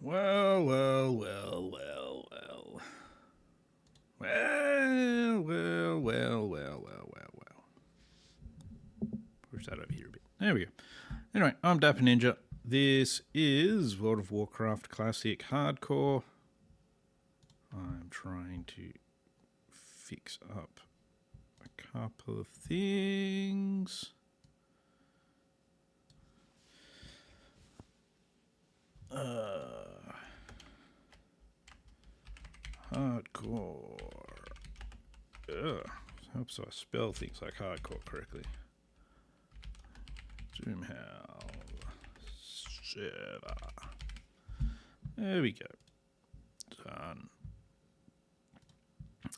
Well, well, well, well, well. Well, well, well, well, well, well, well. Push that over here a bit. There we go. Anyway, I'm Dapper Ninja. This is World of Warcraft Classic Hardcore. I'm trying to fix up a couple of things. Hardcore. Hopes I spell things like hardcore correctly. Doomhowl server. There we go. Done.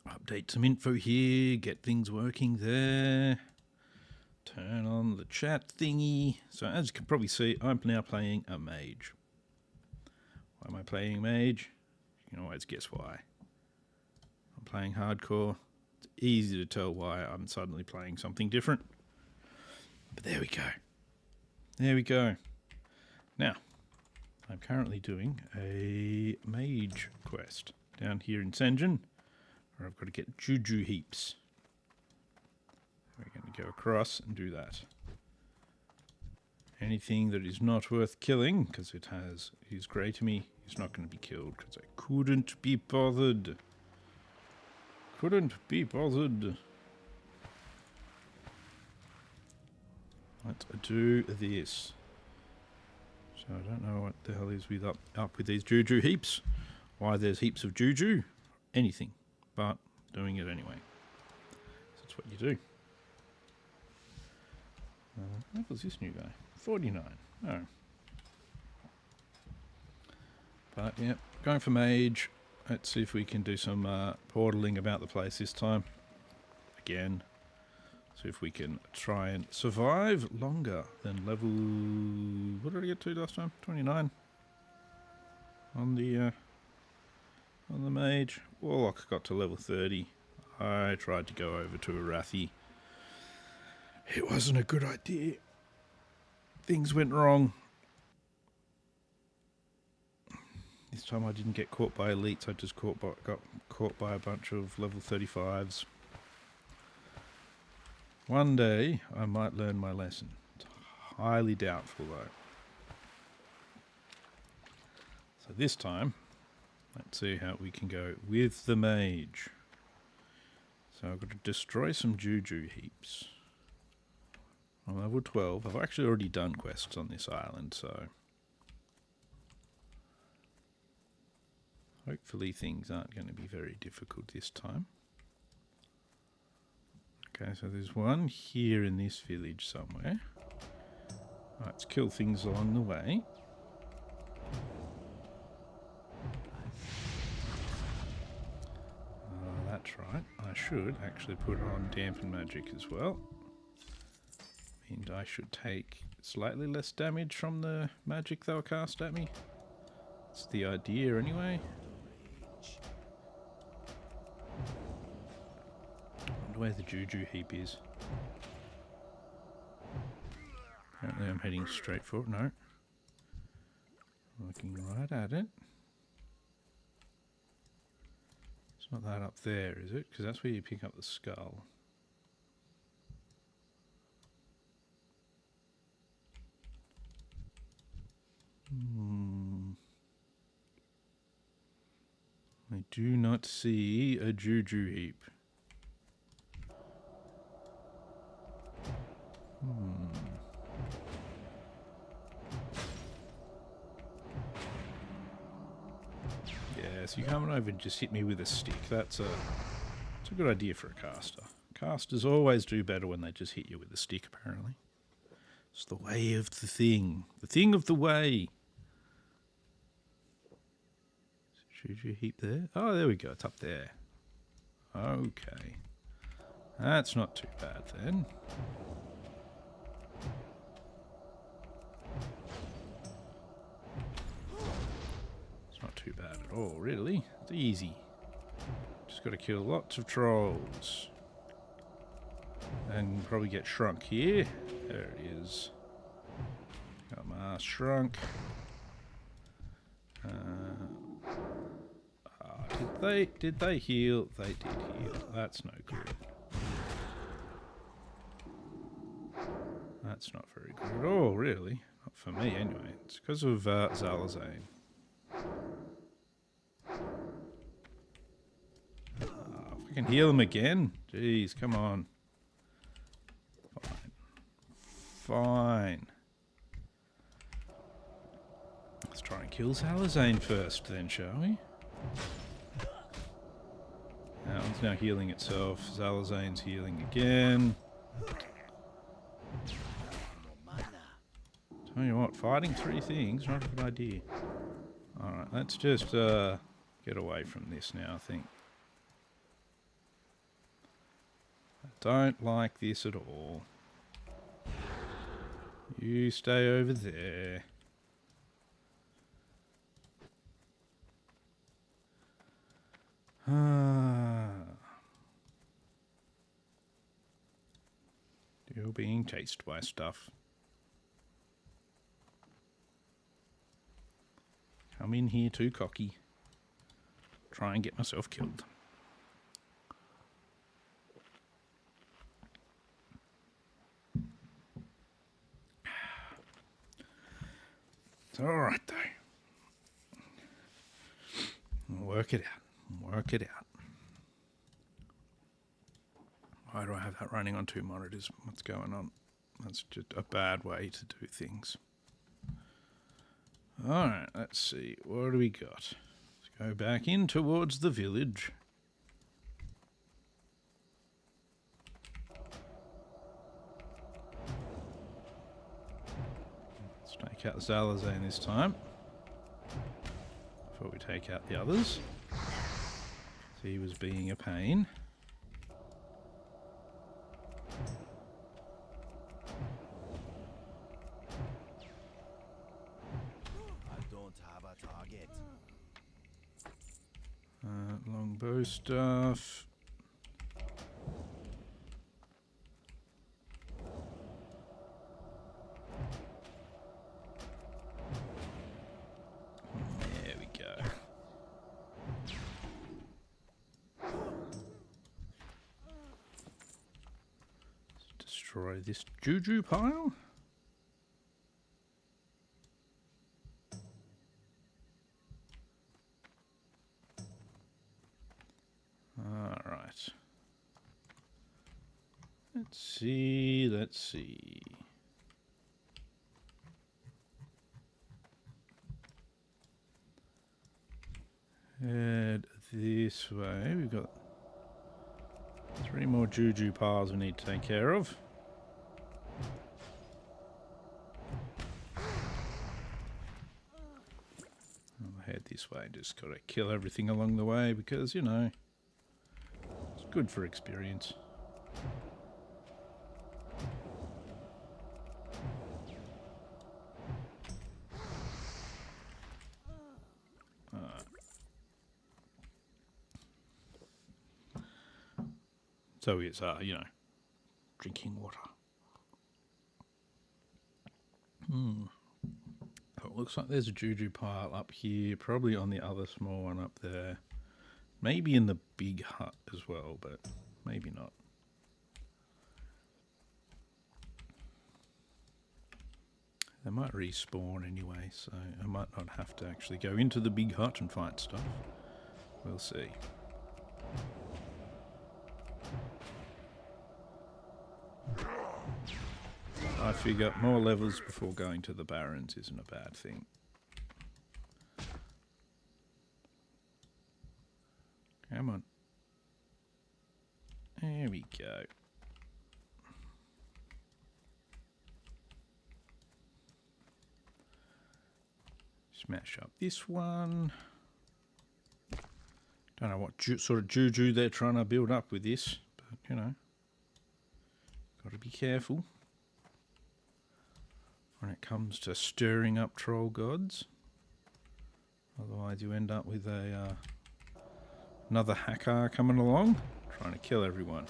Update some info here. Get things working there. Turn on the chat thingy. So as you can probably see, I'm now playing a mage. Why am I playing mage? You can always guess why. I'm playing hardcore. It's easy to tell why I'm suddenly playing something different. But there we go. There we go. Now, I'm currently doing a mage quest down here in Sen'jin, where I've got to get juju heaps. We're going to go across and do that. Anything that is not worth killing, because it is grey to me, is not going to be killed, because I couldn't be bothered. Couldn't be bothered. Let's do this. So I don't know what the hell is up with these juju heaps. Why there's heaps of juju. Anything. But doing it anyway. That's what you do. What was this new guy? 49. Oh. But yeah, going for mage. Let's see if we can do some portaling about the place this time. Again. See if we can try and survive longer than level... What did I get to last time? 29? On the mage. Warlock got to level 30. I tried to go over to a Wrathy. It wasn't a good idea. Things went wrong. This time I didn't get caught by elites. I just got caught by a bunch of level 35s. One day I might learn my lesson. It's highly doubtful though. So this time, let's see how we can go with the mage. So I've got to destroy some juju heaps. I'm level 12. I've actually already done quests on this island, so hopefully things aren't going to be very difficult this time. Okay, so there's one here in this village somewhere. Let's kill things along the way. That's right. I should actually put on dampen magic as well. And I should take slightly less damage from the magic they'll cast at me. That's the idea anyway. Where the juju heap is. Apparently I'm heading straight for it. No. Looking right at it. It's not that up there, is it? Because that's where you pick up the skull. I do not see a juju heap. Yeah, so you come over and just hit me with a stick. That's a good idea for a caster. Casters always do better when they just hit you with a stick, apparently. It's the way of the thing. The thing of the way. Juju heap there? Oh, there we go. It's up there. Okay. That's not too bad then. It's not too bad at all, really. It's easy. Just got to kill lots of trolls. And probably get shrunk here. There it is. Got my ass shrunk. Did they heal? They did heal. That's no good. That's not very good at all, really. Not for me, anyway. It's because of Zalazane. If we can heal him again. Jeez, come on. Fine. Fine. Let's try and kill Zalazane first, then, shall we? That one's now healing itself. Zalazane's healing again. Tell you what, fighting three things, not a good idea. Alright, let's just get away from this now, I think. I don't like this at all. You stay over there. You're being chased by stuff. Come in here too cocky. Try and get myself killed. It's alright though. We'll work it out. Work it out. Why do I have that running on two monitors? What's going on? That's just a bad way to do things. Alright, let's see. What do we got? Let's go back in towards the village. Let's take out Zalazane this time. Before we take out the others. He was being a pain. Longbow stuff. There we go. Let's destroy this juju pile. Let's see. Head this way. We've got 3 more juju piles we need to take care of. I'll head this way. Just gotta kill everything along the way because, you know, it's good for experience. So it's, you know, drinking water. So it looks like there's a juju pile up here, probably on the other small one up there. Maybe in the big hut as well, but maybe not. They might respawn anyway, so I might not have to actually go into the big hut and fight stuff. We'll see. I figure more levels before going to the Barrens isn't a bad thing. Come on. There we go. Smash up this one. Don't know what sort of juju they're trying to build up with this, but you know, got to be careful when it comes to stirring up troll gods. Otherwise you end up with a another hacker coming along, trying to kill everyone.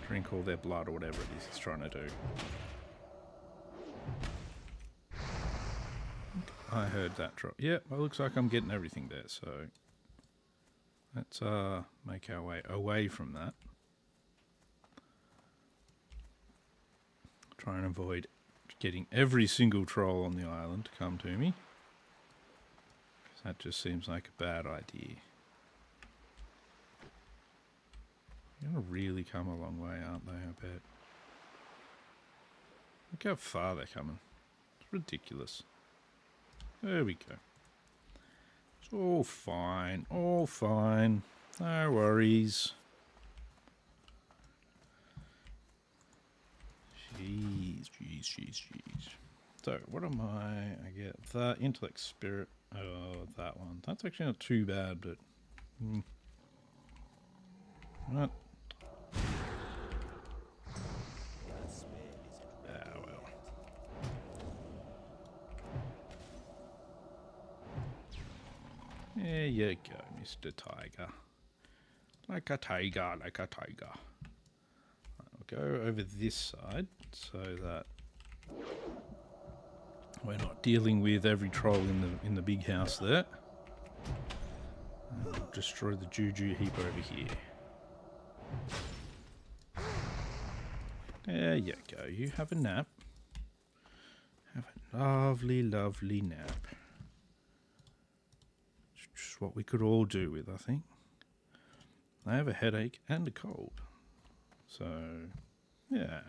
Drink all their blood or whatever it is it's trying to do. I heard that drop. Yeah, well, it looks like I'm getting everything there, so Let's make our way away from that. Try and avoid getting every single troll on the island to come to me. That just seems like a bad idea. They're going to really come a long way, aren't they, I bet. Look how far they're coming. It's ridiculous. There we go. It's all fine, all fine. No worries. Jeez. So, what am I get that intellect spirit. Oh, that one. That's actually not too bad, but... What? Ah, well. There you go, Mr. Tiger. Like a tiger, like a tiger. I'll go over this side so that we're not dealing with every troll in the big house there. And we'll destroy the juju heap over here. There you go. You have a nap. Have a lovely, lovely nap. It's just what we could all do with, I think. I have a headache and a cold. So, yeah.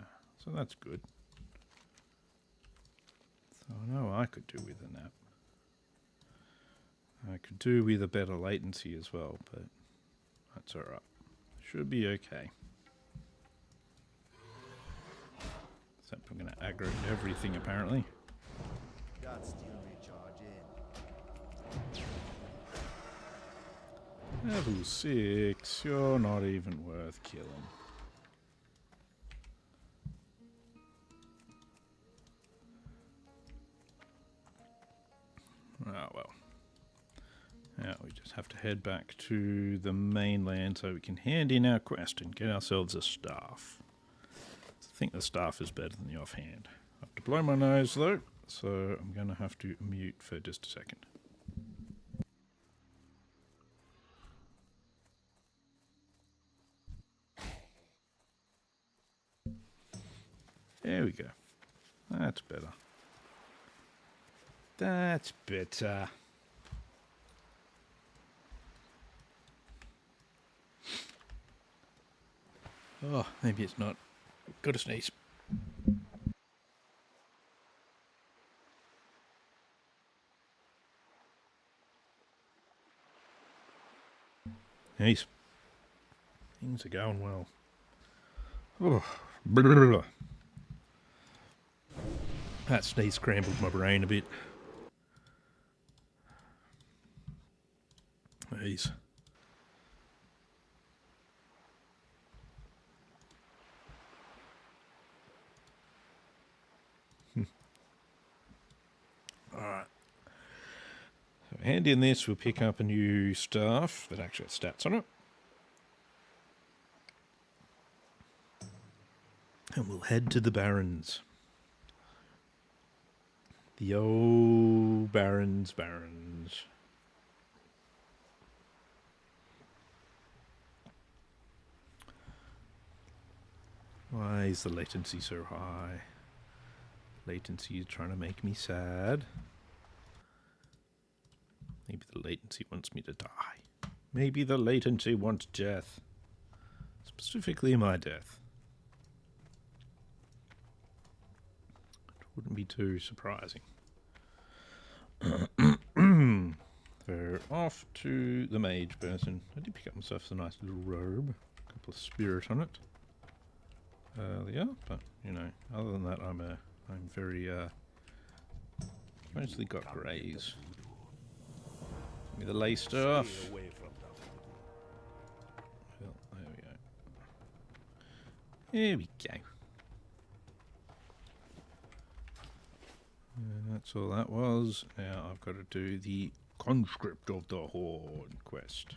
So that's good. So I know I could do with a nap. I could do with a better latency as well, but that's alright. Should be okay. Except I'm going to aggro everything apparently. Got steel recharge in. Level 6, you're not even worth killing. Oh well. Now we just have to head back to the mainland so we can hand in our quest and get ourselves a staff. I think the staff is better than the offhand. I have to blow my nose though, so I'm going to have to mute for just a second. There we go. That's better. That's better. Oh, maybe it's not. Got a sneeze. Nice. Things are going well. Oh, blah, blah, blah. That sneeze scrambled my brain a bit. Nice. Alright. So hand in this, we'll pick up a new staff that actually has stats on it. And we'll head to the Barrens. The old Barrens. Why is the latency so high? Latency is trying to make me sad. Maybe the latency wants me to die. Maybe the latency wants death. Specifically my death. It wouldn't be too surprising. So off to the mage person. I did pick up myself a nice little robe. A couple of spirit on it. Yeah, but you know, other than that, I'm very mostly got greys. Give me the lay stuff. Well, there we go. There we go. That's all that was. Now I've got to do the Conscript of the Horde quest.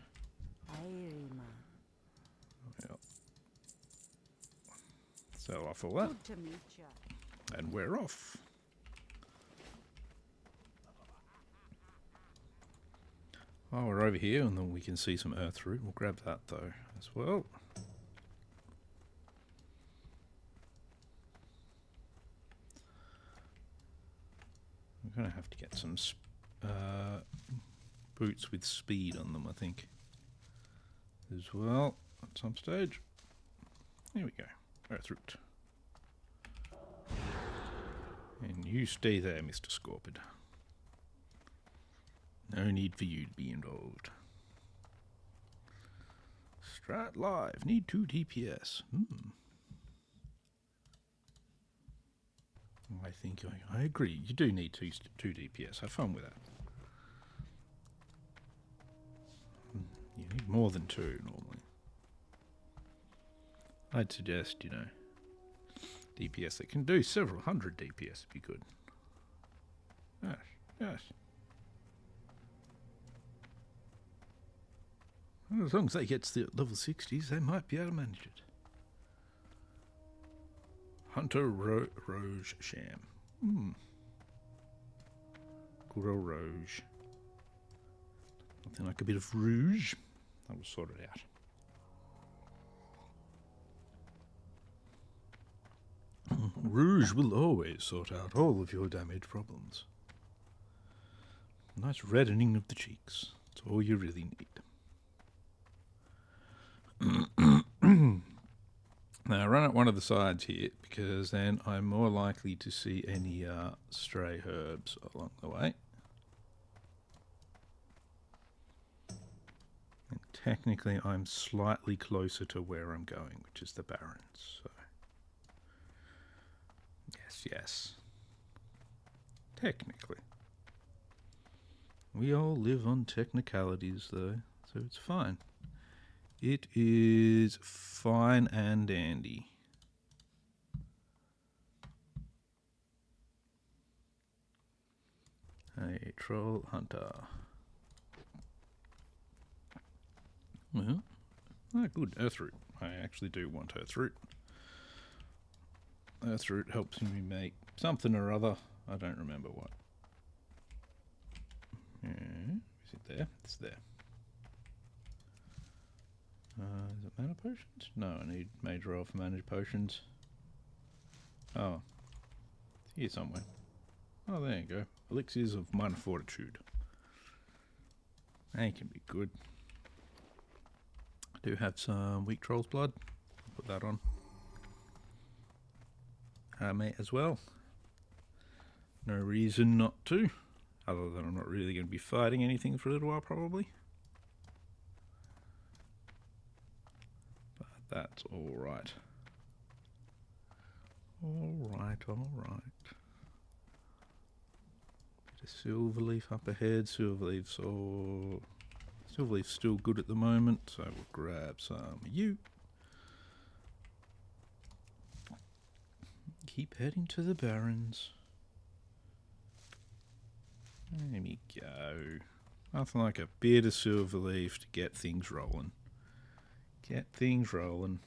Well, sell off all that. And we're off. While we're over here, and then we can see some earth root. We'll grab that though as well. I'm gonna have to get some boots with speed on them, I think, as well at some stage. Here we go. Earth root. And you stay there, Mr. Scorpid. No need for you to be involved. Strat live. Need 2 DPS. I think I agree. You do need 2 DPS. Have fun with that. You need more than 2 normally. I'd suggest, you know, DPS that can do several hundred DPS would be good. Yes, yes. Well, as long as they get to the level 60s, they might be able to manage it. Hunter Rouge Sham. Good old Rouge. Nothing like a bit of rouge. That will sort it out. Rouge will always sort out all of your damage problems. Nice reddening of the cheeks. That's all you really need. Now I run at one of the sides here because then I'm more likely to see any stray herbs along the way. And technically I'm slightly closer to where I'm going, which is the Barrens. So yes. Technically. We all live on technicalities though, so it's fine. It is fine and dandy. A troll hunter. Well, good, earthroot. I actually do want earthroot. Earthroot helps me make something or other. I don't remember what. Is it there? It's there. Is it mana potions? No, I need mage roll for managed potions. Oh. It's here somewhere. Oh, there you go. Elixirs of minor fortitude. They can be good. I do have some weak troll's blood. I'll put that on. Mate as well. No reason not to. Other than I'm not really going to be fighting anything for a little while probably. That's alright. Alright. Bit of silverleaf up ahead. Silverleaf's still good at the moment, so we'll grab some of you. Keep heading to the Barrens. There we go. Nothing like a bit of silverleaf to get things rolling. Get things rolling.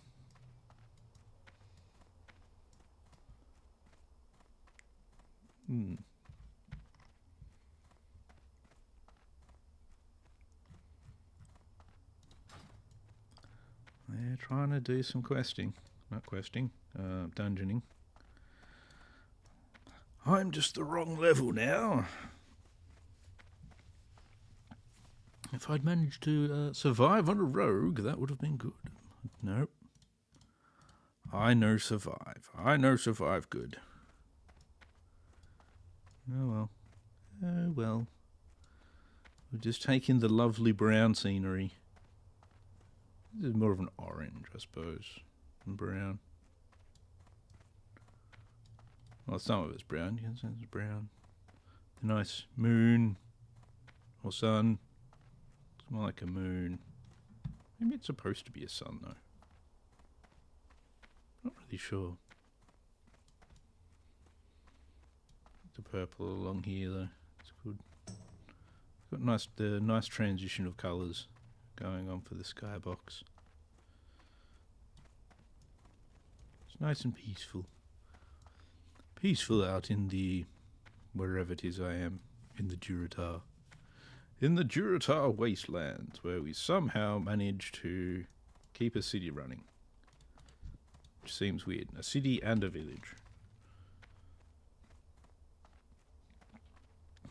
They're trying to do some questing. Not questing, dungeoning. I'm just the wrong level now. If I'd managed to survive on a rogue, that would have been good. Nope. I know survive. I know survive good. Oh well. Oh well. We're just taking the lovely brown scenery. This is more of an orange, I suppose, than brown. Well, some of it's brown. You can say it's brown. The nice moon or sun. More like a moon. Maybe it's supposed to be a sun though. Not really sure. The purple along here though. It's good. It's got the nice transition of colours going on for the skybox. It's nice and peaceful. Peaceful out in the wherever it is I am in the Durotar. In the Durotar wastelands, where we somehow managed to keep a city running. Which seems weird. A city and a village.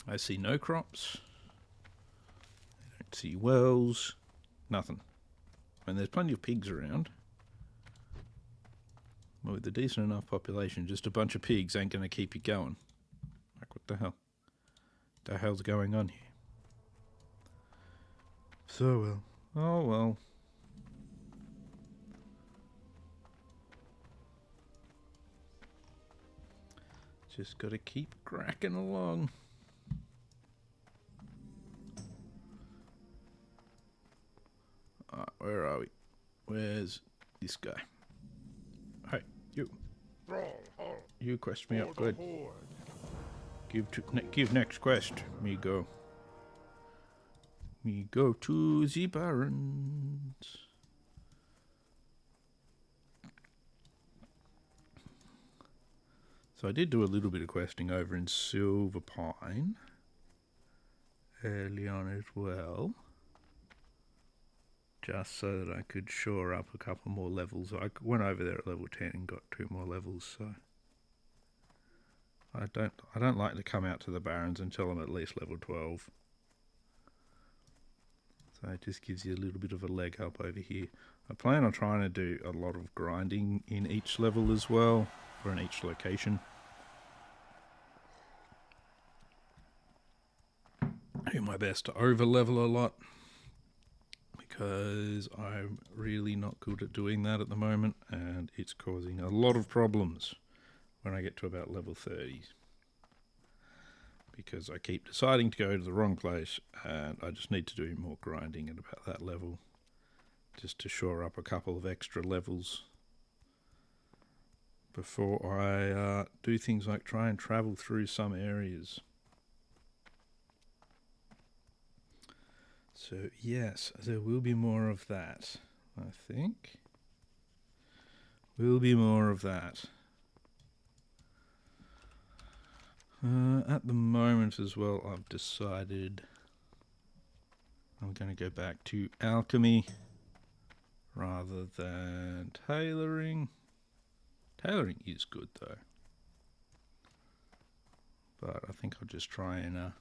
I see no crops. I don't see wells. Nothing. And there's plenty of pigs around. Well, with a decent enough population, just a bunch of pigs ain't going to keep you going. Like, what the hell? The hell's going on here? So well. Oh well. Just got to keep cracking along. Where are we? Where's this guy? Hey, you. You quest me up, good. Give next quest. Me go. Me go to the barons. So I did do a little bit of questing over in Silver Pine early on as well. Just so that I could shore up a couple more levels. I went over there at level 10 and got 2 more levels, so I don't like to come out to the barons until I'm at least level 12. So it just gives you a little bit of a leg up over here. I plan on trying to do a lot of grinding in each level as well, or in each location. Do my best to over level a lot, because I'm really not good at doing that at the moment, and it's causing a lot of problems when I get to about level 30. Because I keep deciding to go to the wrong place, and I just need to do more grinding at about that level, just to shore up a couple of extra levels before I do things like try and travel through some areas. So yes, there will be more of that, I think. Will be more of that. At the moment as well, I've decided I'm going to go back to alchemy rather than tailoring. Tailoring is good though, but I think I'll just try and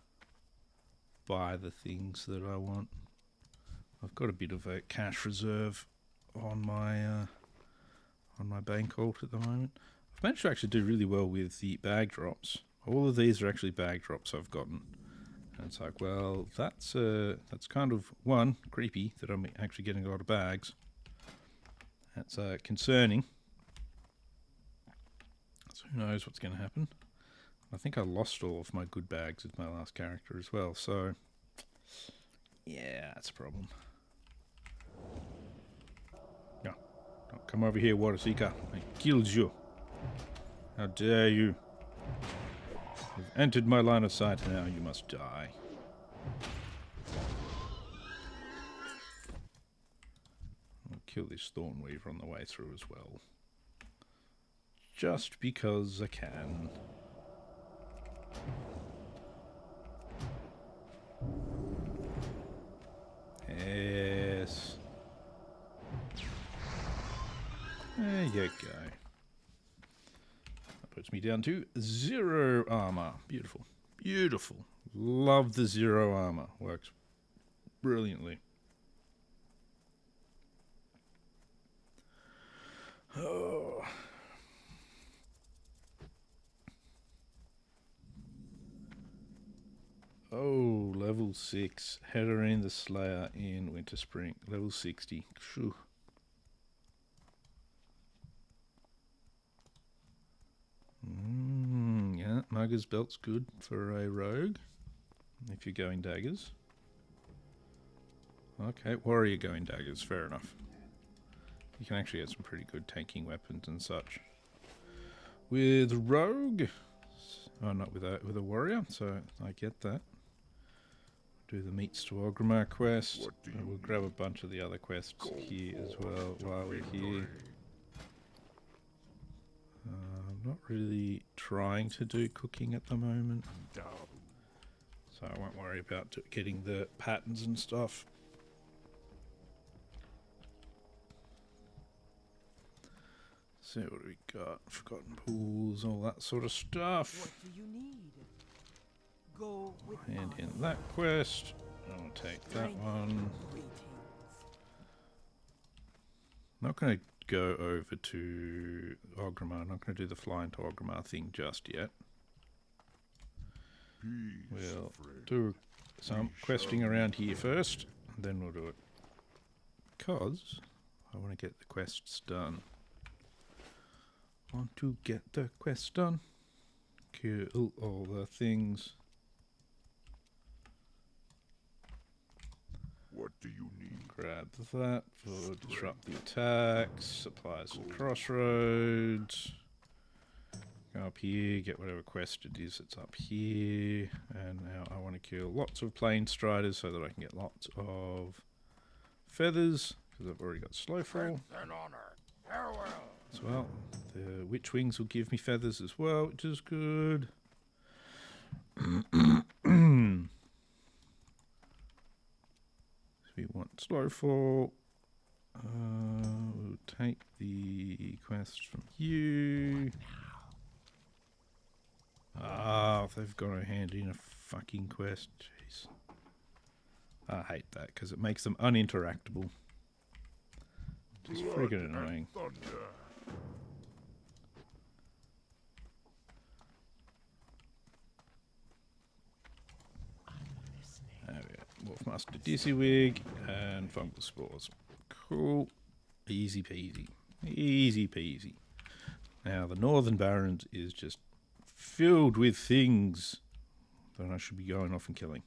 buy the things that I want. I've got a bit of a cash reserve on my bank alt at the moment. I've managed to actually do really well with the bag drops. All of these are actually bag drops I've gotten. And it's like, well, that's kind of, one, creepy that I'm actually getting a lot of bags. That's concerning. So who knows what's going to happen. I think I lost all of my good bags with my last character as well, so yeah, that's a problem. No, don't come over here, Water Seeker. I killed you. How dare you? You've entered my line of sight, now you must die. I'll kill this Thornweaver on the way through as well. Just because I can. Yes. There you go. That puts me down to 0 armor. Beautiful. Beautiful. Love the 0 armor. Works brilliantly. Oh. Oh, level 6. Hedarine the Slayer in Winter Spring. Level 60. Phew. Yeah, Mugger's Belt's good for a rogue, if you're going daggers. Okay, warrior going daggers, fair enough. You can actually get some pretty good tanking weapons and such. With rogue, oh, not with a warrior, so I get that. Do the Meets to Orgrimmar quest. We'll grab a bunch of the other quests here as well while we're here. I'm not really trying to do cooking at the moment. So I won't worry about getting the patterns and stuff. So what do we got? Forgotten pools, all that sort of stuff. What do you need? Go with And us. in that quest, I'll take that one. Greetings. Not going to go over to Orgrimmar. I'm not going to do the flying to Orgrimmar thing just yet. We'll do some questing around here first, and then we'll do it. Because I want to get the quests done. Want to get the quest done. Kill all the things. What do you need? Grab that for disrupt the attacks. Supplies and crossroads. Go up here, get whatever quest it is that's up here. And now I want to kill lots of plain striders so that I can get lots of feathers. Because I've already got slow fall An honor. Farewell. as well. The witch wings will give me feathers as well, which is good. We want slow fall. We'll take the quest from you. Ah, they've got to hand in a fucking quest. Jeez. I hate that because it makes them uninteractable. Just friggin' annoying. Thunder. There we go. Wolfmaster Dizzy and Fungal Spores. Cool. Easy peasy. Easy peasy. Now, the Northern Barrens is just filled with things that I should be going off and killing.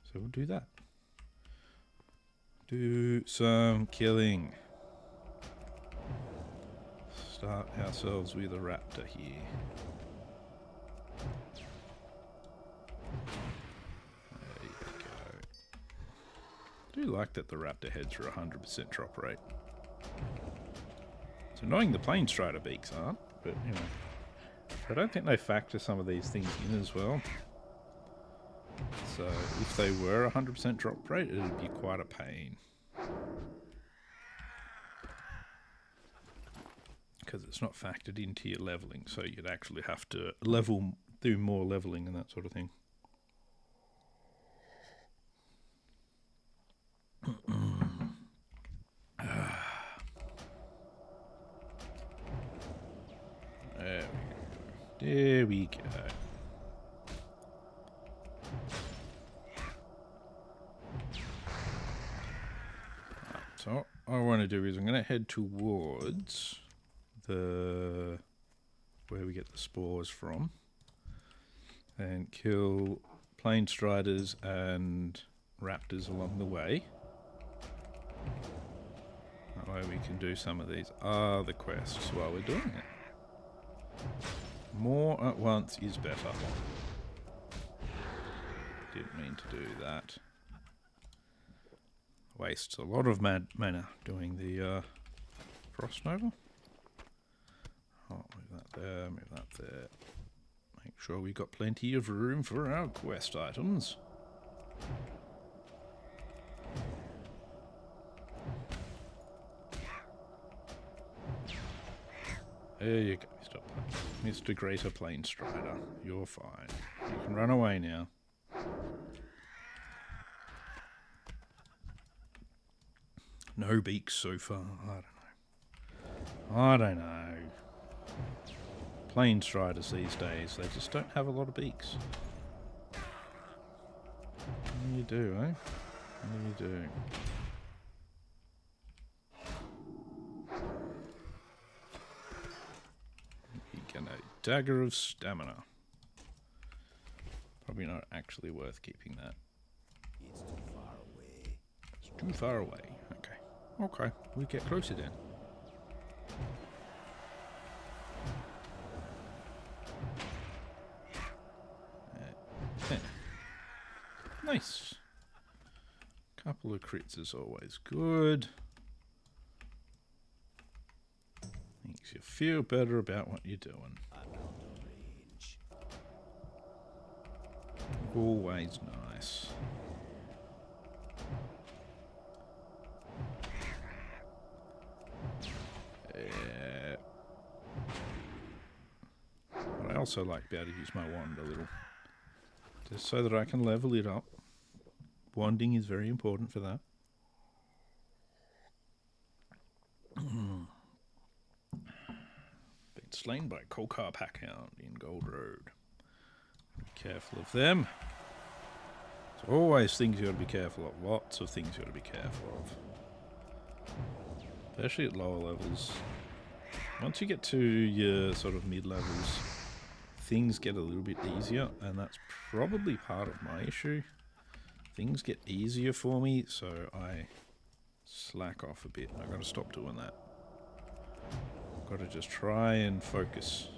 So we'll do that. Do some killing. Start ourselves with a raptor here. There you go. I do like that the raptor heads are 100% drop rate. It's annoying the plain strider beaks aren't, but you know. I don't think they factor some of these things in as well. So if they were 100% drop rate, it would be quite a pain. Because it's not factored into your leveling, so you'd actually have to do more leveling and that sort of thing. There we go. So what I want to do is I'm going to head towards where we get the spores from and kill plain striders and raptors along the way. That way we can do some of these other quests while we're doing it. More at once is better. Didn't mean to do that. Wastes a lot of mana doing the Frost Nova. Oh, move that there, move that there. Make sure we got plenty of room for our quest items. There you go, Mr. Greater Plain Strider. You're fine. You can run away now. No beaks so far. I don't know. Plain Striders these days, they just don't have a lot of beaks. You do, eh? You do. Dagger of Stamina. Probably not actually worth keeping that. It's too far away. It's too far away. Okay. Okay. We get closer then. Nice. Couple of crits is always good. Makes you feel better about what you're doing. I'm out of range. Always nice. Yeah. But I also like to be able to use my wand a little. Just so that I can level it up. Wanding is very important for that. Been slain by Kolkar Packhound in Gold Road. Be careful of them. There's always things you got to be careful of. Lots of things you got to be careful of. Especially at lower levels. Once you get to your sort of mid levels, things get a little bit easier, and that's probably part of my issue. Things get easier for me, so I slack off a bit. I've got to stop doing that. I've got to just try and focus.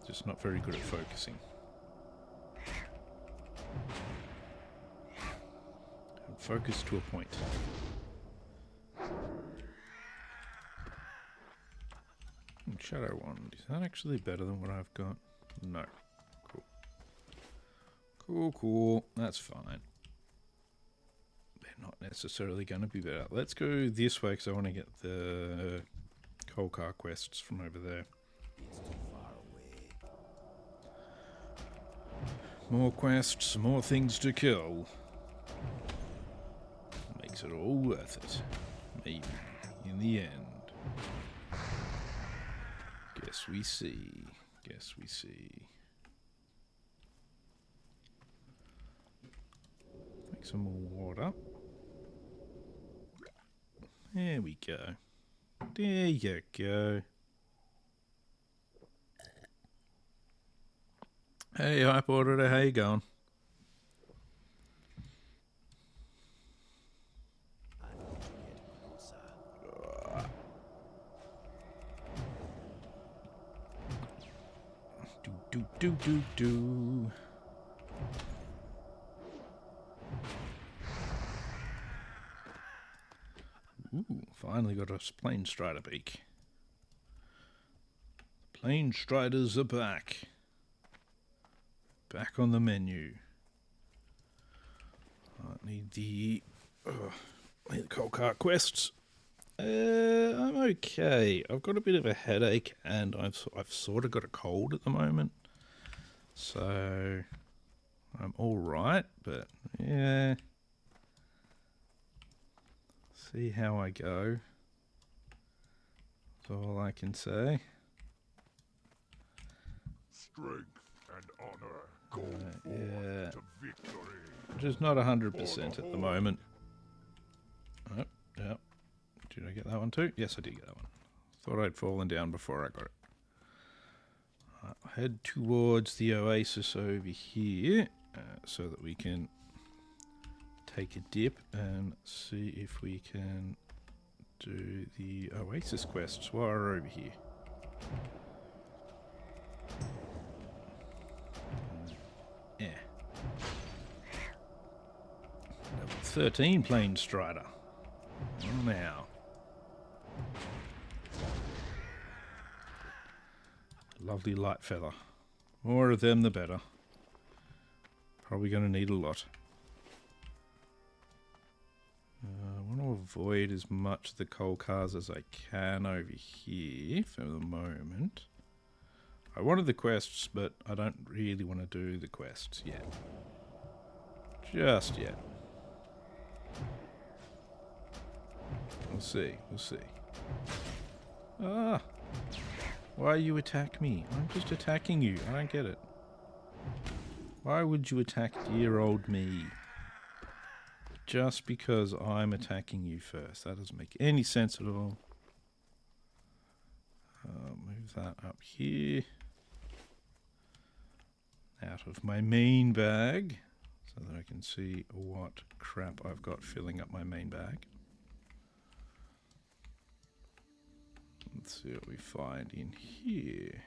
Just not very good at focusing. And focus to a point. Shadow Wand. Is that actually better than what I've got? No. Cool. Cool, cool. That's fine. They're not necessarily going to be better. Let's go this way because I want to get the Kolkar quests from over there. It's too far away. More quests, more things to kill. Makes it all worth it. Maybe. In the end. Guess we see. Guess we see. Make some more water. There we go. There you go. Hey, Hype Auditor, how you going? I need to get closer. Do. Ooh, finally got a Plain Strider beak. Plain Striders are back. Back on the menu. I need the Kolkar quests. I'm okay. I've got a bit of a headache, and I've sort of got a cold at the moment, so I'm all right. But yeah, see how I go. That's all I can say. Strength and honor go forth Yeah. to victory. Just not 100% at the moment. Oh, yeah. Did I get that one too? Yes, I did get that one. Thought I'd fallen down before I got it. I'll head towards the oasis over here so that we can take a dip and see if we can do the oasis quests while we're over here. Yeah. Level 13 Plain Strider. Well, now. Lovely light feather. More of them the better. Probably going to need a lot. I want to avoid as much of the Kolkars as I can over here for the moment. I wanted the quests, but I don't really want to do the quests yet. Just yet. We'll see, we'll see. Ah! Why you attack me? I'm just attacking you. I don't get it. Why would you attack dear old me? Just because I'm attacking you first. That doesn't make any sense at all. Move that up here. Out of my main bag. So that I can see what crap I've got filling up my main bag. Let's see what we find in here.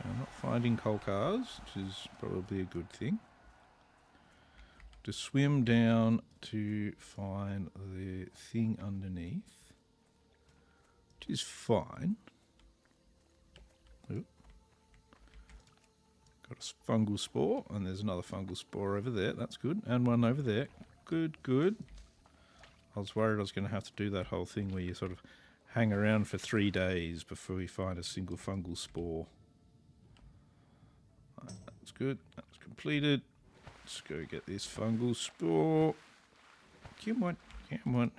I'm not finding Kolkars, which is probably a good thing. To swim down to find the thing underneath, which is fine. Oop, Got a fungal spore, and there's another fungal spore over there. That's good. And one over there. Good, good. I was worried I was going to have to do that whole thing where you sort of hang around for 3 days before you find a single fungal spore. Right, that's good. That's completed. Let's go get this fungal spore. Come on, come on.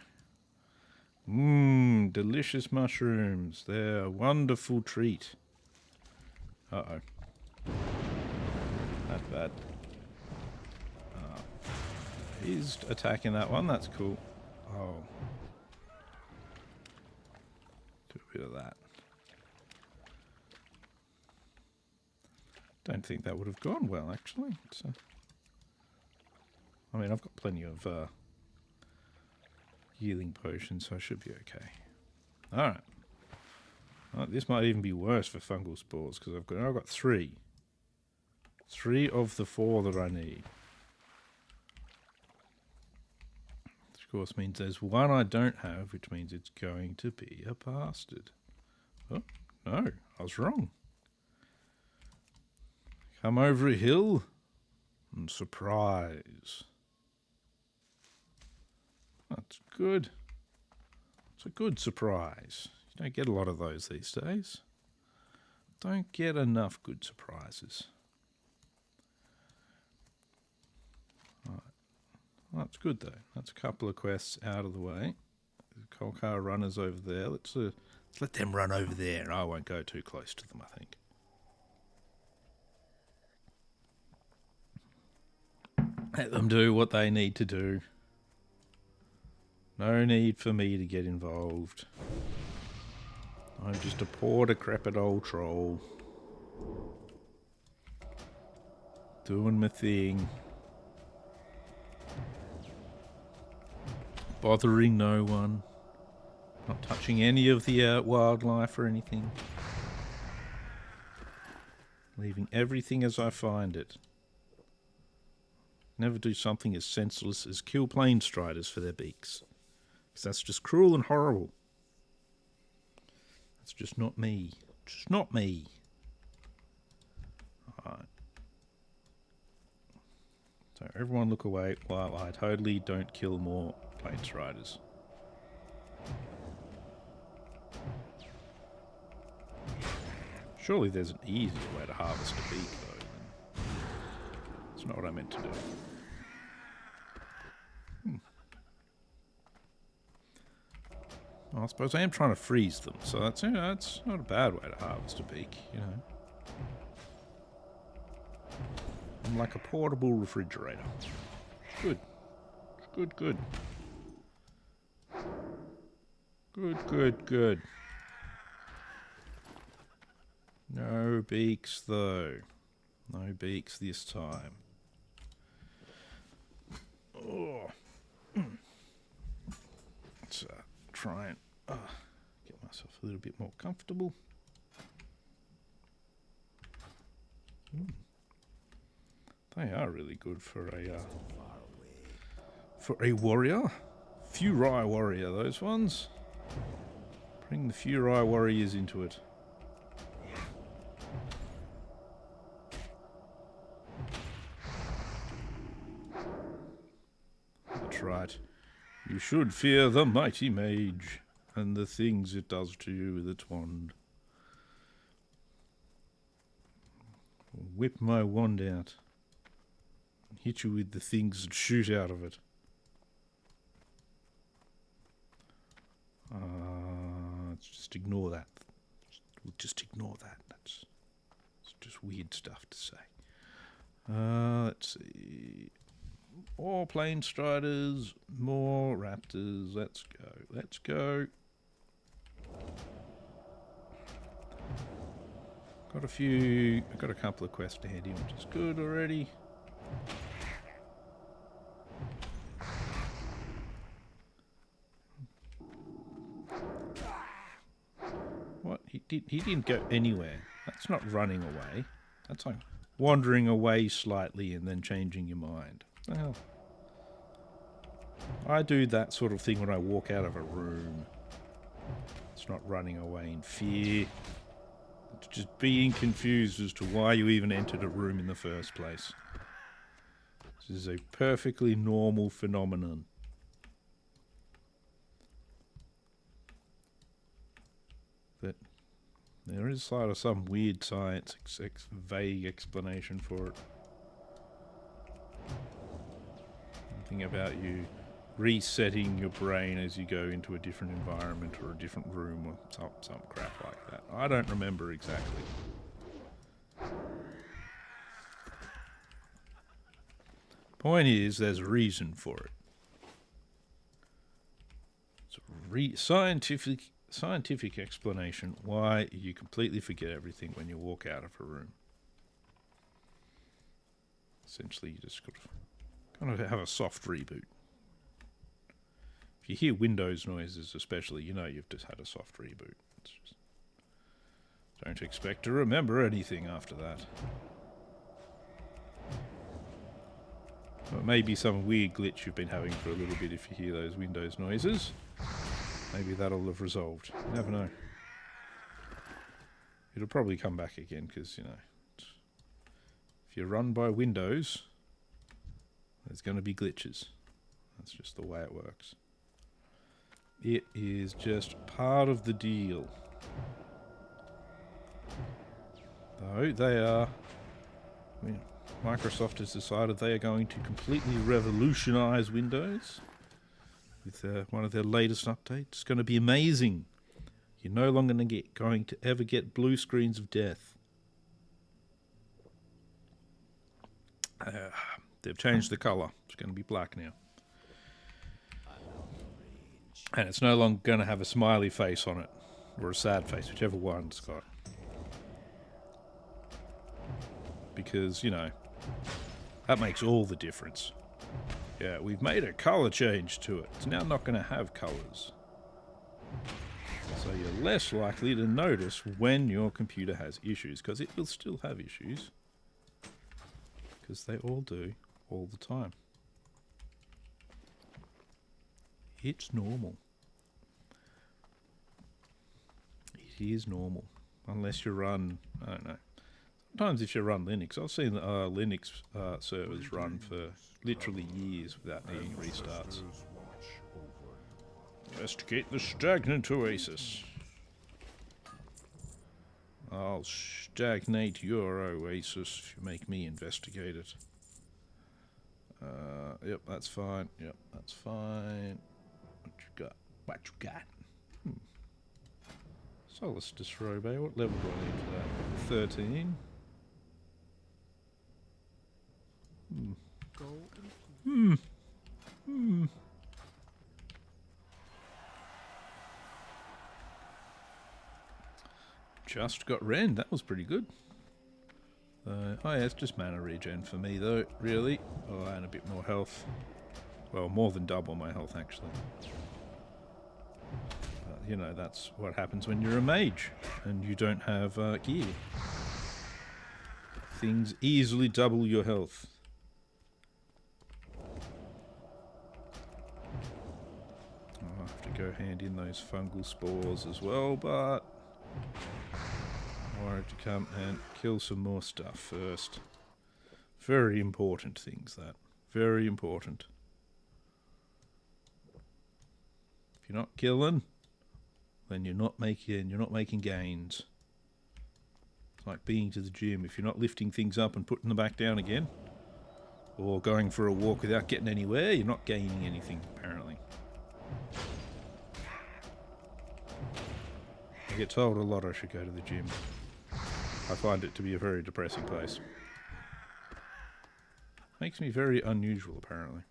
Mmm, delicious mushrooms. They're a wonderful treat. Uh-oh. Not bad. He's attacking that one. That's cool. Oh. Do a bit of that. Don't think that would have gone well, actually. I mean, I've got plenty of healing potions, so I should be okay. Alright. Well, this might even be worse for fungal spores, because I've got 3. 3 of the 4 that I need. Which of course means there's one I don't have, which means it's going to be a bastard. Oh, no, I was wrong. Come over a hill and surprise. That's good. It's a good surprise. You don't get a lot of those these days. Don't get enough good surprises. Right. Well, that's good though. That's a couple of quests out of the way. The coal car runners over there. Let's let them run over there. I won't go too close to them, I think. Let them do what they need to do. No need for me to get involved. I'm just a poor decrepit old troll. Doing my thing. Bothering no one. Not touching any of the wildlife or anything. Leaving everything as I find it. Never do something as senseless as kill plane striders for their beaks. Because that's just cruel and horrible. That's just not me. Just not me. Alright. So everyone look away while I totally don't kill more plane striders. Surely there's an easier way to harvest a beak though. That's not what I meant to do. Well, I suppose I am trying to freeze them, so that's, you know, that's not a bad way to harvest a beak, you know. I'm like a portable refrigerator. Good. Good, good. Good, good, good. No beaks, though. No beaks this time. Oh. Let's try and get myself a little bit more comfortable. They are really good for a warrior. Furai warrior, those ones. Bring the Furai warriors into it. That's right. You should fear the mighty mage and the things it does to you with its wand. Whip my wand out and hit you with the things that shoot out of it. Let's just ignore that. Just ignore that. It's just weird stuff to say. Let's see. More plane striders, more raptors. Let's go. Let's go. I've got a couple of quests ahead here, which is good already. What? He didn't go anywhere. That's not running away. That's like wandering away slightly and then changing your mind. Well, I do that sort of thing when I walk out of a room. It's not running away in fear. just being confused as to why you even entered a room in the first place. This is a perfectly normal phenomenon. That there is sort of some weird science, vague explanation for it. Something about you resetting your brain as you go into a different environment or a different room or some crap like that. I don't remember exactly. Point is, there's a reason for it. It's a scientific explanation why you completely forget everything when you walk out of a room. Essentially, you just kind of have a soft reboot. If you hear Windows noises especially, you know you've just had a soft reboot. It's just, don't expect to remember anything after that. Well, it may be some weird glitch you've been having for a little bit if you hear those Windows noises. Maybe that'll have resolved. You never know. It'll probably come back again because, you know, if you run by Windows, there's going to be glitches. That's just the way it works. It is just part of the deal. Though they are... I mean, Microsoft has decided they are going to completely revolutionize Windows with one of their latest updates. It's going to be amazing. You're no longer going to ever get blue screens of death. They've changed the colour. It's going to be black now. And it's no longer going to have a smiley face on it, or a sad face, whichever one it's got. Because, you know, that makes all the difference. Yeah, we've made a colour change to it. It's now not going to have colours. So you're less likely to notice when your computer has issues, because it will still have issues. Because they all do, all the time. It's normal. It is normal. Unless you run, I don't know. Sometimes if you run Linux, I've seen Linux servers run for literally years without needing restarts. Investigate the stagnant oasis. I'll stagnate your oasis if you make me investigate it. Yep, that's fine. Yep, that's fine. What you got? What you got? Solus Disrobe. What level do I need for that? 13. Go in peace. Just got rend. That was pretty good. Oh yeah, it's just mana regen for me though, really. Oh, and a bit more health. Well, more than double my health actually. But, you know, that's what happens when you're a mage and you don't have gear. Things easily double your health. I'll have to go hand in those fungal spores as well, but I wanted to come and kill some more stuff first. Very important things, that. Very important. If you're not killing, then you're not making gains. It's like being to the gym. If you're not lifting things up and putting them back down again, or going for a walk without getting anywhere, you're not gaining anything, apparently. I get told a lot I should go to the gym. I find it to be a very depressing place. Makes me very unusual, apparently.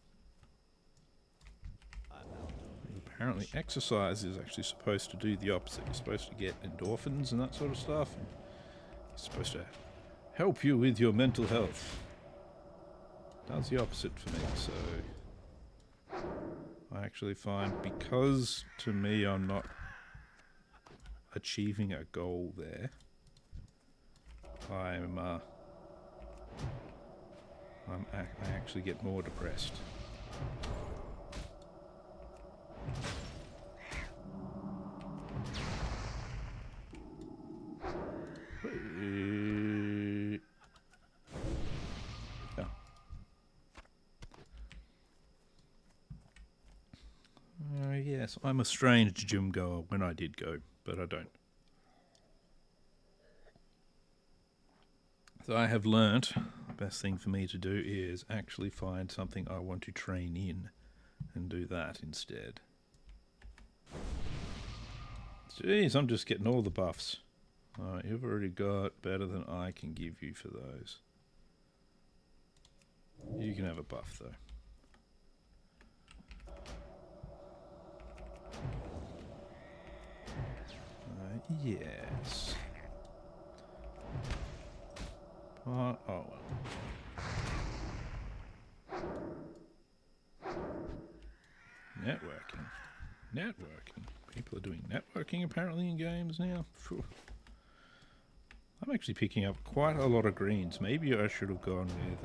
Apparently exercise is actually supposed to do the opposite. You're supposed to get endorphins and that sort of stuff. And it's supposed to help you with your mental health. It does the opposite for me, so I actually find, because to me I'm not achieving a goal there, I actually get more depressed. Unless I'm a strange gym goer when I did go, but I don't. So I have learnt the best thing for me to do is actually find something I want to train in and do that instead. Jeez, I'm just getting all the buffs. Alright, you've already got better than I can give you for those. You can have a buff though. Yes. Oh well. Networking. Networking. People are doing networking apparently in games now. Phew. I'm actually picking up quite a lot of greens. Maybe I should have gone with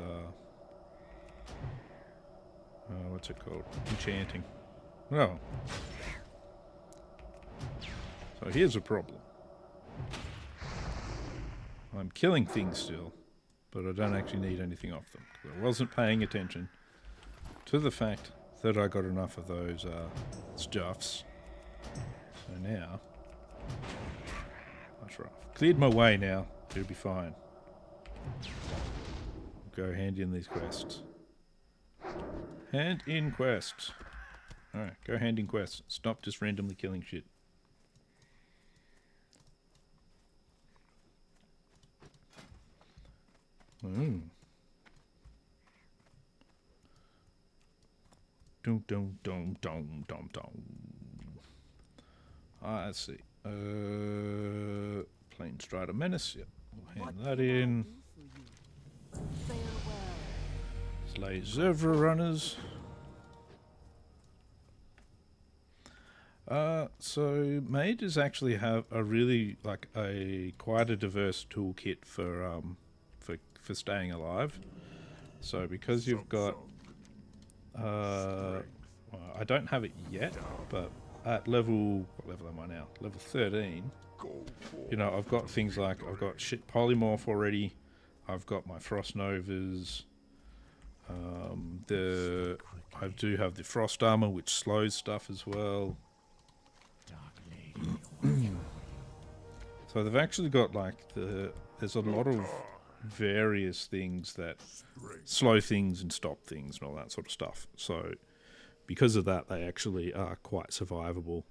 what's it called? Enchanting. Oh. So here's a problem. I'm killing things still, but I don't actually need anything off them. 'Cause I wasn't paying attention to the fact that I got enough of those stuffs. So now, that's right. Cleared my way now. It'll be fine. Go hand in these quests. Hand in quests. Alright, go hand in quests. Stop just randomly killing shit. Dum dum dum dum dum dum. Let's see. Plain Strider Menace. Yep. We'll hand that in. Slay Zerva Runners. So mages actually have a really quite a diverse toolkit for staying alive. So because you've got well, I don't have it yet, but at level, what level am I now? Level 13. You know, I've got things like I've got shit polymorph already. I've got my frost novas. I do have the frost armor, which slows stuff as well. So they've actually got there's a lot of various things that slow things and stop things and all that sort of stuff. So because of that, they actually are quite survivable.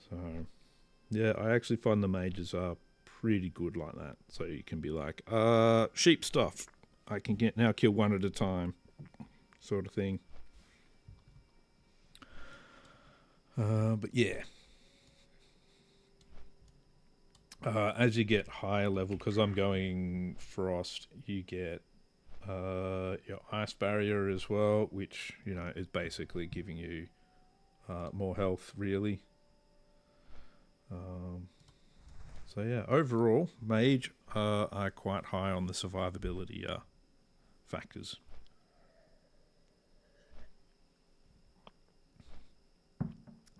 So yeah, I actually find the mages are pretty good like that. So you can be like, sheep stuff. I can now kill one at a time, sort of thing. But yeah. As you get higher level, because I'm going frost, you get your ice barrier as well, which, you know, is basically giving you more health, really. So yeah, overall, mage are quite high on the survivability factors.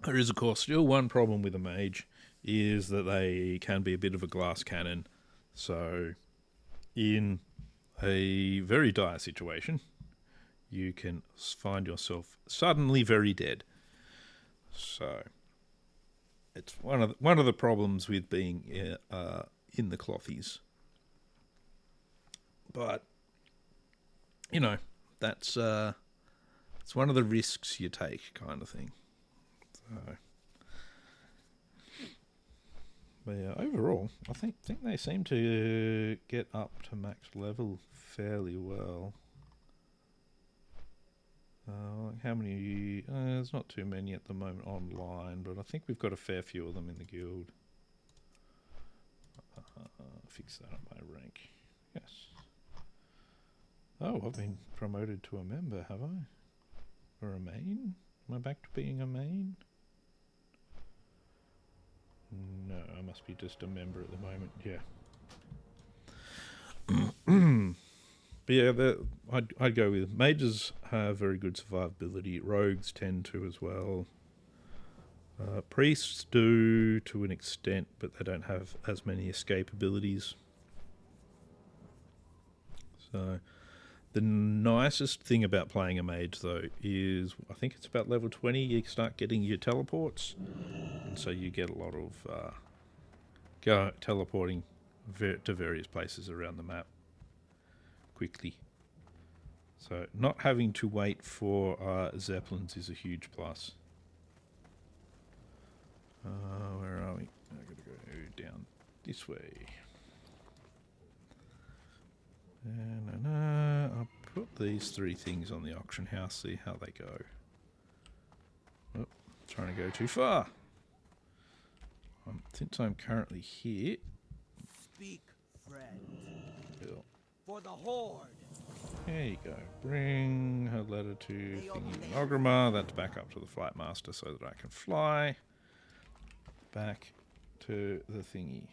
There is, of course, still one problem with a mage, is that they can be a bit of a glass cannon. So in a very dire situation, you can find yourself suddenly very dead. So it's one of the problems with being in the clothies. But you know, that's it's one of the risks you take, kind of thing. So, but yeah, overall, I think they seem to get up to max level fairly well. How many? There's not too many at the moment online, but I think we've got a fair few of them in the guild. Fix that up my rank. Yes. Oh, I've been promoted to a member, have I? Or a main? Am I back to being a main? No, I must be just a member at the moment, yeah. But yeah, I'd go with mages have very good survivability. Rogues tend to as well. Priests do to an extent, but they don't have as many escape abilities. So The nicest thing about playing a mage, though, is I think it's about level 20 you start getting your teleports. And so you get a lot of teleporting to various places around the map quickly. So not having to wait for zeppelins is a huge plus. Where are we? I've got to go down this way. I'll put these 3 things on the auction house, see how they go. Oh, trying to go too far. Since I'm currently here... Speak, friend. Bill. For the Horde. There you go. Bring her letter to Thingy Monogramma. That's back up to the Flight Master so that I can fly back to the thingy.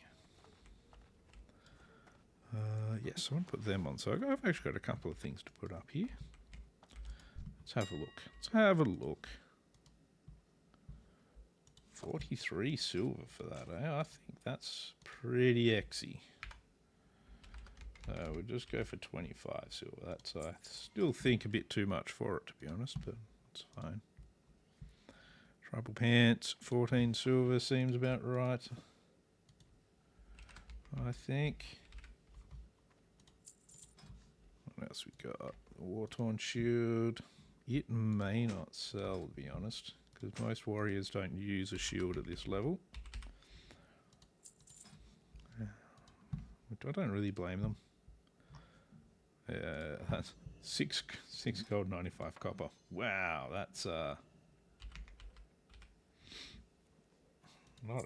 Yes, I want to put them on. So I've actually got a couple of things to put up here. Let's have a look. Let's have a look. 43 silver for that, eh? I think that's pretty exy. We'll just go for 25 silver. That's, I still think, a bit too much for it, to be honest, but it's fine. Tribal pants, 14 silver seems about right. I think. What else we got? War-torn shield. It may not sell, to be honest, because most warriors don't use a shield at this level. I don't really blame them. That's 6 gold, 95 copper. Wow, that's not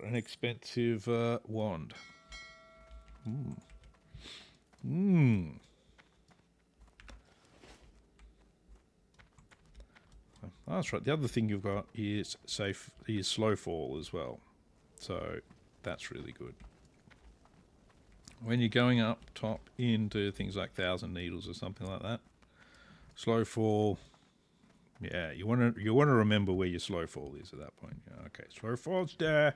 an expensive wand. Oh, that's right. The other thing you've got is slow fall as well. So that's really good. When you're going up top into things like 1,000 needles or something like that, slow fall. Yeah, you want to remember where your slow fall is at that point. Yeah, okay, slow fall's there.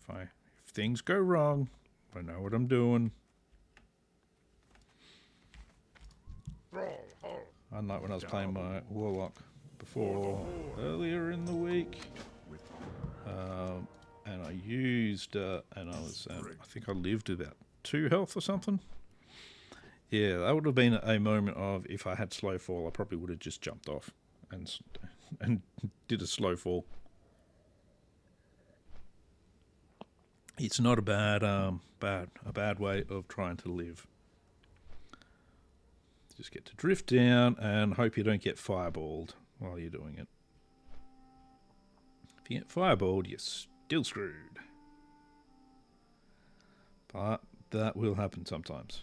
If things go wrong, I know what I'm doing. Unlike when I was playing my warlock before earlier in the week, and I used and I was I think I lived about 2 health or something. Yeah, that would have been a moment of, if I had slow fall, I probably would have just jumped off and did a slow fall. It's not a bad way of trying to live. Just get to drift down and hope you don't get fireballed while you're doing it. If you get fireballed, you're still screwed. But that will happen sometimes.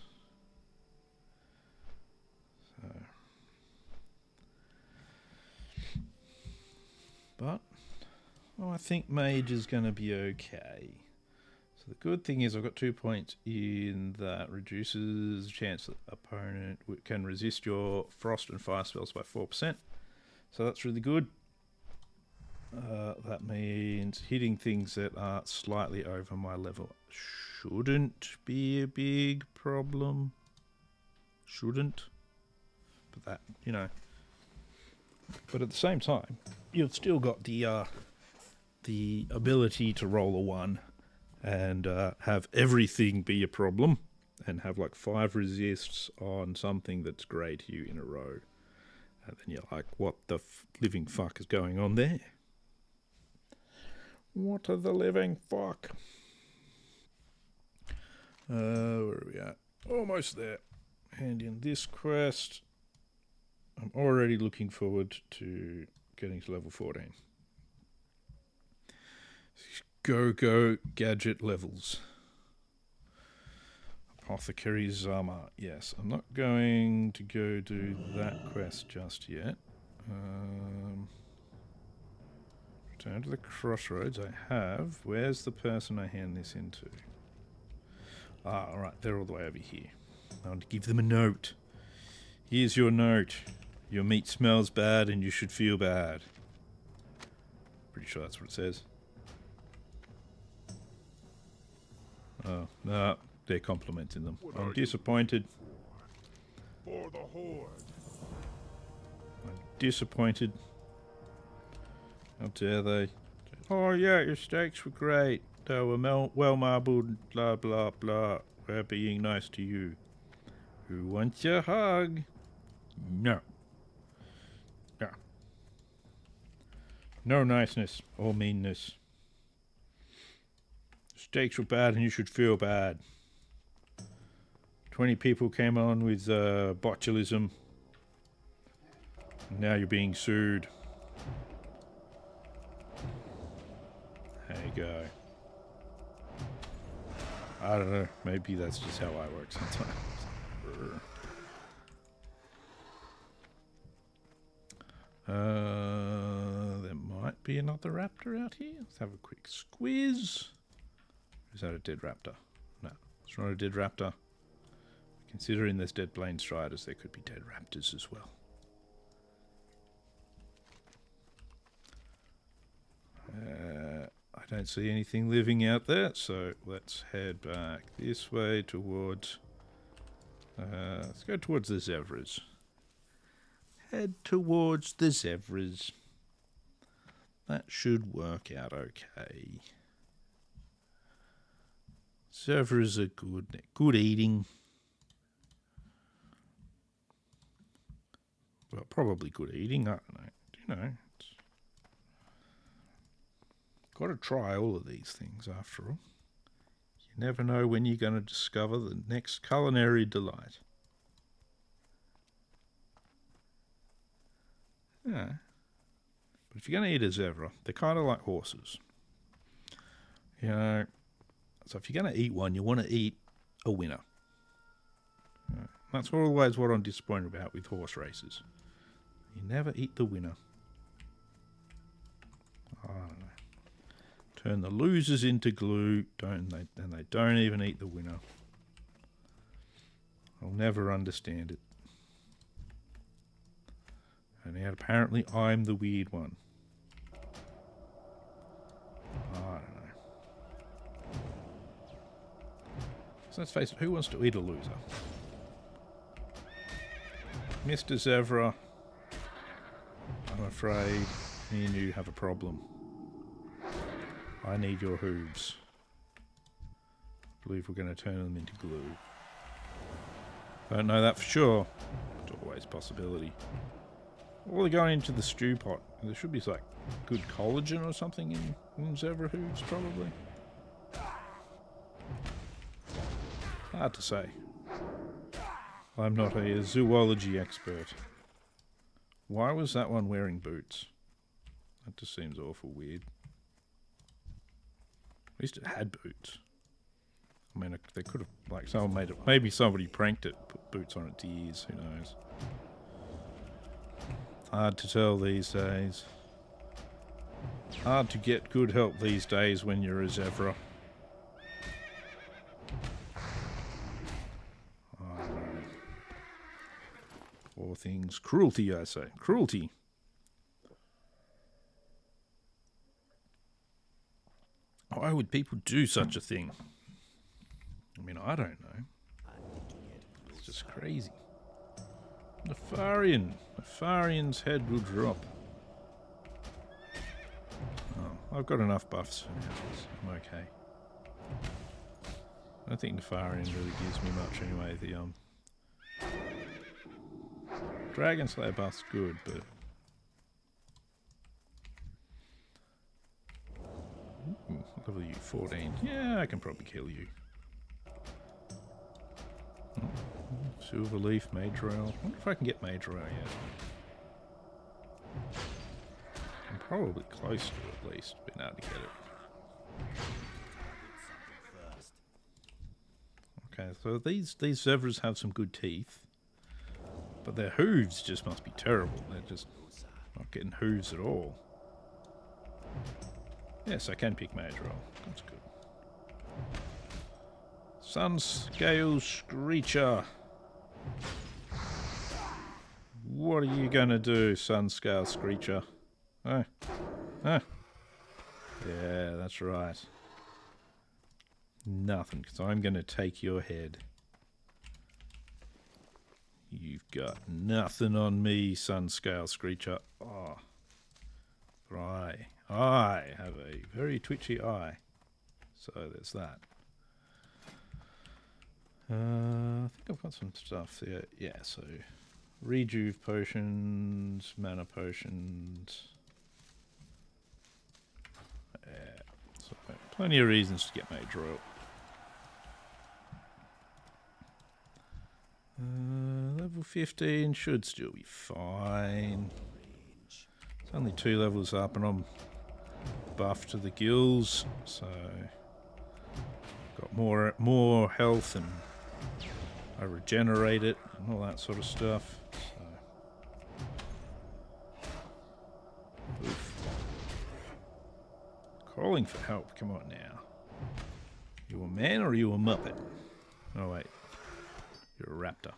So. But I think mage is going to be okay. So the good thing is I've got 2 points in that reduces the chance that opponent can resist your frost and fire spells by 4%. So that's really good. That means hitting things that are slightly over my level shouldn't be a big problem. Shouldn't. But that, you know. But at the same time, you've still got the ability to roll a 1 and have everything be a problem and have like 5 resists on something that's grey to you in a row. And then you're like, what the living fuck is going on there? What are the living fuck? Where are we at? Almost there. Hand in this quest. I'm already looking forward to getting to level 14. Go gadget levels. Apothecary's Armor. Yes, I'm not going to go do that quest just yet. Return to the crossroads. I have. Where's the person I hand this into? Ah, alright, they're all the way over here. I want to give them a note. Here's your note. Your meat smells bad and you should feel bad. Pretty sure that's what it says. Oh, no, they're complimenting them. I'm disappointed. for the Horde. I'm disappointed. How dare they? Oh yeah, your steaks were great. They were well marbled, blah blah blah. We're being nice to you. Who wants a hug? No. No. No niceness or meanness. Steaks were bad and you should feel bad. 20 people came on with botulism. Now you're being sued. There you go. I don't know. Maybe that's just how I work sometimes. There might be another raptor out here. Let's have a quick squiz. Is that a dead raptor? No, it's not a dead raptor. Considering there's dead plain striders, there could be dead raptors as well. I don't see anything living out there, so let's head back this way towards... let's go towards the zebras. Head towards the zebras. That should work out okay. Zebras are good. They're good eating. Well, probably good eating. I don't know. You know, got to try all of these things after all. You never know when you're going to discover the next culinary delight. Yeah. But if you're going to eat a zebra, they're kind of like horses. You know, so if you're going to eat one, you want to eat a winner. That's always what I'm disappointed about with horse races. You never eat the winner. I don't know. Turn the losers into glue, don't they? And they don't even eat the winner. I'll never understand it. And yet apparently I'm the weird one. I don't know. So let's face it, who wants to eat a loser? Mr. Zevra, I'm afraid me and you have a problem. I need your hooves. I believe we're going to turn them into glue. Don't know that for sure. It's always a possibility. Or they're going into the stew pot. There should be like good collagen or something in zebra hooves, probably. Hard to say. I'm not a zoology expert. Why was that one wearing boots? That just seems awful weird. At least it had boots. I mean, they could have, like, someone made it. Maybe somebody pranked it, put boots on its ears. Who knows? Hard to tell these days. Hard to get good help these days when you're a zebra. Poor things. Cruelty, I say. Cruelty. Why would people do such a thing? I mean, I don't know. It's just crazy. Nefarian. Nefarian's head will drop. Oh, I've got enough buffs for now. So I'm okay. I don't think Nefarian really gives me much anyway. The Dragon Slayer buff's good, but... Ooh, level you 14. Yeah, I can probably kill you. Silverleaf, Mage Rail. I wonder if I can get Mage Rail yet. I'm probably close to it, at least, being able to get it. Okay, so these zebras have some good teeth. But their hooves just must be terrible. They're just not getting hooves at all. Yes, I can pick Mage Roll. That's good. Sunscale Screecher. What are you gonna do, Sunscale Screecher? Oh. Oh. Yeah, that's right. Nothing, because I'm gonna take your head. You You've got nothing on me, Sunscale Screecher. Oh. But I have a very twitchy eye. So there's that. I think I've got some stuff there. Yeah, so rejuve potions, mana potions. Yeah, so plenty of reasons to get Mage Royal. Level 15 should still be fine. It's only 2 levels up and I'm buffed to the gills, so got more health and I regenerate it and all that sort of stuff. So. Oof. Calling for help, come on now. You a man or are you a muppet? Oh wait. You're a raptor.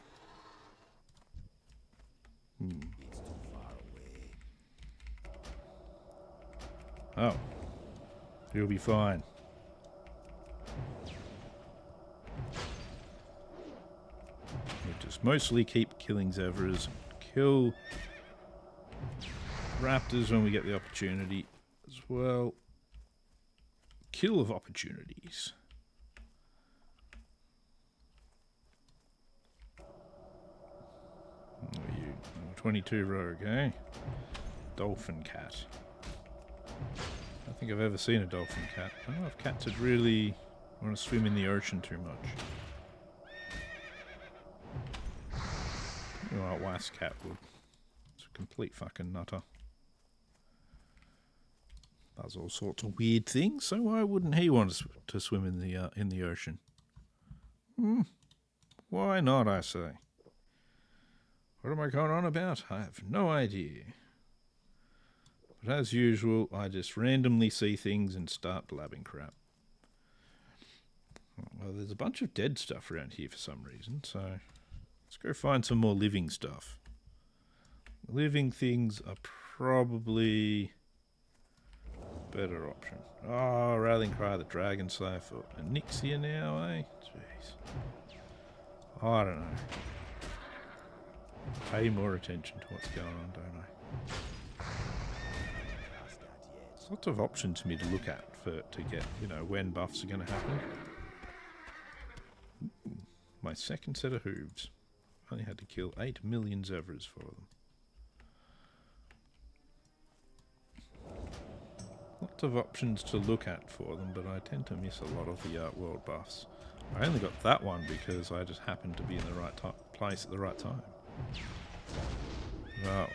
Oh. You'll be fine. We just mostly keep killing Zevras. Kill raptors when we get the opportunity as well. Kill of opportunities. 22 rogue, eh? Dolphin cat. I don't think I've ever seen a dolphin cat. I don't know if cats would really want to swim in the ocean too much. You know, a wasp cat would. It's a complete fucking nutter. Does all sorts of weird things, so why wouldn't he want to swim in the ocean? Why not, I say? What am I going on about? I have no idea. But as usual, I just randomly see things and start blabbing crap. Well, there's a bunch of dead stuff around here for some reason, so let's go find some more living stuff. Living things are probably a better option. Oh, Rallying Cry the Dragon Slayer for Anixia now, eh? Jeez. I don't know. Pay more attention to what's going on, don't I? There's lots of options for me to look at to get, you know, when buffs are going to happen. Ooh, my second set of hooves. Only had to kill 8 million Zevras for them. Lots of options to look at for them, but I tend to miss a lot of the world buffs. I only got that one because I just happened to be in the right place at the right time. Oh well.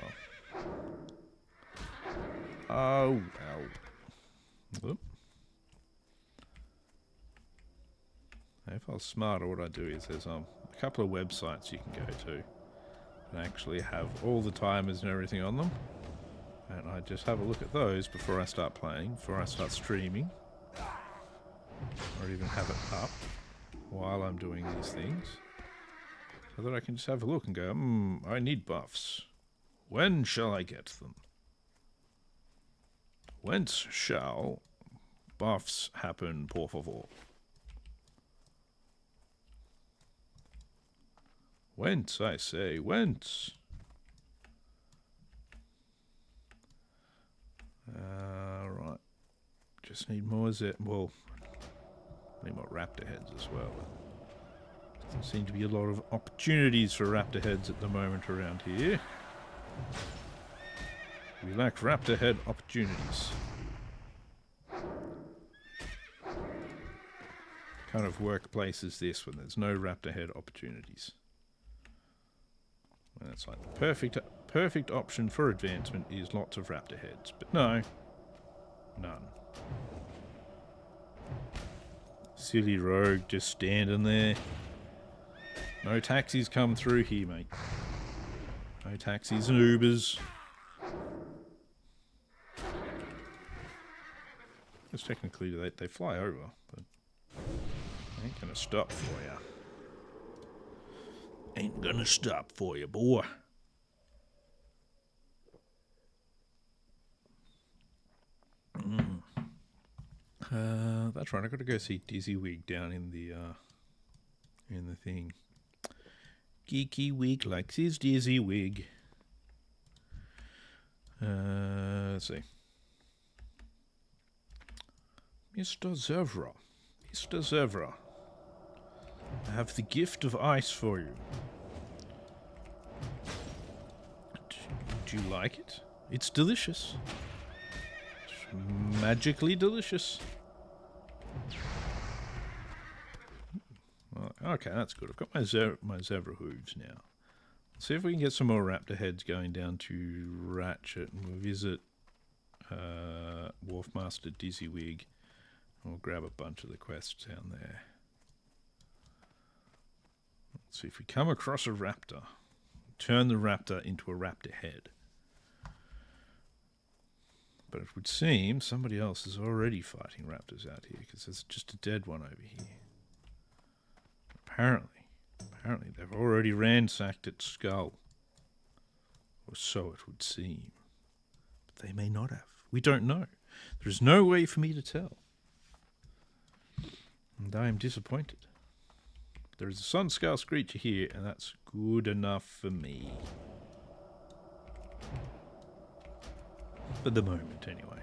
Oh, ow. Whoop. If I was smarter, what I'd do is there's a couple of websites you can go to and actually have all the timers and everything on them. And I just have a look at those before I start playing, before I start streaming. Or even have it up while I'm doing these things. So that I can just have a look and go, I need buffs. When shall I get them? Whence shall buffs happen, por favor? Whence, I say, whence? Right. Just need more well, need more raptor heads as well. Doesn't seem to be a lot of opportunities for raptor heads at the moment around here. We lack raptor head opportunities. What kind of workplace is this when there's no raptor head opportunities? Well, it's like the perfect option for advancement is lots of raptor heads, but no, none. Silly rogue just standing there. No taxis come through here, mate. No taxis and Ubers. Because technically they fly over, but they ain't gonna stop for ya. Ain't gonna stop for you, boy. That's right. I got to go see Dizzy Wig down in the thing. Geeky wig likes his dizzy wig. Let's see. Mr. Zevra. Mr. Zevra. I have the gift of ice for you. Do you like it? It's delicious. It's magically delicious. Well, okay, that's good. I've got my zebra hooves now. Let's see if we can get some more raptor heads going down to Ratchet, and we'll visit Wharfmaster Dizzywig. We'll grab a bunch of the quests down there. Let's see if we come across a raptor. Turn the raptor into a raptor head. But it would seem somebody else is already fighting raptors out here, because there's just a dead one over here. Apparently they've already ransacked its skull. Or so it would seem. But they may not have. We don't know. There is no way for me to tell. And I am disappointed. There is a sun scale screecher here, and that's good enough for me. For the moment, anyway.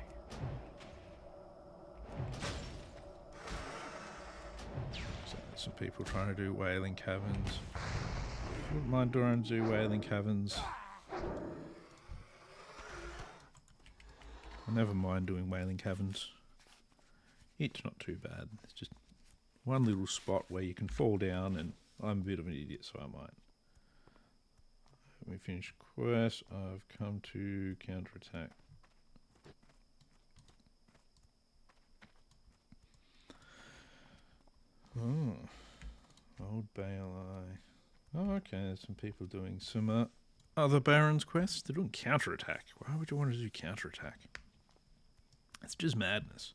So there's some people trying to do whaling caverns. Wouldn't mind trying to do whaling caverns. I never mind doing whaling caverns. It's not too bad. It's just one little spot where you can fall down, and I'm a bit of an idiot, so I might. Let me finish quest. I've come to counterattack. Oh, old Bale Eye. Oh, okay, there's some people doing some other Baron's quests. They're doing counterattack. Why would you want to do counterattack? It's just madness.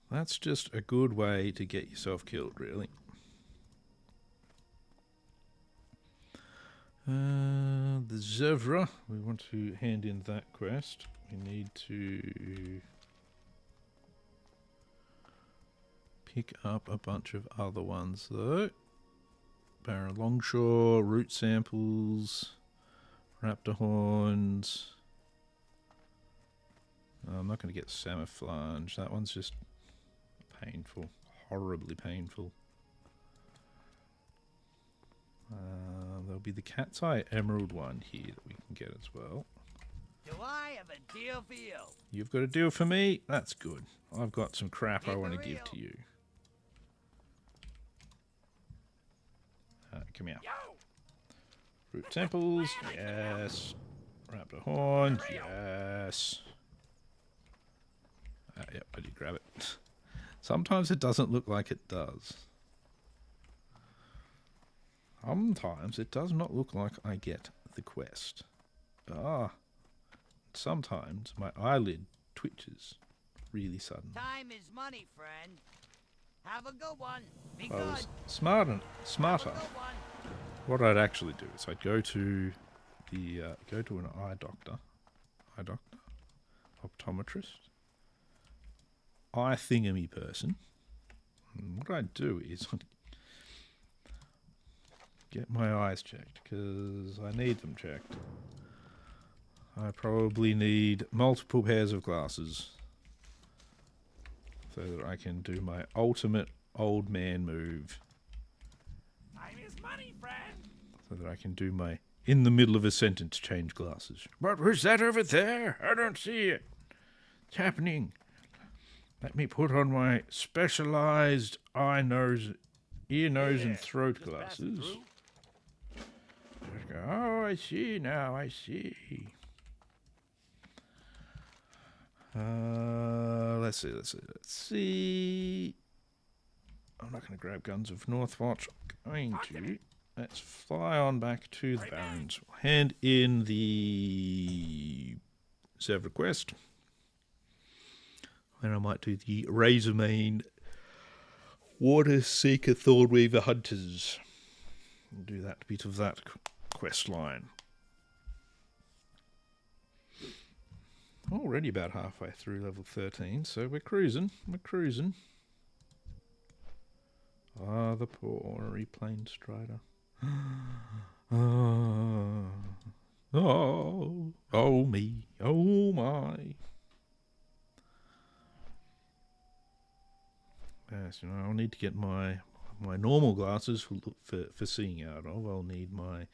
That's just a good way to get yourself killed, really. The Zevra, we want to hand in that quest. We need to pick up a bunch of other ones, though. Baron Longshore, root samples, raptor horns. I'm not going to get Samaflange. That one's just painful, horribly painful. There'll be the Cat's Eye Emerald one here that we can get as well. Do I have a deal for you? You've got a deal for me? That's good. I've got some crap I want to give to you. Come here. Root temples, yes. Raptor horn, yes. Yep, I did grab it. Sometimes it doesn't look like it does. Sometimes it does not look like I get the quest. Sometimes my eyelid twitches really suddenly. Time is money, friend. Have a good one. Be If I was good. smarter, Have a good one. what I'd actually do is I'd go to the go to an eye doctor, optometrist, eye thingamy person. And what I'd do is I'd get my eyes checked, because I need them checked. I probably need multiple pairs of glasses so that I can do my ultimate old man move. Time is money, friend. So that I can do my in the middle of a sentence change glasses. What was that over there? I don't see it. It's happening. Let me put on my specialized ear, nose, and throat glasses. Oh, I see now. I see. Let's see. I'm not going to grab Guns of Northwatch. I'm going to. Let's fly on back to the Barrens. Hand in the Zevra quest. And I might do the Razormane Water Seeker Thornweaver Hunters. I'll do that bit of that quest line. Already about halfway through level 13, so we're cruising. Ah, the poor ornery plain strider. Oh me, oh my. Yes, you know, I'll need to get my normal glasses for seeing out of. I'll need my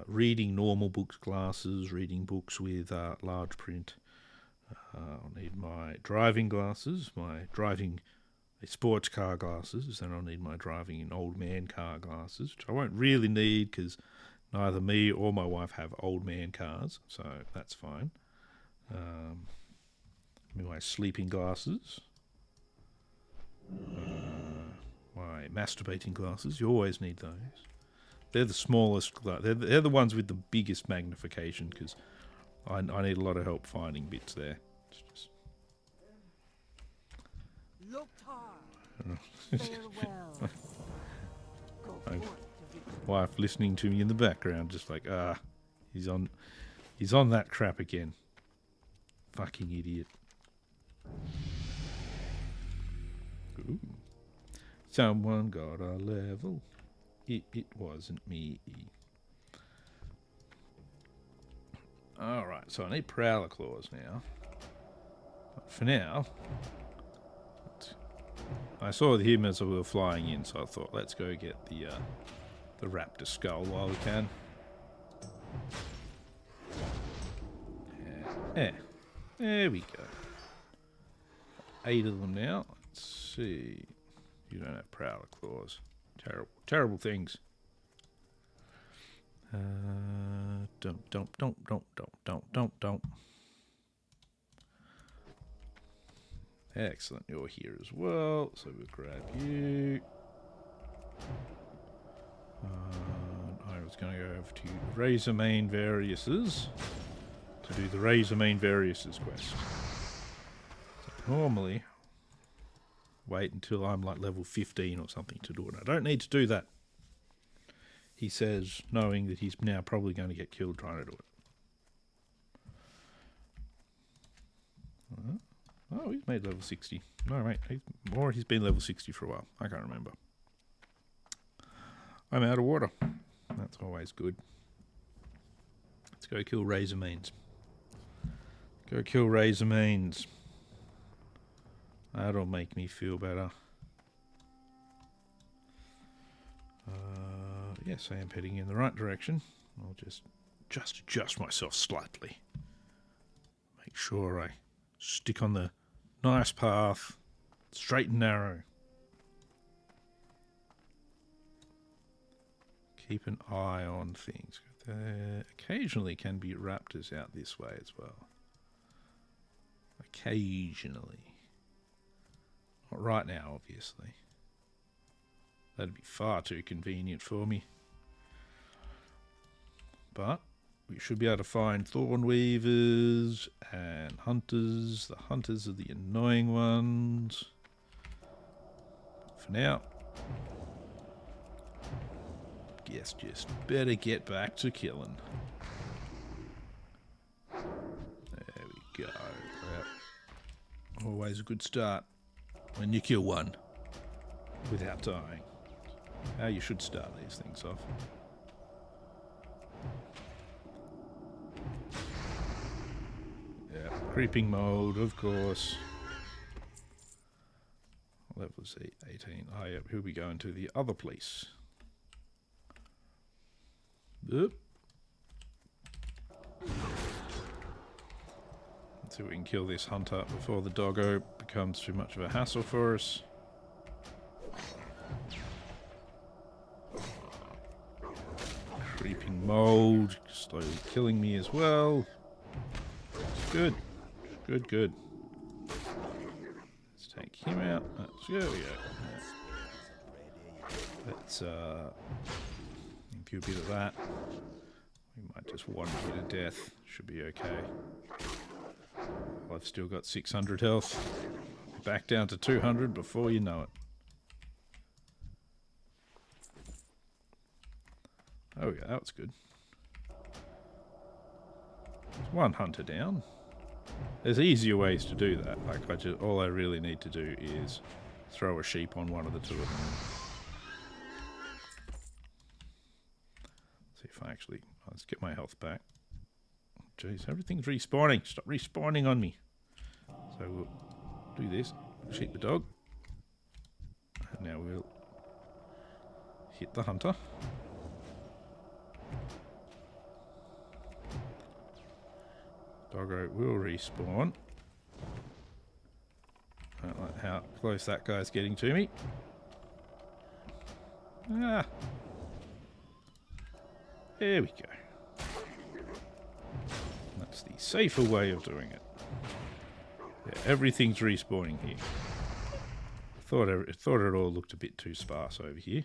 reading normal books glasses, reading books with large print. I'll need my driving glasses, my driving sports car glasses, and I'll need my driving an old man car glasses, which I won't really need because neither me or my wife have old man cars, so that's fine. My sleeping glasses. My masturbating glasses, you always need those. They're the smallest, they're the ones with the biggest magnification because I need a lot of help finding bits there. It's just... Look hard. Farewell. Go My forth to victory. wife listening to me in the background, just like, he's on that crap again. Fucking idiot. Ooh. Someone got a level. It wasn't me. Alright, so I need Prowler Claws now. But for now, I saw him as we were flying in, so I thought, let's go get the raptor skull while we can. Yeah. There we go. 8 of them now. Let's see. You don't have Prowler Claws. Terrible, terrible things. Don't. Excellent, you're here as well, so we'll grab you. I was going to go over to Razormane Variuses to do the Razormane Variuses quest. So normally, wait until I'm like level 15 or something to do it. I don't need to do that. He says, knowing that he's now probably going to get killed trying to do it. Oh, he's made level 60. No, wait, he's been level 60 for a while. I can't remember. I'm out of water. That's always good. Let's go kill Razormanes. Go kill Razormanes. That'll make me feel better. Yes, I am heading in the right direction. I'll just adjust myself slightly. Make sure I stick on the nice path, straight and narrow. Keep an eye on things. There occasionally can be raptors out this way as well. Occasionally. Not right now, obviously. That'd be far too convenient for me. But we should be able to find Thornweavers and Hunters. The Hunters are the annoying ones. But for now, guess just better get back to killing. There we go. Yep. Always a good start when you kill one without dying. How you should start these things off. Yeah, creeping mode, of course. Level 18. Oh, yeah, here we go into the other place. Oop. Let's see if we can kill this hunter before the doggo becomes too much of a hassle for us. Creeping mold, slowly killing me as well. Good. Good. Let's take him out. There we go. Let's do a bit of that. We might just wander you to death. Should be okay. I've still got 600 health. Back down to 200 before you know it. Oh yeah, that was good. There's one hunter down. There's easier ways to do that. Like all I really need to do is throw a sheep on one of the two of them. See if I actually... Let's get my health back. Jeez, everything's respawning. Stop respawning on me. So we'll do this. Shoot the dog. And now we'll hit the hunter. Doggo will respawn. I don't like how close that guy's getting to me. Ah. There we go. That's the safer way of doing it. Yeah, everything's respawning here. Thought it all looked a bit too sparse over here.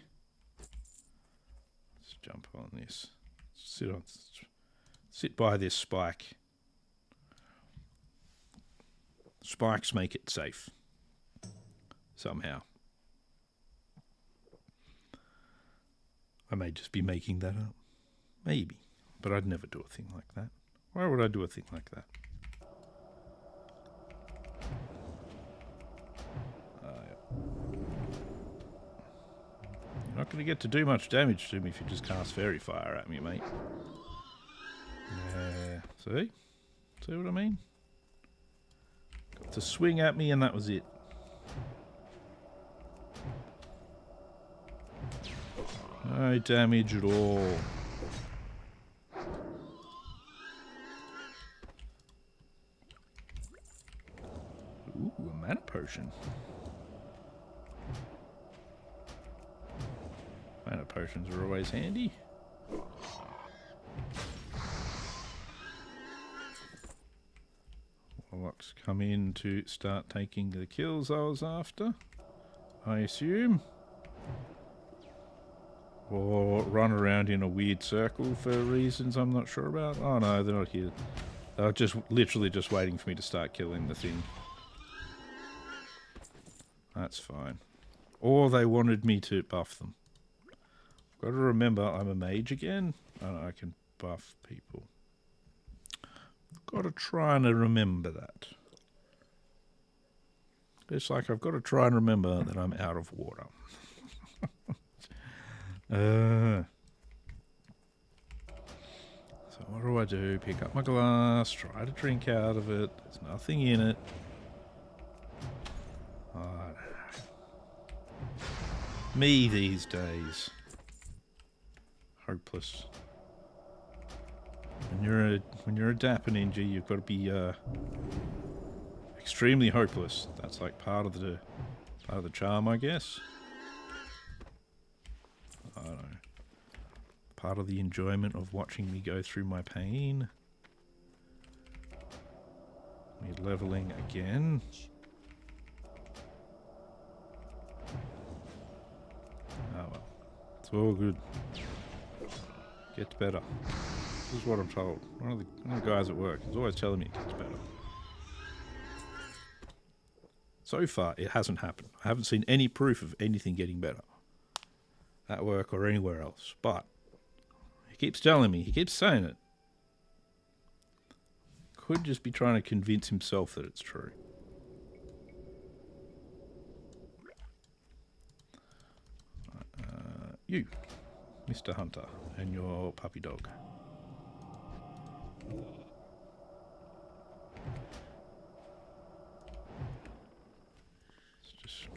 Let's jump on this. Sit by this spike. Spikes make it safe. Somehow. I may just be making that up. Maybe. But I'd never do a thing like that. Why would I do a thing like that? You're not going to get to do much damage to me if you just cast Fairy Fire at me, mate. Yeah. See? See what I mean? Got to swing at me and that was it. No damage at all. Ooh, a mana potion. Mana potions are always handy. Warlocks come in to start taking the kills I was after, I assume. Or run around in a weird circle for reasons I'm not sure about. Oh no, they're not here. They're just literally just waiting for me to start killing the thing. That's fine. Or they wanted me to buff them. Got to remember I'm a mage again. And I can buff people. Got to try and remember that. It's like I've got to try and remember that I'm out of water. So what do? Pick up my glass, try to drink out of it. There's nothing in it. I don't know. Me these days. Hopeless. When you're a dapper ninja, you've got to be extremely hopeless. That's like part of the charm, I guess. I don't know. Part of the enjoyment of watching me go through my pain. Me leveling again. Oh well. It's all good. Gets better. This is what I'm told. One of the guys at work is always telling me it gets better. So far, it hasn't happened. I haven't seen any proof of anything getting better. At work or anywhere else. But he keeps telling me, he keeps saying it. Could just be trying to convince himself that it's true. You, Mr. Hunter, and your puppy dog. Let's just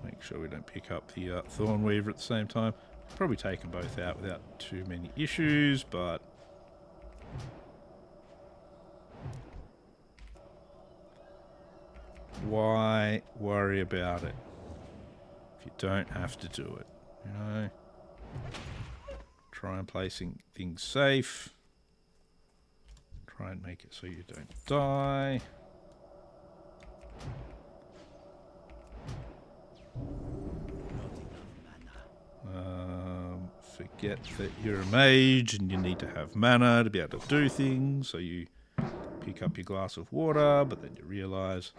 make sure we don't pick up the Thornweaver at the same time. Probably take them both out without too many issues, but why worry about it if you don't have to do it, you know? Try and play things safe. Try and make it so you don't die. Forget that you're a mage and you need to have mana to be able to do things, so you pick up your glass of water, but then you realise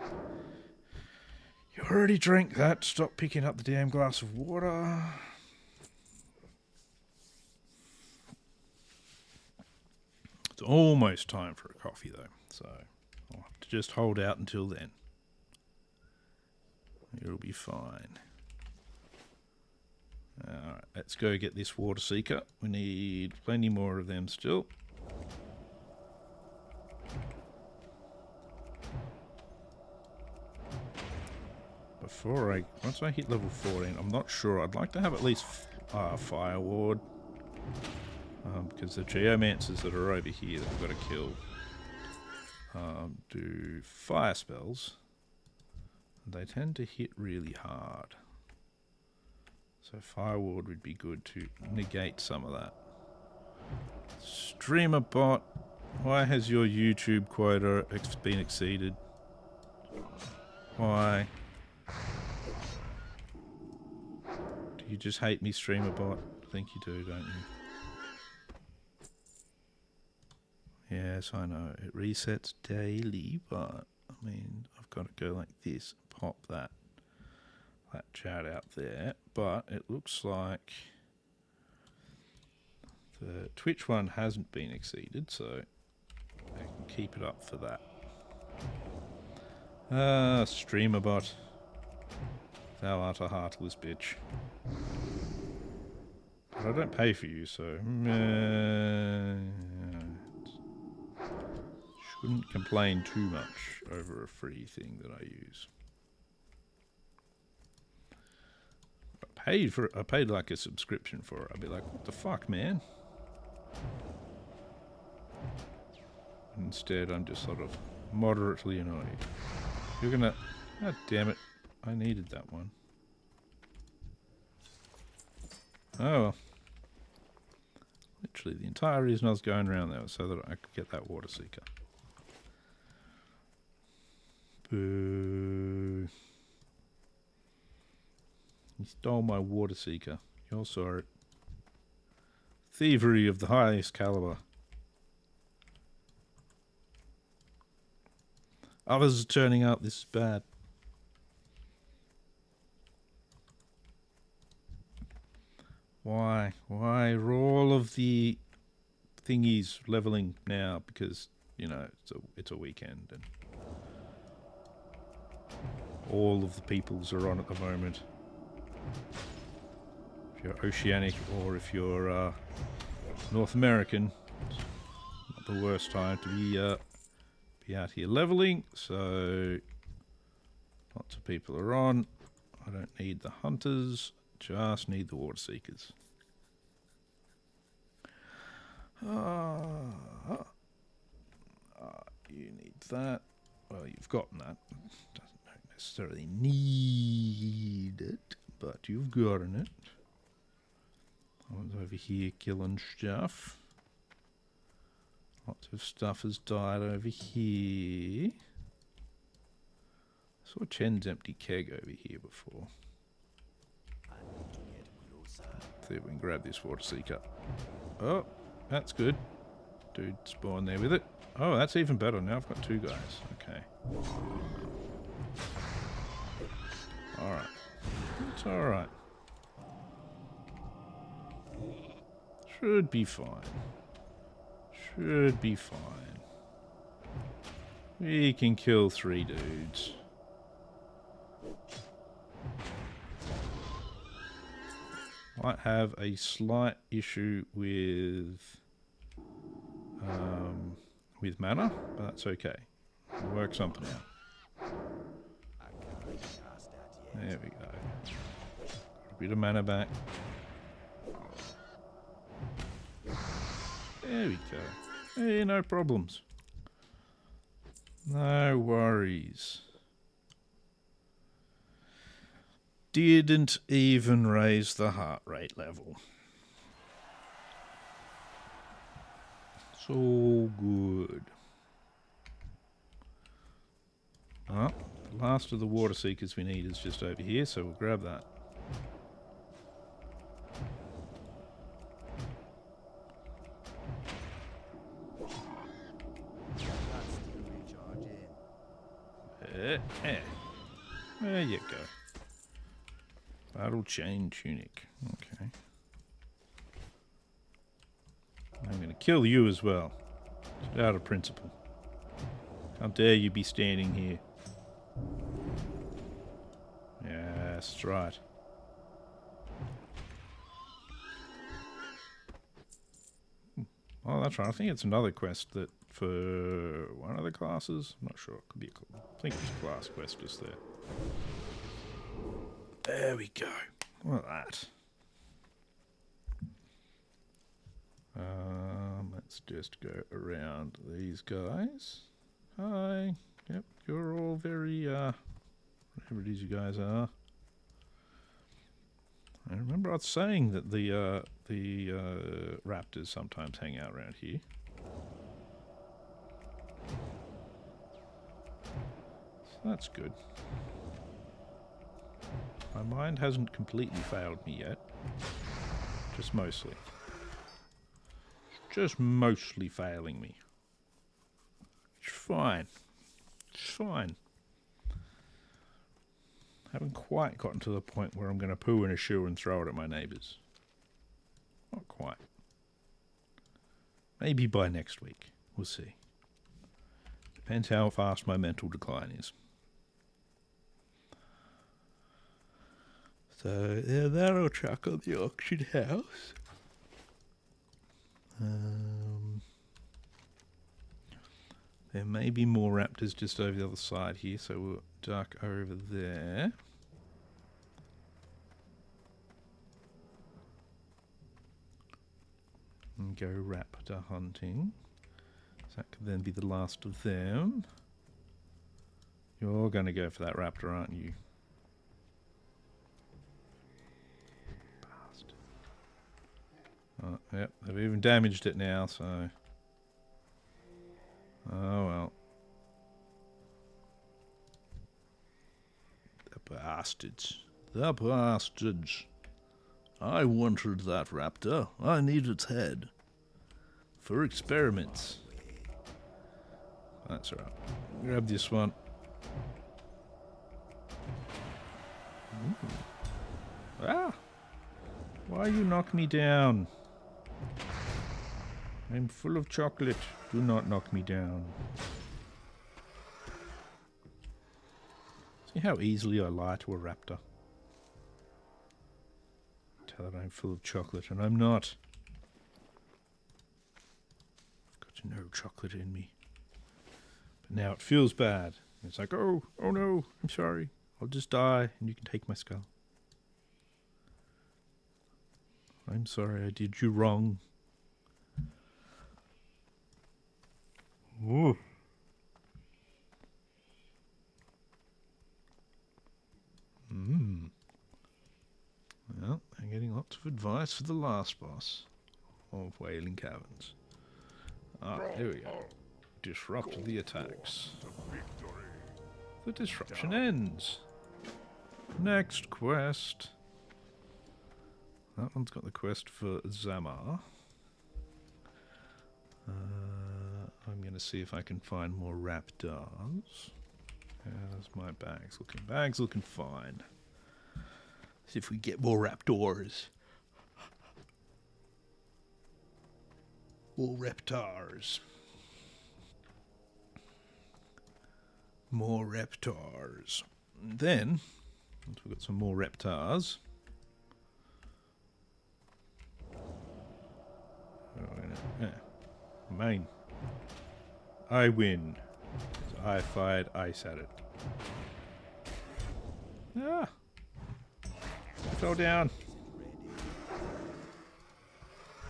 you already drank that. Stop picking up the damn glass of water. It's almost time for a coffee though, so I'll have to just hold out until then. It'll be fine. Alright, let's go get this water seeker. We need plenty more of them still. Once I hit level 14, I'm not sure. I'd like to have at least Fire Ward. Because the Geomancers that are over here that we've got to kill do fire spells. They tend to hit really hard. So Fire Ward would be good to negate some of that. Streamer bot, why has your YouTube quota been exceeded? Why? Do you just hate me, streamer bot? I think you do, don't you? Yes, I know. It resets daily, but I mean, I've got to go like this, pop that chat out there. But it looks like the Twitch one hasn't been exceeded, so I can keep it up for that. Streamer bot. Thou art a heartless bitch. But I don't pay for you, so... shouldn't complain too much over a free thing that I use. I paid like a subscription for it. I'd be like, what the fuck, man? Instead, I'm just sort of moderately annoyed. You're gonna... God damn it. I needed that one. Oh well. Literally, the entire reason I was going around there was so that I could get that water seeker. Boo. You stole my water seeker. You're sorry. Thievery of the highest caliber. Others are turning up. This is bad. Why? Why are all of the thingies leveling now? Because, you know, it's a weekend and all of the peoples are on at the moment. If you're Oceanic or if you're North American, it's not the worst time to be out here leveling. So lots of people are on. I don't need the hunters. Just need the water seekers. You need that. Well, you've gotten that. Don't necessarily need it, but you've gotten it. One's over here killing stuff. Lots of stuff has died over here. I saw Chen's empty keg over here before. See if we can grab this water seeker. Oh, that's good. Dude spawned there with it. Oh, that's even better. Now I've got two guys. Okay. Alright. It's alright. Should be fine. Should be fine. We can kill 3 dudes. Might have a slight issue with mana, but that's okay. We'll work something out. There we go. Got a bit of mana back. There we go. Hey, no problems. No worries. Didn't even raise the heart rate level. It's all good. Oh, the last of the water seekers we need is just over here, so we'll grab that. There you go. Battle chain tunic. Okay. I'm going to kill you as well. Just out of principle. How dare you be standing here. Yeah, that's right. Oh, that's right. I think it's another quest that for one of the classes. I'm not sure. It could be I think it's a class quest just there. There we go. Look at that. Let's just go around these guys. Hi. Yep, you're all very, whatever it is you guys are. I remember I was saying that the raptors sometimes hang out around here. So that's good. My mind hasn't completely failed me yet. Just mostly. Just mostly failing me. It's fine. It's fine. Haven't quite gotten to the point where I'm going to poo in a shoe and throw it at my neighbours. Not quite. Maybe by next week. We'll see. Depends how fast my mental decline is. So, yeah, that'll chuck on the auction house. There may be more raptors just over the other side here, so we'll duck over there. And go raptor hunting. So that could then be the last of them. You're going to go for that raptor, aren't you? Bastard. Oh, yep, they've even damaged it now, so... Oh well. The bastards. The bastards. I wanted that raptor. I need its head. For experiments. That's alright. Grab this one. Ooh. Ah! Why you knock me down? I'm full of chocolate. Do not knock me down. See how easily I lie to a raptor? Tell it I'm full of chocolate, and I'm not. I've got no chocolate in me. But now it feels bad. It's like, oh no, I'm sorry. I'll just die, and you can take my skull. I'm sorry, I did you wrong. Ooh. Well, I'm getting lots of advice for the last boss of Wailing Caverns. Ah, here we go. Disrupt the attacks. The disruption ends. Next quest. That one's got the quest for Zamar. I'm going to see if I can find more raptors. How's my bags looking? Bags looking fine. See if we get more raptors. More raptors. More raptors. And then, once we've got some more raptors... Mine. I win. I fired ice at it. Ah! Fell down.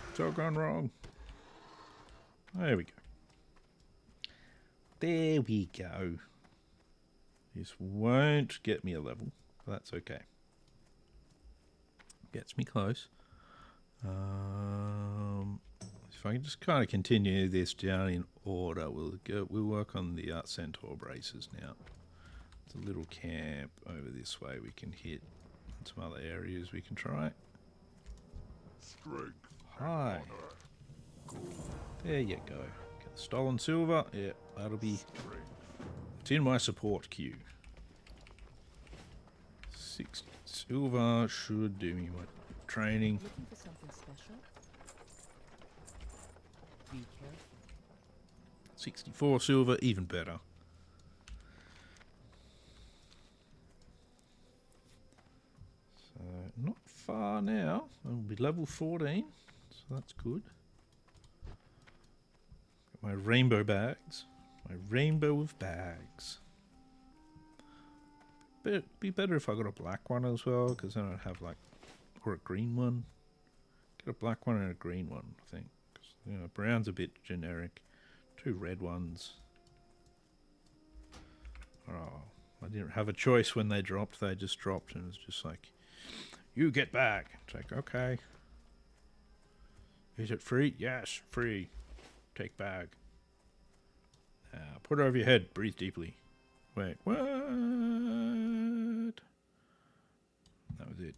It's all gone wrong. There we go. There we go. This won't get me a level, but that's okay. Gets me close. If I can just kind of continue this down in order, we'll work on the centaur braces now. It's a little camp over this way we can hit. Some other areas we can try. Strength. Hi. There you go. Get the stolen silver. Yeah, that'll be... It's in my support queue. 60 silver should do me my training. Looking for something special? Be careful. 64 silver, even better. So, not far now. I'll be level 14, so that's good. my rainbow bags. My rainbow of bags. But it'd be better if I got a black one as well, because then I'd have like, or a green one. Get a black one and a green one, I think. 'Cause, you know, brown's a bit generic. 2 red ones. Oh, I didn't have a choice when they dropped. They just dropped, and it's just like, you get back. It's like, okay. Is it free? Yes, free. Take bag. Put it over your head. Breathe deeply. Wait, what? That was it.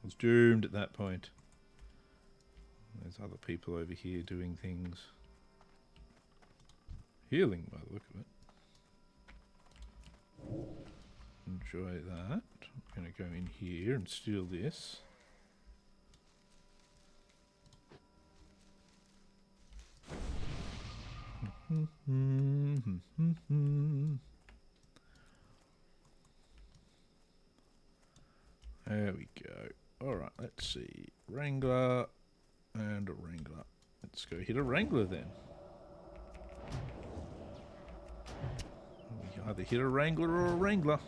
I was doomed at that point. There's other people over here doing things. Healing, by the look of it. Enjoy that. I'm going to go in here and steal this. There we go. Alright, let's see. Wrangler and a Wrangler. Let's go hit a Wrangler then. We either hit a Wrangler or a Wrangler.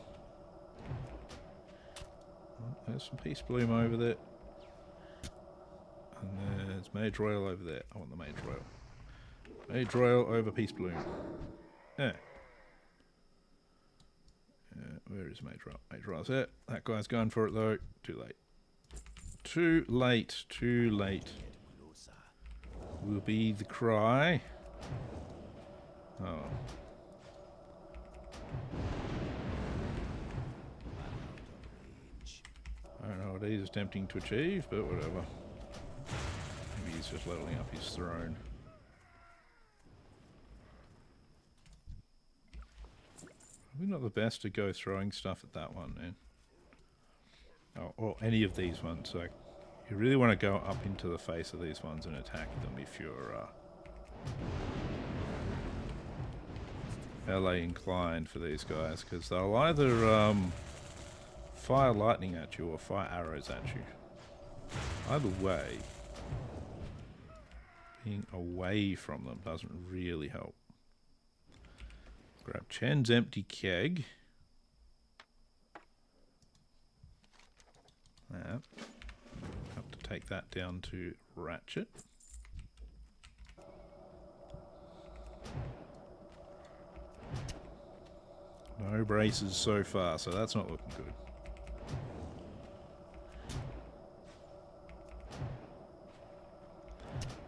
Oh, there's some Peace Bloom over there. And there's Mage Royal over there. I want the Mage Royal. Mage Royal over Peace Bloom. Yeah. Where is Mage Royal? Mage Royal's there. That guy's going for it though. Too late. Too late. Too late. Will be the cry. Oh. I don't know what he's attempting to achieve, but whatever. Maybe he's just leveling up his throne. Probably not the best to go throwing stuff at that one, man. Oh, or any of these ones. Like, you really want to go up into the face of these ones and attack them if you're LA inclined for these guys, because they'll either fire lightning at you or fire arrows at you. Either way, being away from them doesn't really help. Grab Chen's empty keg. Have to take that down to Ratchet. No braces so far, so that's not looking good.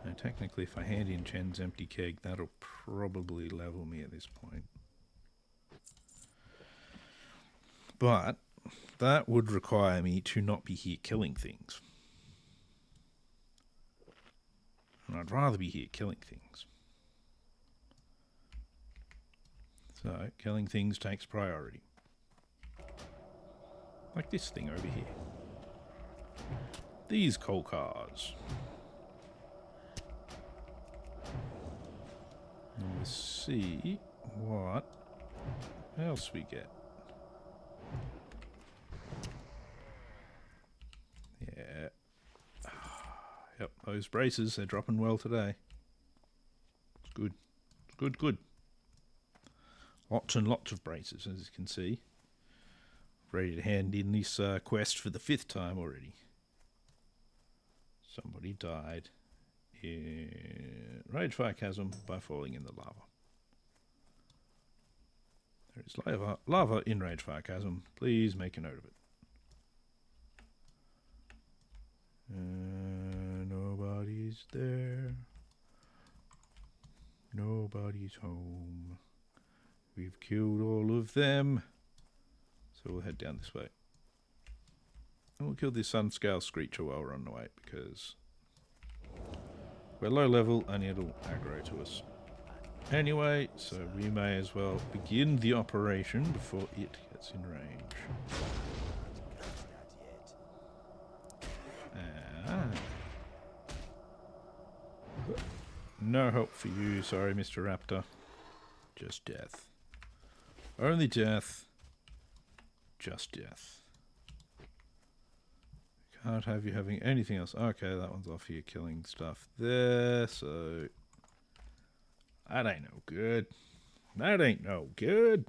Now, technically, if I hand in Chen's empty keg, that'll probably level me at this point. But that would require me to not be here killing things. And I'd rather be here killing things. So, killing things takes priority. Like this thing over here. These coal cars. And we'll see what else we get. Yeah. Yep, those braces, they're dropping well today. It's good. It's good, good. Lots and lots of braces, as you can see. Ready to hand in this quest for the 5th time already. Somebody died in Ragefire Chasm by falling in the lava. There is lava in Ragefire Chasm. Please make a note of it. Nobody's there. Nobody's home. We've killed all of them. So we'll head down this way. And we'll kill this Sunscale Screecher while we're on the way, because we're low level and it'll aggro to us. Anyway, so we may as well begin the operation before it gets in range. No help for you, sorry Mr. Raptor. Just death. Only death. Just death. Can't have you having anything else. Okay, that one's off here killing stuff there, so That ain't no good. That ain't no good.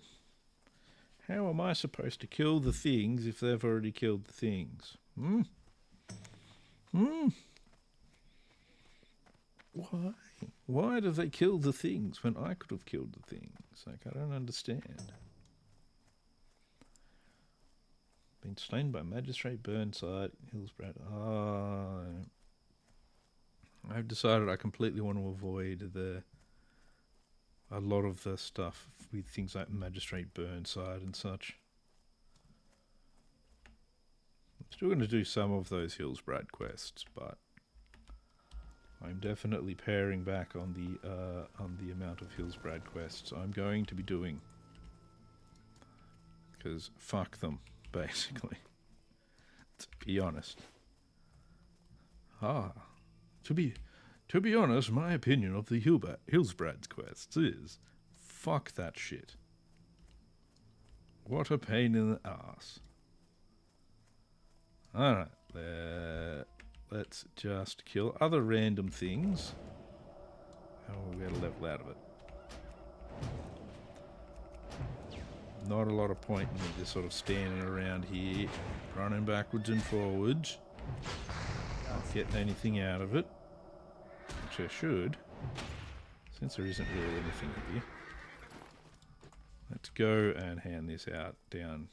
How am I supposed to kill the things if they've already killed the things? Hmm? Why? Why do they kill the things when I could have killed the things? Like, I don't understand. Been slain by Magistrate Burnside, Hillsbrad. I've decided I completely want to avoid a lot of the stuff with things like Magistrate Burnside and such. I'm still going to do some of those Hillsbrad quests, but I'm definitely paring back on the amount of Hillsbrad quests I'm going to be doing. Because fuck them, basically. To be honest. To be honest, my opinion of the Hillsbrad's quests is fuck that shit. What a pain in the ass. Alright, let's just kill other random things. And we'll get a level out of it. Not a lot of point in me just sort of standing around here, running backwards and forwards. Not getting anything out of it. Which I should, since there isn't really anything here. Let's go and hand this out down.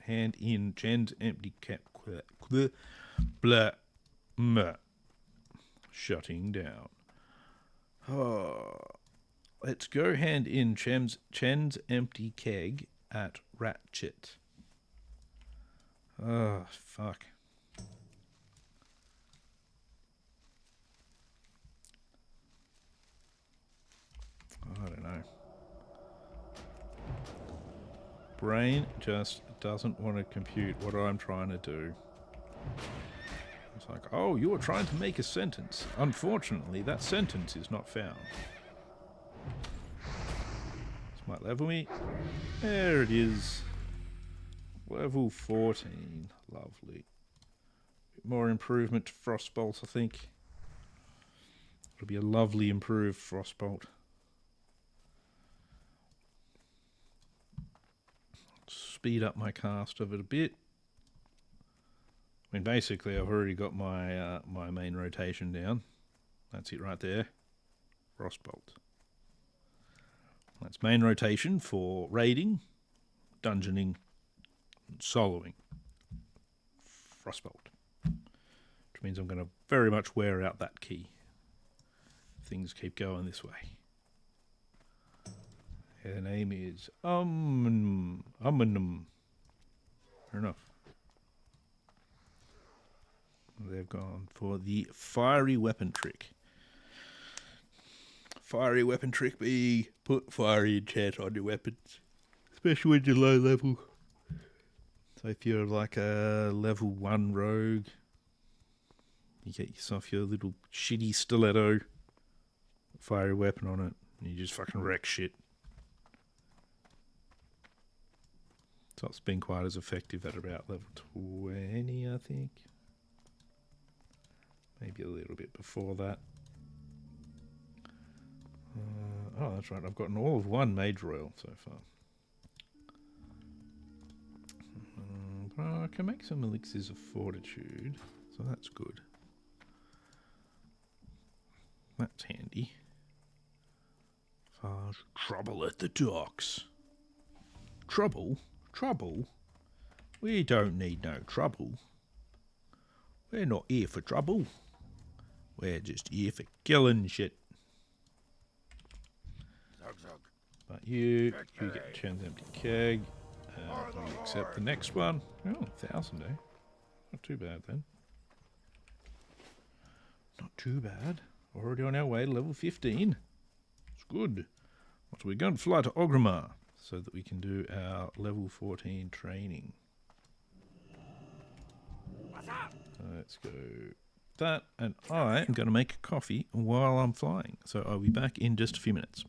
Hand in Jen's empty cap. Shutting down. Let's go hand in Chen's empty keg at Ratchet. Oh, fuck. I don't know. Brain just doesn't want to compute what I'm trying to do. It's like, oh, you were trying to make a sentence. Unfortunately, that sentence is not found. This might level me. There it is. Level 14. Lovely. Bit more improvement to Frostbolt, I think. It'll be a lovely improved Frostbolt. Speed up my cast of it a bit. I mean, basically, I've already got my my main rotation down. That's it right there. Frostbolt. That's main rotation for raiding, dungeoning, and soloing. Frostbolt. Which means I'm going to very much wear out that key. Things keep going this way. Her name is Fair enough. They've gone for the fiery weapon trick. Fiery weapon trick be put fiery enchant on your weapons. Especially when you're low level. So if you're like a level 1 rogue, you get yourself your little shitty stiletto, fiery weapon on it, and you just fucking wreck shit. So it's been quite as effective at about level 20, I think. Maybe a little bit before that. Oh, that's right. I've gotten all of one Mage Royal so far. I can make some elixirs of fortitude, so that's good. That's handy. Trouble at the docks. Trouble? Trouble? We don't need no trouble. We're not here for trouble. We're just here for killing shit. Zug zug. But you get Chen's empty keg. We accept the next one. Oh, 1,000, eh? Not too bad then. Not too bad. Already on our way to level 15. It's good. So we're going to fly to Ogrimmar so that we can do our level 14 training. Let's go that, and I am going to make a coffee while I'm flying. So I'll be back in just a few minutes.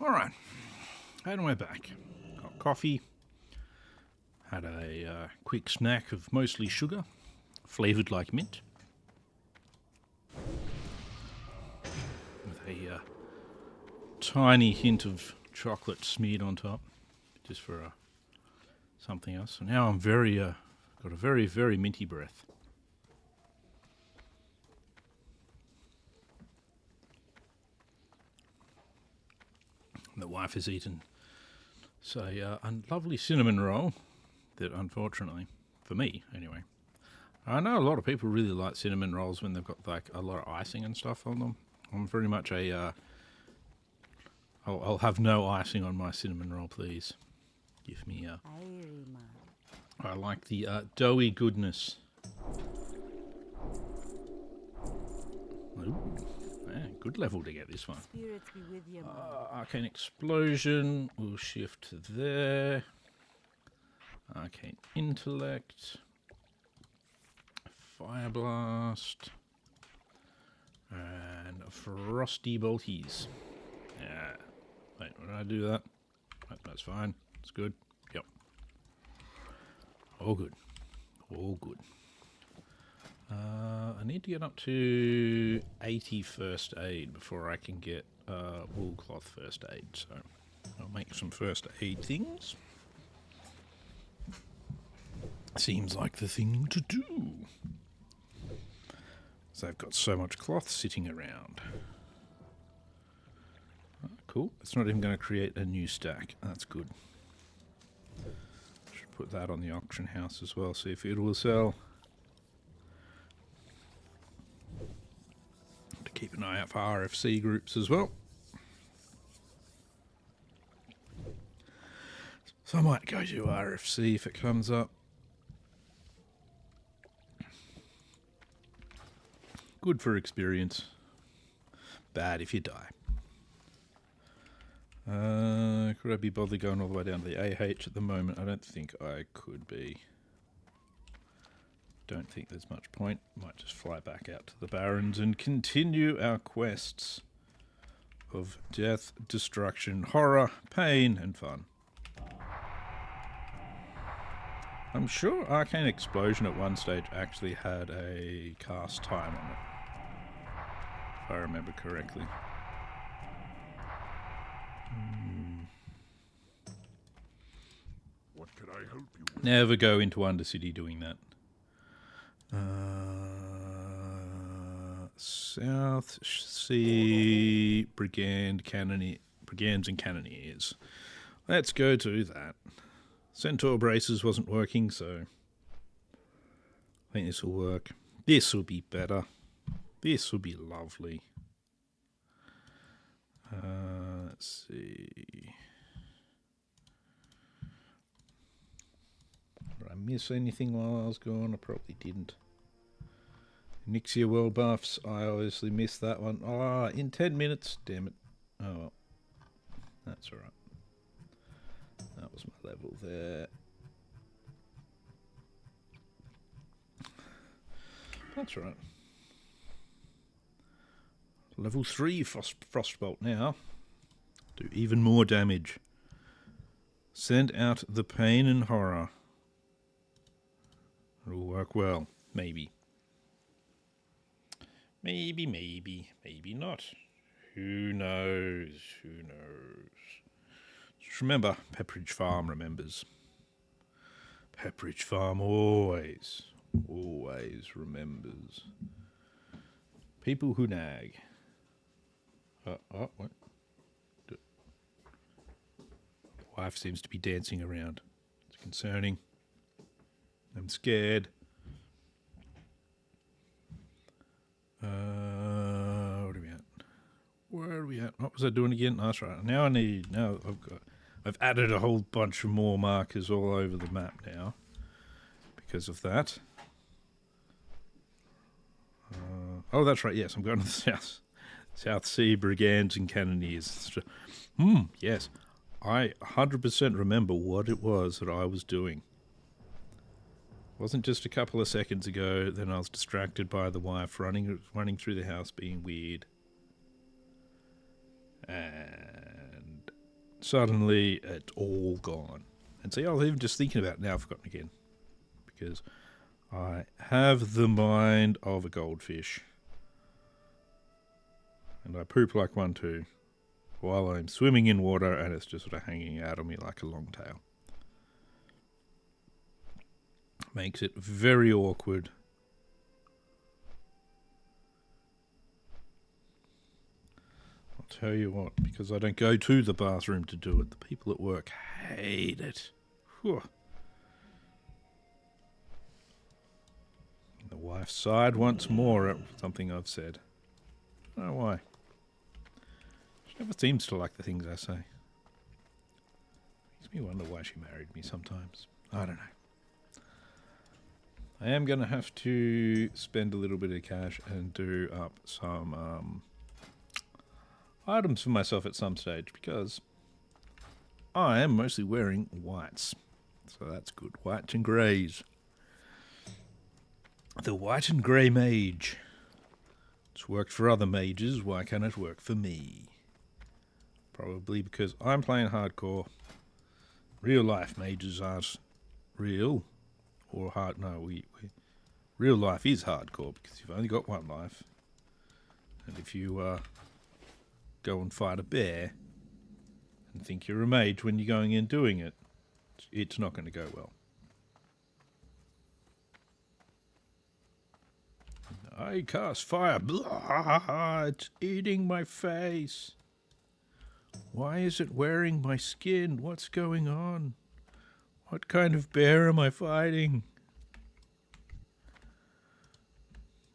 All right, and we're back. Got coffee. Had a quick snack of mostly sugar, flavoured like mint, with a tiny hint of chocolate smeared on top, just for something else. So now I'm got a very, very minty breath. The wife has eaten a lovely cinnamon roll that, unfortunately, for me anyway, I know a lot of people really like cinnamon rolls when they've got like a lot of icing and stuff on them. I'm very much I'll have no icing on my cinnamon roll, please. Give me I like the doughy goodness. Ooh. Yeah, good level to get this one. Spirits be with you, Arcane Explosion. We'll shift to there. Arcane Intellect. Fire Blast. And Frosty Bolties. Yeah. Wait, did I do that? That's fine. It's good. Yep. All good. All good. I need to get up to 80 first aid before I can get wool cloth first aid, so I'll make some first aid things. Seems like the thing to do. So I've got so much cloth sitting around. Oh, cool. It's not even going to create a new stack. That's good. Should put that on the auction house as well, see if it will sell. Keep an eye out for RFC groups as well. So I might go to RFC if it comes up. Good for experience. Bad if you die. Could I be bothered going all the way down to the AH at the moment? I don't think I could be. Don't think there's much point. Might just fly back out to the Barrens and continue our quests of death, destruction, horror, pain, and fun. I'm sure Arcane Explosion at one stage actually had a cast time on it, if I remember correctly. What can I help you with? Never go into Undercity doing that. South Sea Brigands and Cannoneers. Let's go to that. Centaur Braces wasn't working, so I think this will work. This will be better. This will be lovely. Let's see. Did I miss anything while I was gone? I probably didn't. Nixia World Buffs. I obviously missed that one. Ah, in 10 minutes. Damn it. Oh, well. That's alright. That was my level there. That's right. Level 3 Frostbolt now. Do even more damage. Send out the pain and horror. It'll work well. Maybe. Maybe not. Who knows? Who knows? Just remember, Pepperidge Farm remembers. Pepperidge Farm always remembers. People who nag. What? The wife seems to be dancing around. It's concerning. I'm scared. Where are we at? What was I doing again? That's right. Now I've added a whole bunch of more markers all over the map now because of that. Oh, that's right. Yes, I'm going to the South Sea Brigands and Cannoneers. Yes. I 100% remember what it was that I was doing. It wasn't just a couple of seconds ago, then I was distracted by the wife running through the house being weird. And suddenly it's all gone. And see, I was even just thinking about it now, I've forgotten again. Because I have the mind of a goldfish. And I poop like one too. While I'm swimming in water and it's just sort of hanging out of me like a long tail. Makes it very awkward. I'll tell you what, because I don't go to the bathroom to do it, the people at work hate it. Whew. The wife sighed once more at something I've said. I don't know why. She never seems to like the things I say. Makes me wonder why she married me sometimes. I don't know. I am going to have to spend a little bit of cash and do up some items for myself at some stage because I am mostly wearing whites. So that's good. Whites and greys. The white and grey mage. It's worked for other mages. Why can't it work for me? Probably because I'm playing hardcore. Real life mages aren't real. Or hard, no, real life is hardcore because you've only got one life. And if you go and fight a bear and think you're a mage when you're going in doing it, it's not going to go well. I cast fire. Blah, it's eating my face. Why is it wearing my skin? What's going on? What kind of bear am I fighting?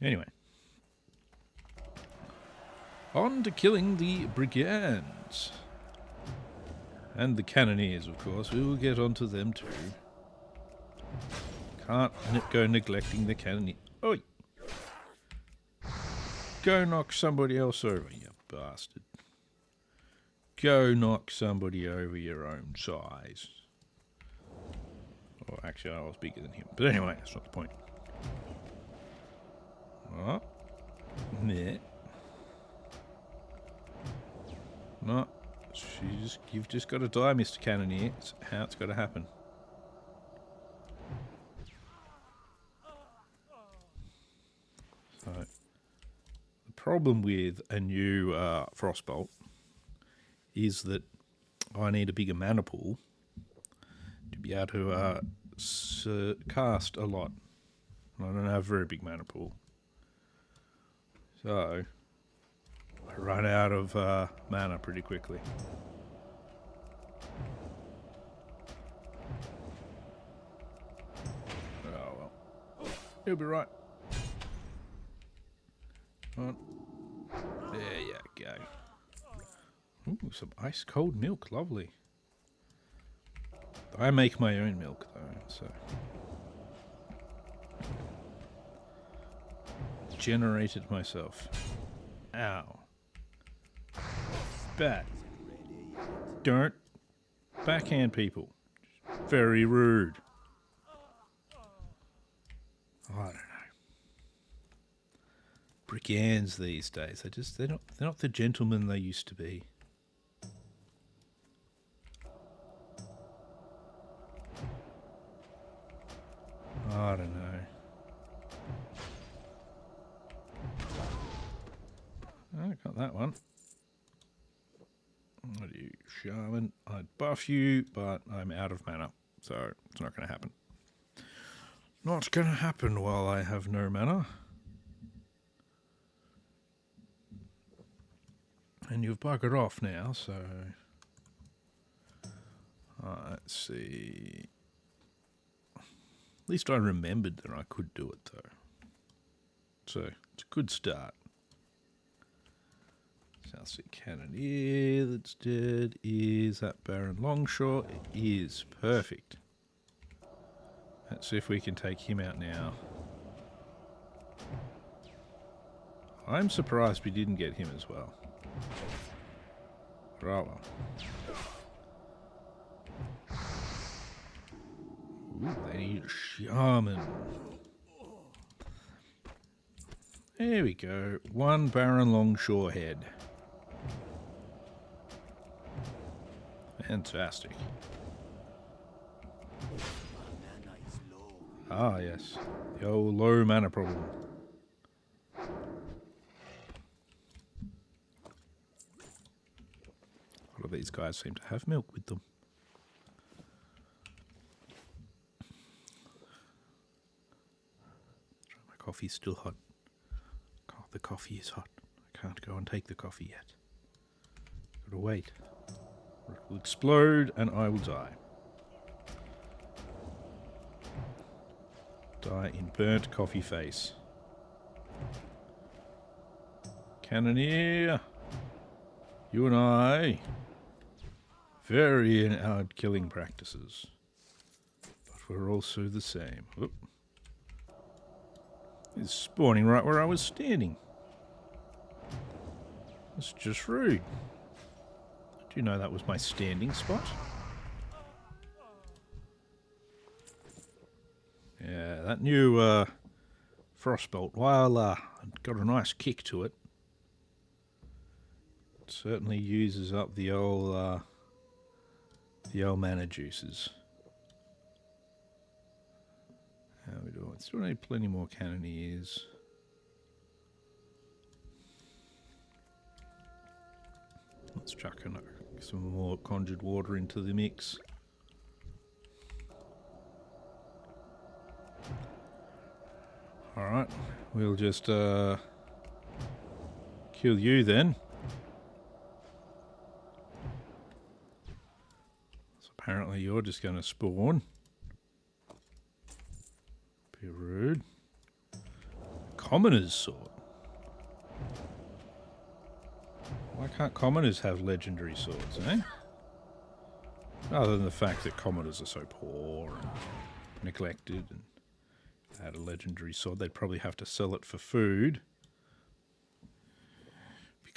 Anyway. On to killing the brigands. And the cannoneers, of course. We will get onto them too. Can't go neglecting the cannoneers. Oi! Go knock somebody else over, you bastard. Go knock somebody over your own size. Well, actually, I was bigger than him. But anyway, that's not the point. Oh. Nah. No. You've just got to die, Mr. Cannoneer. It's how it's got to happen. So, the problem with a new Frostbolt is that I need a bigger mana pool to be able to cast a lot. I don't have a very big mana pool. So, I run out of mana pretty quickly. Oh well. He'll be right. On. There you go. Ooh, some ice cold milk. Lovely. I make my own milk though, so. Generated myself. Ow. Bat. Don't backhand people. Very rude. Oh, I don't know. Brigands these days. They're not the gentlemen they used to be. I don't know. I got that one. What are you, Shaman? I'd buff you, but I'm out of mana, so it's not going to happen. Not going to happen while I have no mana. And you've buggered off now, so... let's see... At least I remembered that I could do it, though. So, it's a good start. South Sea Cannoneer that's dead. Is that Baron Longshore? It is. Perfect. Let's see if we can take him out now. I'm surprised we didn't get him as well. Right, well. Ooh, they need a shaman. There we go. One Baron Longshore head. Fantastic. Ah, yes. The old low mana problem. A lot of these guys seem to have milk with them. My coffee's still hot. Oh, the coffee is hot. I can't go and take the coffee yet. Gotta wait. Or it will explode and I will die. Die in burnt coffee face. Cannoneer! You and I, vary in our killing practices. But we're also the same. Whoop. It's spawning right where I was standing. That's just rude. Do you know that was my standing spot? Yeah, that new Frostbolt, while it got a nice kick to it, it certainly uses up the old mana juices. How we doing? Still need plenty more cannoneers. Let's chuck some more conjured water into the mix. Alright, we'll just kill you then. So apparently you're just going to spawn. Be rude. Commoner's sword. Why can't commoners have legendary swords, eh? Other than the fact that commoners are so poor and neglected, and if they had a legendary sword, they'd probably have to sell it for food.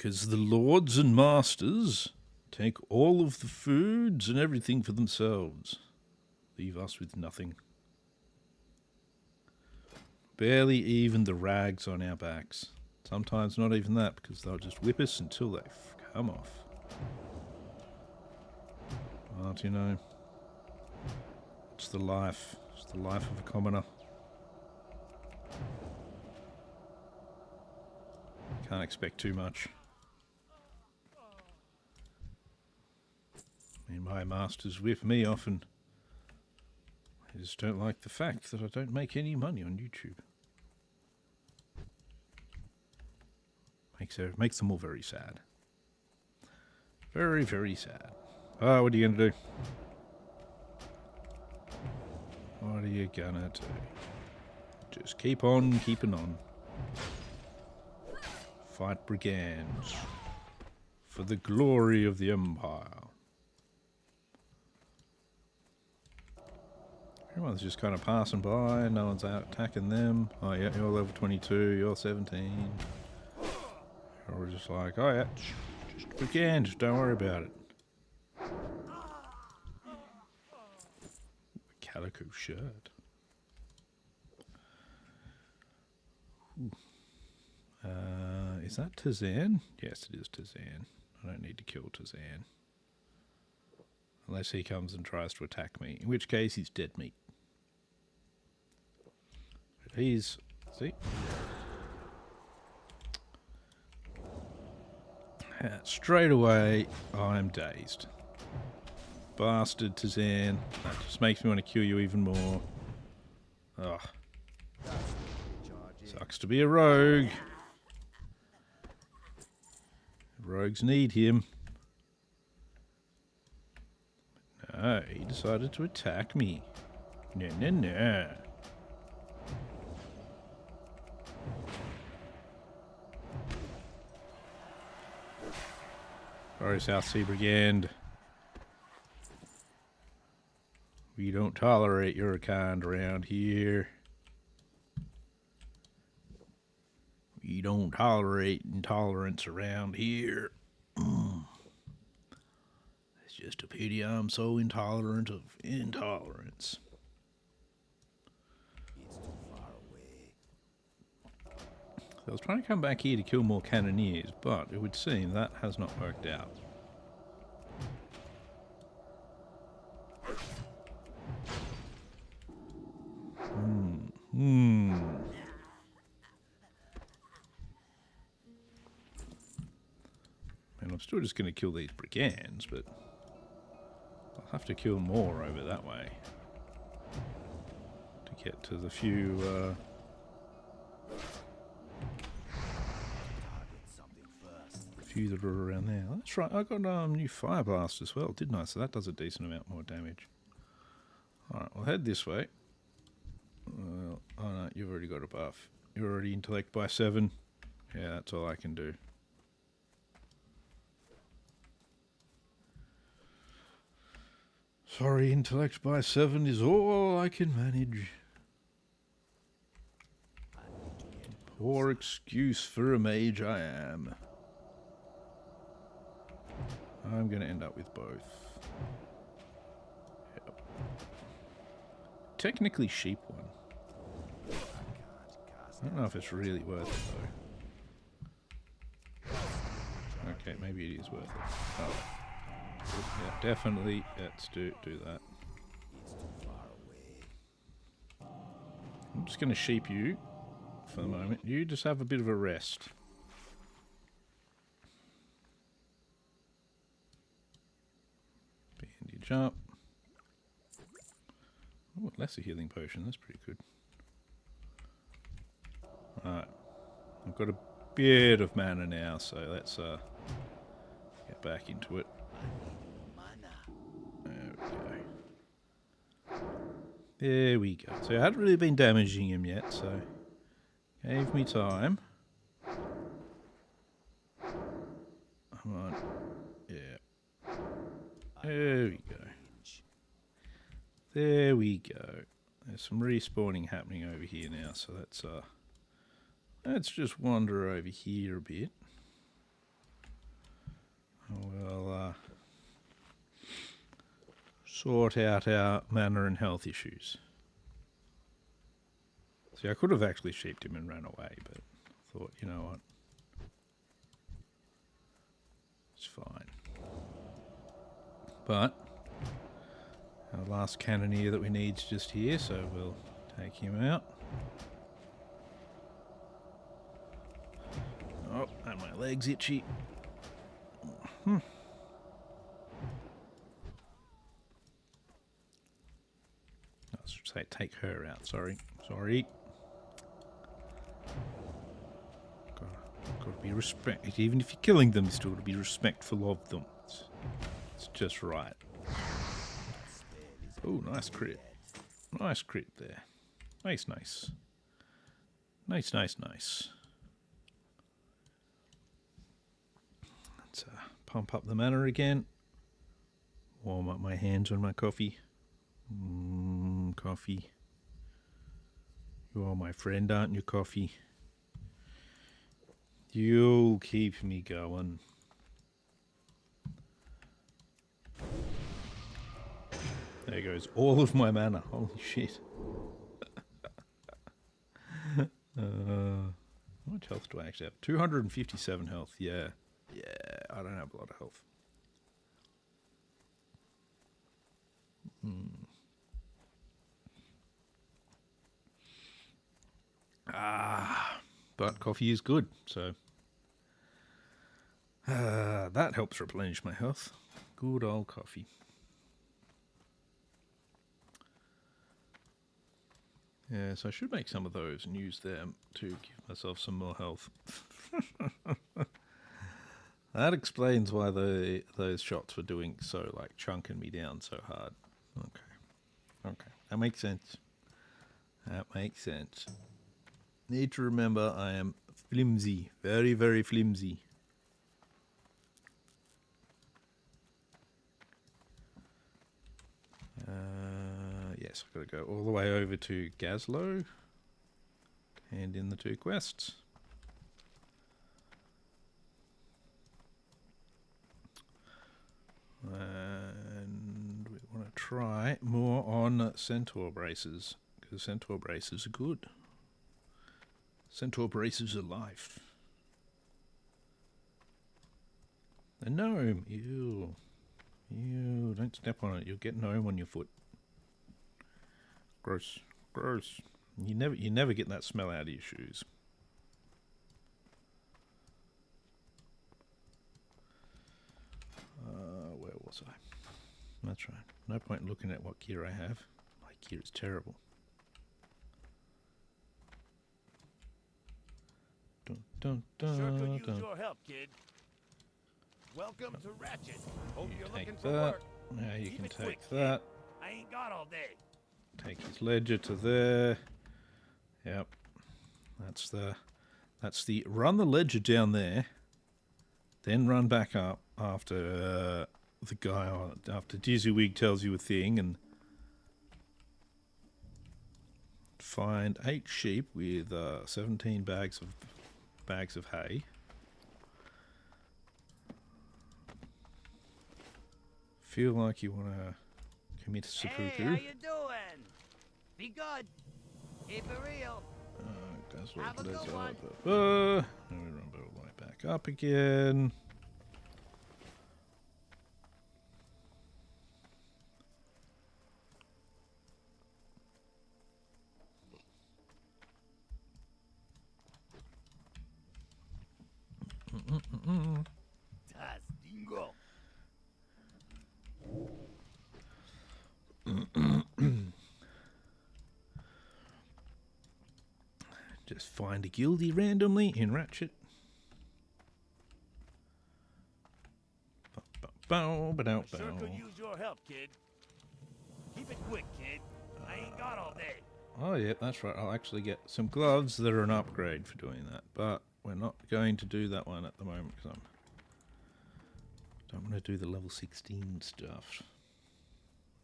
Because the lords and masters take all of the foods and everything for themselves. Leave us with nothing. Barely even the rags on our backs. Sometimes not even that, because they'll just whip us until they come off. But, you know, it's the life. It's the life of a commoner. Can't expect too much. I mean, my master's with me often. I just don't like the fact that I don't make any money on YouTube. Makes them all very sad. Very, very sad. Oh, what are you going to do? What are you gonna do? Just keep on keeping on. Fight brigands. For the glory of the Empire. Everyone's just kind of passing by, no one's out attacking them. Oh yeah, you're level 22, you're 17. Or we're just like, oh yeah, just brigand, don't worry about it. Calico shirt. Is that Tazan? Yes, it is Tazan. I don't need to kill Tazan. Unless he comes and tries to attack me, in which case he's dead meat. But he's... see? Straight away, I'm dazed. Bastard Tazan. That just makes me want to kill you even more. Ugh. Sucks to be a rogue. Rogues need him. No, he decided to attack me. No, no, no. Sorry, South Sea Brigand. We don't tolerate your kind around here. We don't tolerate intolerance around here. It's just a pity I'm so intolerant of intolerance. It's too far away. I was trying to come back here to kill more cannoneers, but it would seem that has not worked out. And I'm still just going to kill these brigands, but I'll have to kill more over that way to get to the few that are around there. That's right, I got new fire blast as well, didn't I? So that does a decent amount more damage. Alright, we'll head this way. Well, oh no, you've already got a buff. You're already intellect by 7. Yeah, that's all I can do. Sorry, intellect by 7 is all I can manage. Poor excuse for a mage I am. I'm going to end up with both. Yep. Technically sheep one. I don't know if it's really worth it though. Okay, maybe it is worth it. Oh. Yeah, definitely. Let's do that. I'm just going to sheep you for the moment. You just have a bit of a rest. Bandage up. Oh, lesser healing potion. That's pretty good. Alright. I've got a bit of mana now, so let's get back into it. There we go. So I hadn't really been damaging him yet, so gave me time. Come on. Yeah. There we go. There we go. There's some respawning happening over here now, so let's just wander over here a bit. sort out our mana and health issues. See, I could have actually sheeped him and ran away, but I thought, you know what? It's fine. But our last cannoneer that we need is just here, so we'll take him out. Oh, and my leg's itchy. I should say take her out, sorry. Sorry. Got to be respected. Even if you're killing them, still to be respectful of them. It's just right. Oh, nice crit. Nice crit there. Nice, nice. Nice, nice, nice. Let's pump up the mana again. Warm up my hands on my coffee. Coffee. You are my friend, aren't you, coffee? You'll keep me going. There goes all of my mana. Holy shit. How much health do I actually have? 257 health. Yeah. Yeah, I don't have a lot of health. But coffee is good, so that helps replenish my health. Good old coffee. Yeah, so I should make some of those and use them to give myself some more health. That explains why those shots were doing so, like, chunking me down so hard. Okay. That makes sense. That makes sense. Need to remember I am flimsy. Very, very flimsy. Yes, I've got to go all the way over to Gazlowe. Hand in the 2 quests. And we want to try more on Centaur braces, because Centaur braces are good. Centaur braces are life. A gnome! Ew. Ew, don't step on it, you'll get gnome on your foot. Gross. Gross. You never get that smell out of your shoes. Where was I? That's right. No point looking at what gear I have. My gear is terrible. Dun, dun, Sure could dun, use dun. your help, kid. Welcome to Ratchet. Hope you're looking Take for that. work. Now you Keep can it take quick, that. I ain't got all day. Take his ledger to there. Yep. That's the run the ledger down there. Then run back up after the guy after Dizzywig tells you a thing and find 8 sheep with 17 bags of hay. Feel like you want to commit seppuku. Hey, how you doing? Be good. Keep it real. Have a good one. And we run all the way back up again. Das Dingo. Just find a guildie randomly in Ratchet. Sure could use your help, kid. Keep it quick, kid. I ain't got all day. Oh yeah, that's right. I'll actually get some gloves that are an upgrade for doing that. But we're not going to do that one at the moment because I don't want to do the level 16 stuff.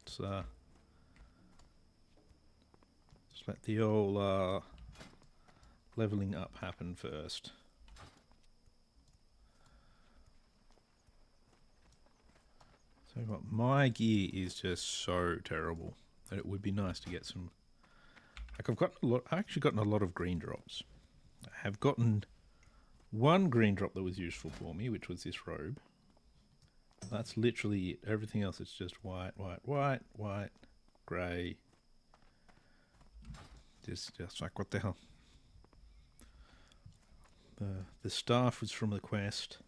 Let's just let the old leveling up happen first. So what, my gear is just so terrible that it would be nice to get some. Like I've actually gotten a lot of green drops. I have gotten one green drop that was useful for me, which was this robe. That's literally it. Everything else is just white, grey. Just like, what the hell? The staff was from the quest.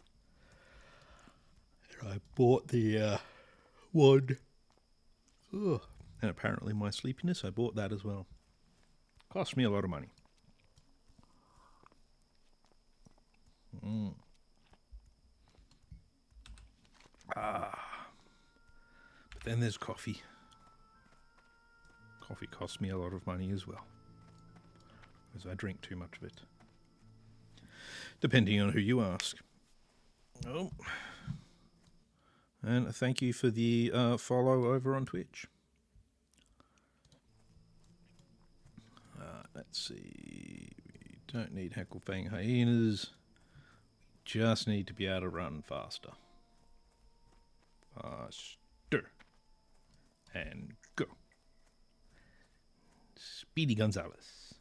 And I bought the wand. Ugh. And apparently my sleepiness, I bought that as well. Cost me a lot of money. But then there's coffee. Coffee costs me a lot of money as well, because I drink too much of it. Depending on who you ask. Oh. And thank you for the follow over on Twitch. Let's see. We don't need Hecklefang hyenas. We just need to be able to run faster. Faster. And go. Speedy Gonzalez.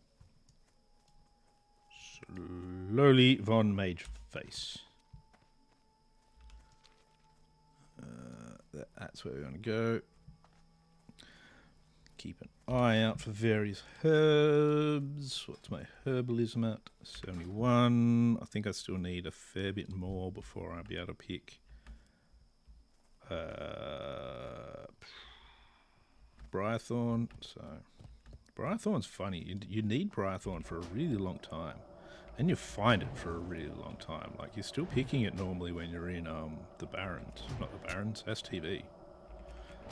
Slowly Von Mage Face. That's where we want to go. Keep an eye out for various herbs. What's my herbalism at? 71. I think I still need a fair bit more before I'll be able to pick Briarthorn. So Briarthorn's funny. You need Briarthorn for a really long time, and you find it for a really long time. Like, you're still picking it normally when you're in the Barrens, not the Barrens, STV.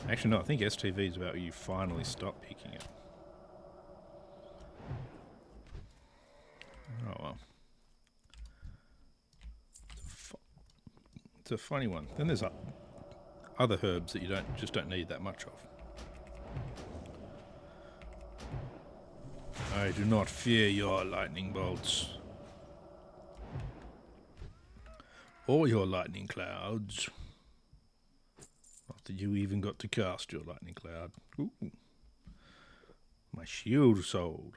Actually, no, I think STV is about you finally stop picking it. Oh well. It's a funny one. Then there's other herbs that you don't need that much of. I do not fear your lightning bolts. Or your lightning clouds. Not that you even got to cast your lightning cloud. Ooh. My shield sold.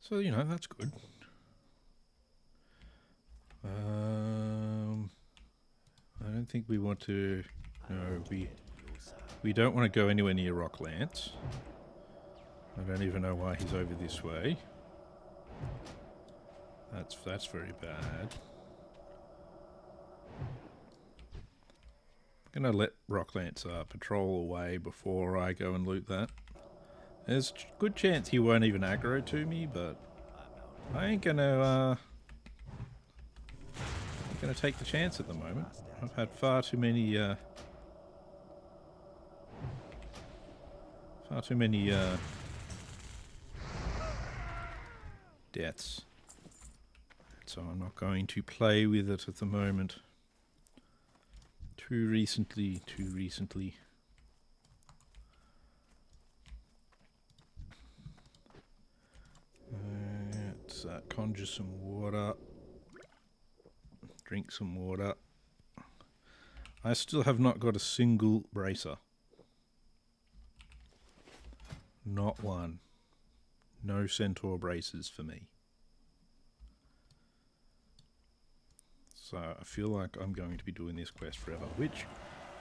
So, that's good. I don't think we want to... No, we don't want to go anywhere near Rocklance. I don't even know why he's over this way. That's very bad. I'm going to let Rocklance patrol away before I go and loot that. There's a good chance he won't even aggro to me, but I ain't going to take the chance at the moment. I've had far too many deaths. So I'm not going to play with it at the moment. Too recently. Let's conjure some water. Drink some water. I still have not got a single bracer. Not one. No centaur braces for me. So I feel like I'm going to be doing this quest forever, which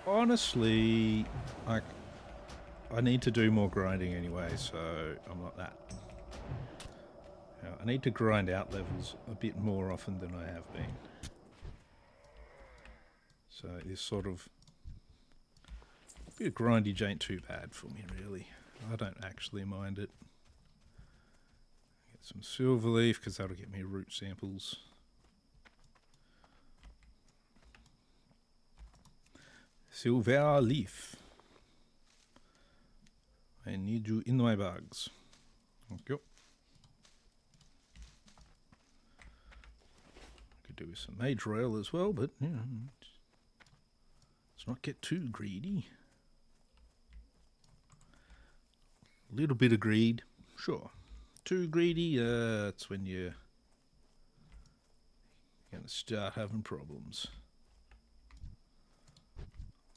honestly, I need to do more grinding anyway, so I'm not that. I need to grind out levels a bit more often than I have been. So this sort of bit of grindage ain't too bad for me, really. I don't actually mind it. Get some silver leaf because that'll get me root samples. Silver leaf. I need you in my bags. Thank you. Could do with some mage royal as well, but let's not get too greedy. A little bit of greed, sure. Too greedy, it's when you going to start having problems.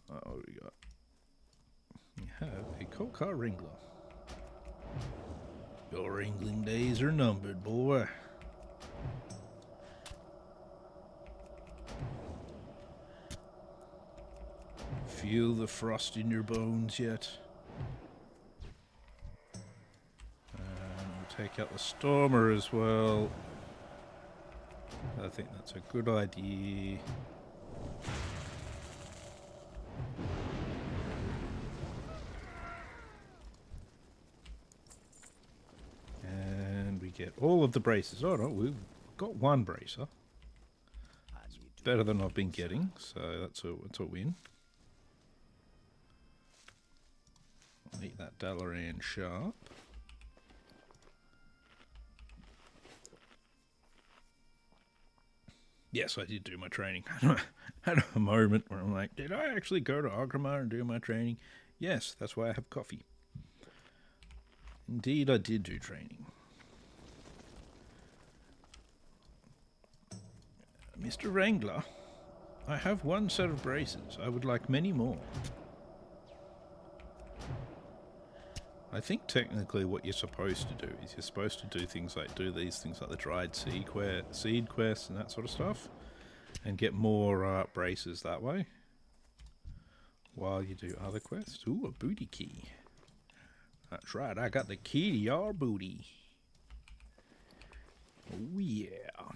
What do we got? We have a coal car wrangler. Your wrangling days are numbered, boy. Feel the frost in your bones yet? And we'll take out the stormer as well. I think that's a good idea. And we get all of the braces. Oh no, we've got one bracer. It's better than I've been getting, so that's a win. I'll eat that Dalaran sharp. Yes, I did do my training. I had a moment where I'm like, did I actually go to Orgrimmar and do my training? Yes, that's why I have coffee. Indeed, I did do training. Mr. Wrangler, I have one set of braces. I would like many more. I think technically what you're supposed to do is you're supposed to do things like the dried seed quests and that sort of stuff, and get more braces that way while you do other quests. Ooh, a booty key. That's right, I got the key to your booty. Oh yeah.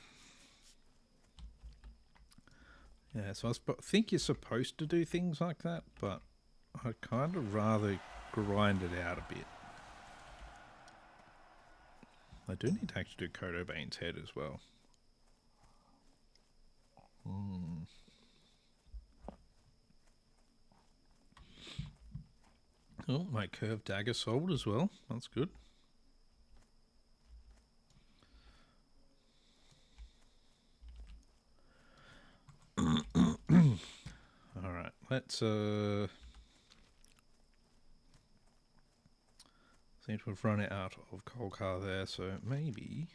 Yeah, so I think you're supposed to do things like that, but I'd kind of rather grind it out a bit. I do need to actually do Kodo Bane's head as well. Oh, my curved dagger sold as well. That's good. Alright, let's seem to have run out of coal car there, so maybe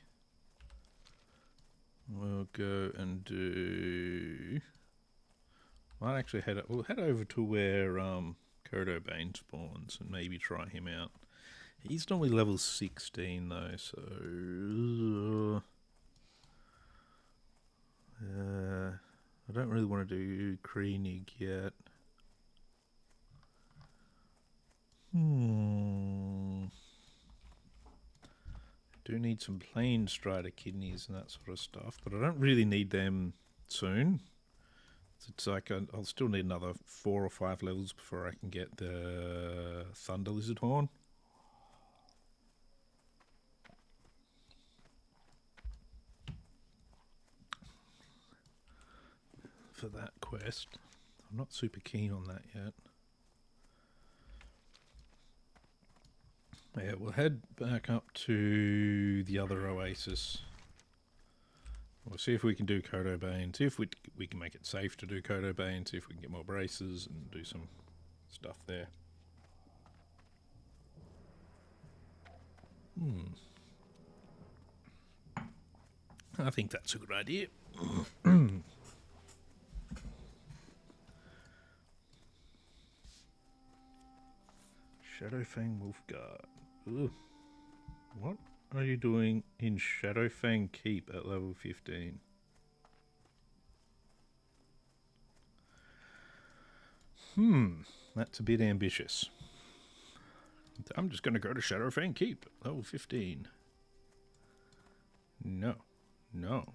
we'll go and do... Might actually we'll head over to where Kodo Bane spawns and maybe try him out. He's normally level 16 though, so I don't really want to do Kreenig yet. Do need some plain strider kidneys and that sort of stuff, but I don't really need them soon. It's like I'll still need another 4 or 5 levels before I can get the Thunder Lizard Horn. For that quest. I'm not super keen on that yet. Yeah, we'll head back up to the other oasis. We'll see if we can do Kodo Bane, see if we can make it safe to do Kodo Bane, see if we can get more braces and do some stuff there. I think that's a good idea. Shadowfang Wolfguard. Ugh. What are you doing in Shadowfang Keep at level 15? That's a bit ambitious. I'm just going to go to Shadowfang Keep at level 15. No. No.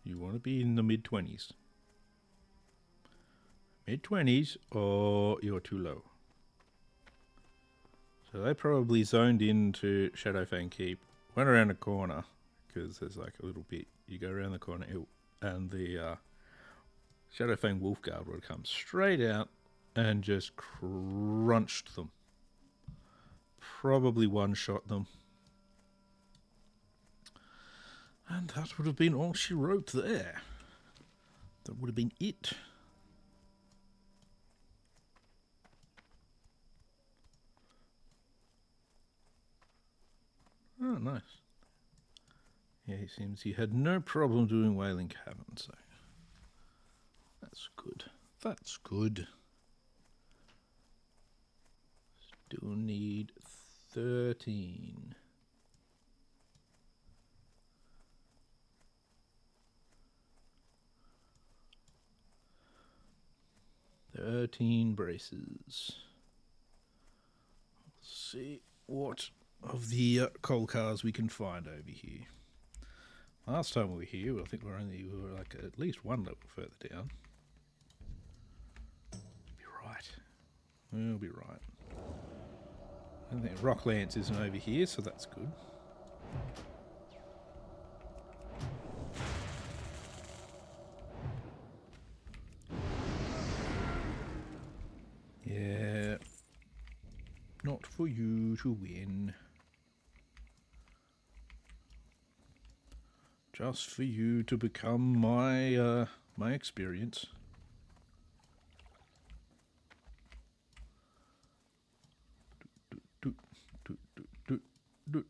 You want to be in the mid-20s. Mid-20s or you're too low. So they probably zoned into Shadowfang Keep, went around a corner, because there's like a little bit, you go around the corner, and the Shadowfang Wolfguard would come straight out and just crunched them. Probably one-shot them. And that would have been all she wrote there. That would have been it. Oh, nice. Yeah, he seems he had no problem doing Wailing Cavern, so That's good. That's good. Still need 13. Braces. Let's see what of the coal cars we can find over here. Last time we were here, I think we were like at least one level further down. We'll be right. I think Rocklands isn't over here, so that's good. Yeah. Not for you to win. Just for you to become my my experience. What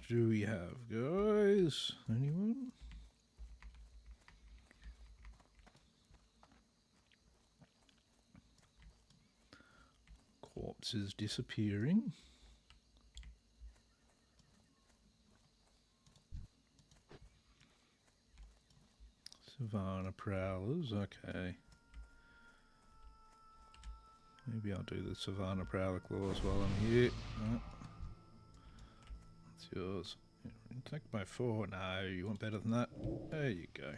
do we have, guys? Anyone? Corpses disappearing. Savannah Prowlers, okay. Maybe I'll do the Savannah Prowler claws while I'm here. Oh. That's yours. Take my 4. No, you want better than that? There you go.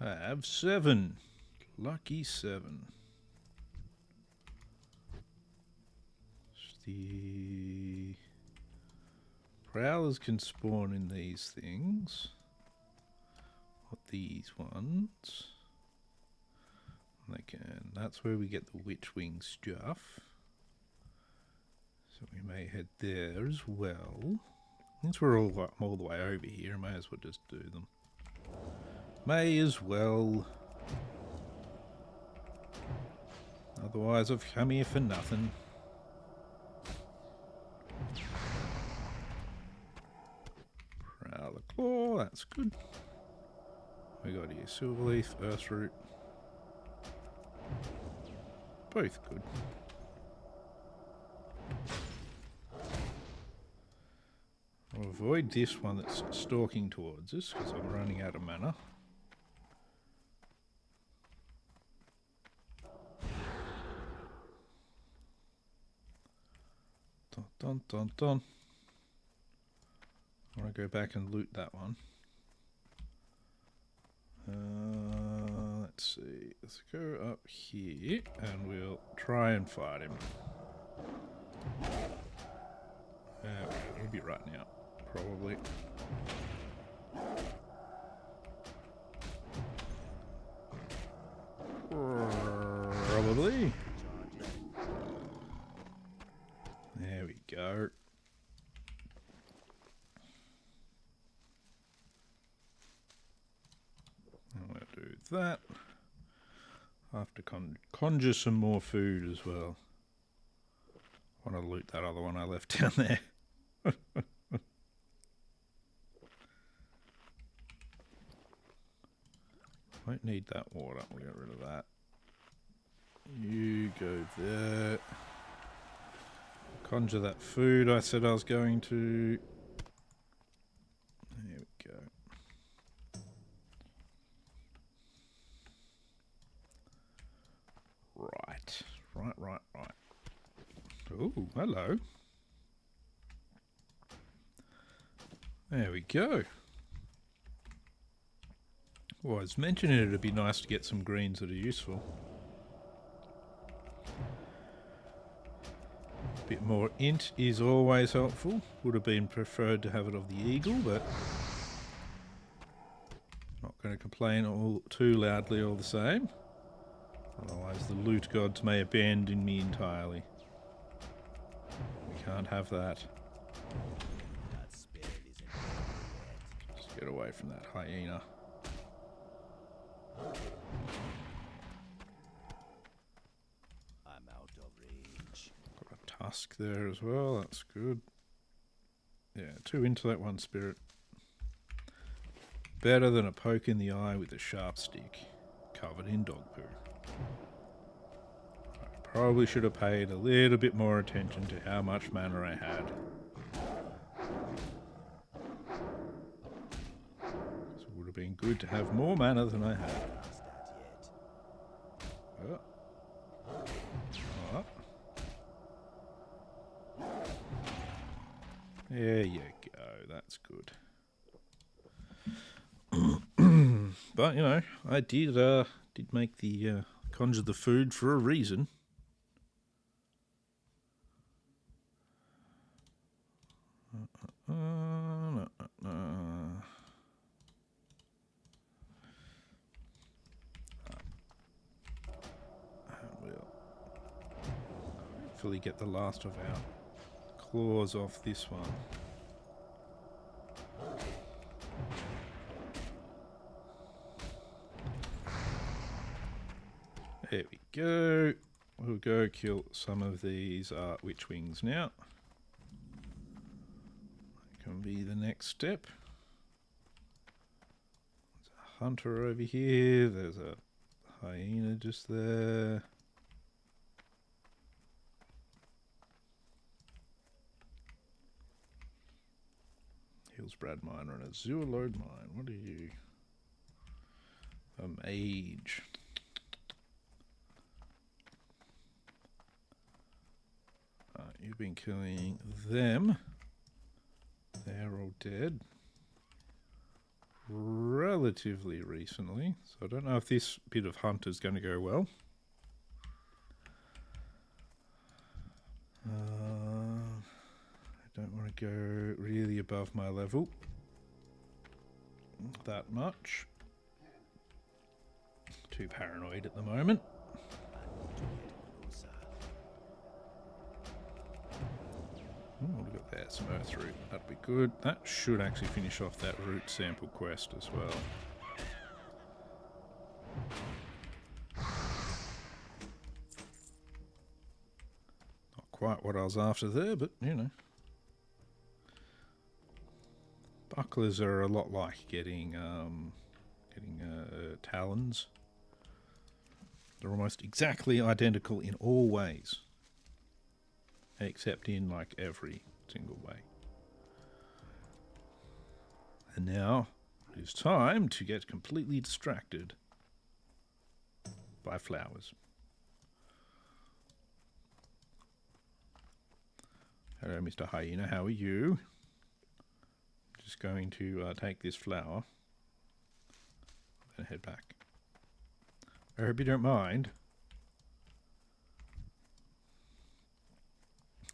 I have 7. Lucky 7. The Prowlers can spawn in these things. What these ones? They can. That's where we get the Witchwing stuff. So we may head there as well. Since we're all the way over here, may as well just do them. May as well. Otherwise I've come here for nothing. Prowler Claw, that's good. We got here Silverleaf, Earthroot. Both good. I'll avoid this one that's stalking towards us because I'm running out of mana. Dun dun dun dun. I want to go back and loot that one. Let's see. Let's go up here and we'll try and fight him. He'll be right now, probably. Probably. There we go. And we'll do that. I have to conjure some more food as well. I want to loot that other one I left down there. Won't need that water. We'll get rid of that. You go there. Conjure that food I said I was going to. There we go. Right. Oh, hello. There we go. Well, I was mentioning it'd be nice to get some greens that are useful. A bit more int is always helpful. Would have been preferred to have it of the eagle, but not going to complain all too loudly all the same. Otherwise the loot gods may abandon me entirely. We can't have that. Just get away from that hyena. I'm out of range. Got a tusk there as well, that's good. Yeah, 2 into that 1 spirit. better than a poke in the eye with a sharp stick covered in dog poo. I probably should have paid a little bit more attention to how much mana I had. So it would have been good to have more mana than I had. Oh. Oh. There you go, that's good. But, you know, I did make the conjure the food for a reason. We'll hopefully get the last of our claws off this one. There we go. We'll go kill some of these witch wings now. That can be the next step. There's a hunter over here. There's a hyena just there. Hillsbrad miner and a zoolode mine. What are you? A mage. You've been killing them. They're all dead. Relatively recently. So I don't know if this bit of hunt is going to go well. I don't want to go really above my level. That much. Too paranoid at the moment. Oh, what have we got there? Some earth root. That'd be good. That should actually finish off that root sample quest as well. Not quite what I was after there, but you know. Bucklers are a lot like getting talons. They're almost exactly identical in all ways. Except in like every single way. And now it is time to get completely distracted by flowers. Hello, Mr. Hyena, how are you? Just going to take this flower and head back. I hope you don't mind.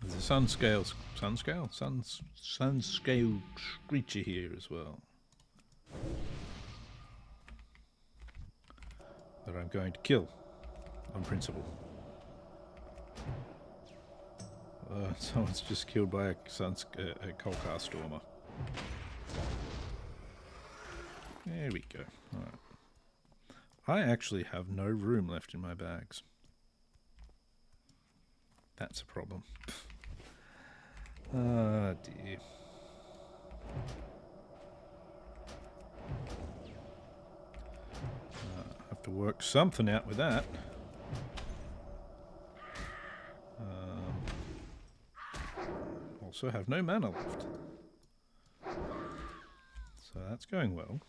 There's a sun scale screecher here as well. That I'm going to kill on principle. Someone's just killed by a Kolkar Stormer. There we go. All right. I actually have no room left in my bags. That's a problem. Ah, dear. I have to work something out with that. Also have no mana left. So that's going well.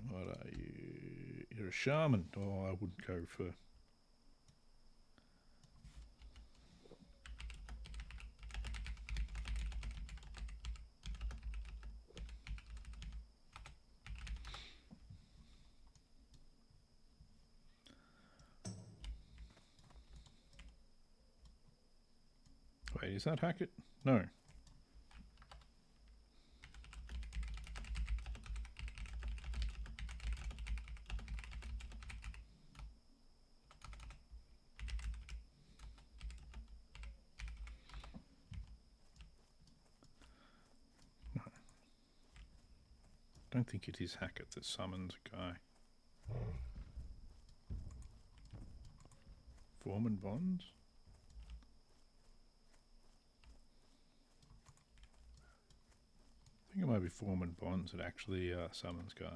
What are you? You're a shaman. Oh, I wouldn't go for... Wait, is that Hackett? No. Don't think it is Hackett that summons a guy. Foreman Bonds? think it might be Foreman Bonds that actually summons guys.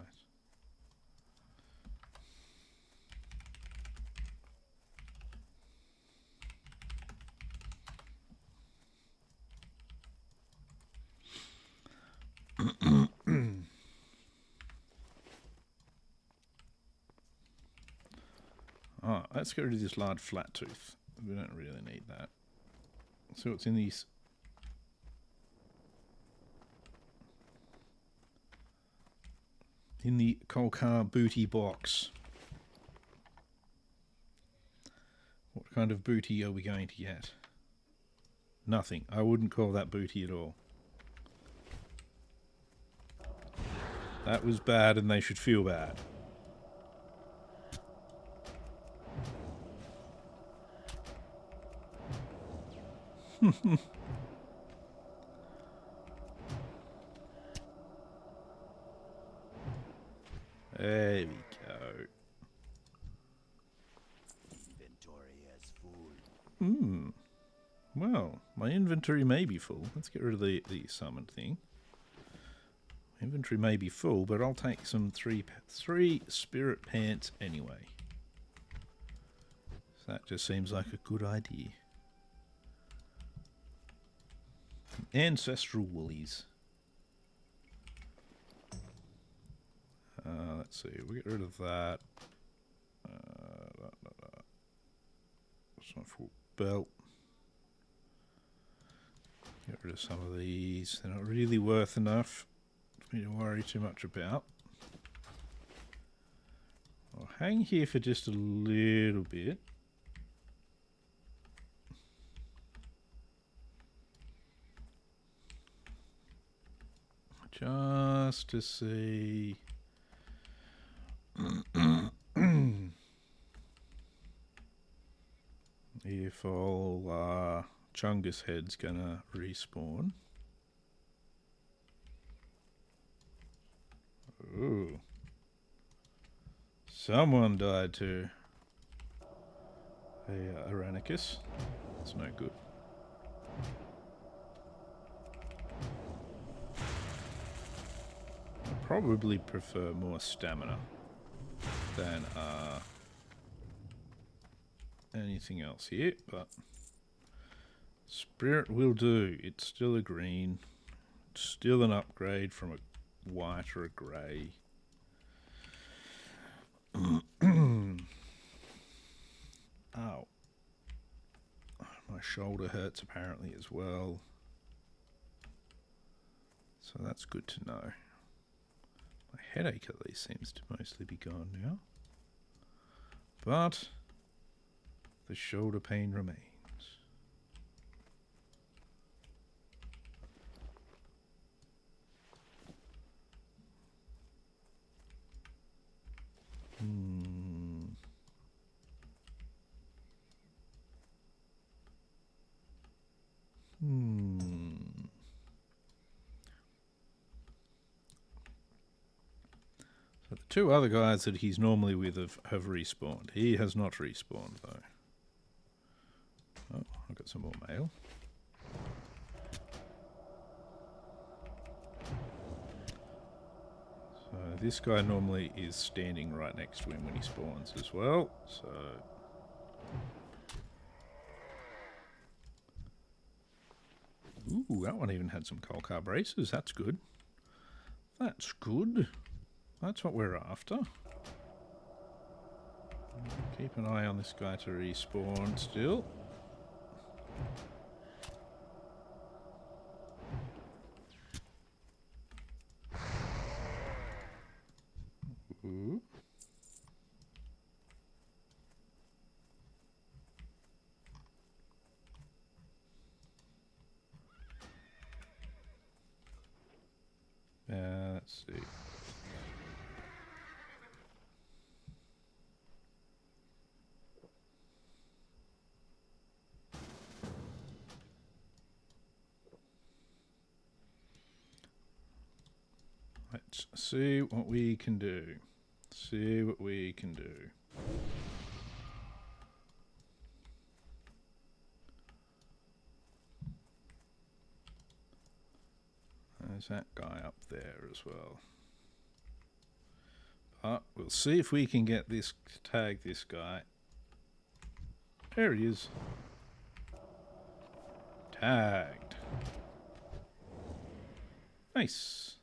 Oh, let's get rid of this large flat tooth. We don't really need that. So it's in these. In the Kolkar booty box. What kind of booty are we going to get? Nothing. I wouldn't call that booty at all. That was bad and they should feel bad. There we go. Inventory is full. Well, my inventory may be full. Let's get rid of the summoned thing. Inventory may be full, but I'll take some three spirit pants anyway. So that just seems like a good idea. Ancestral woolies. Let's see, we get rid of that. It's not full belt. Get rid of some of these. They're not really worth enough for me to worry too much about. I'll hang here for just a little bit. Just to see if all Chungus head's gonna respawn. Ooh. Someone died to a Aranicus. That's no good. I probably prefer more stamina than anything else here, but spirit will do. It's still a green. It's still an upgrade from a white or a grey. Ow. My shoulder hurts apparently as well. So that's good to know. My headache at least seems to mostly be gone now. But the shoulder pain remains. So the two other guys that he's normally with have respawned. He has not respawned though. Oh, I've got some more mail. So this guy normally is standing right next to him when he spawns as well. So ooh, that one even had some Kolkar braces. That's good. That's good. That's what we're after. Keep an eye on this guy to respawn still. Ooh. Let's see. Let's see what we can do. See what we can do. There's that guy up there as well. But we'll see if we can get this, tag this guy. There he is. Tagged. Nice.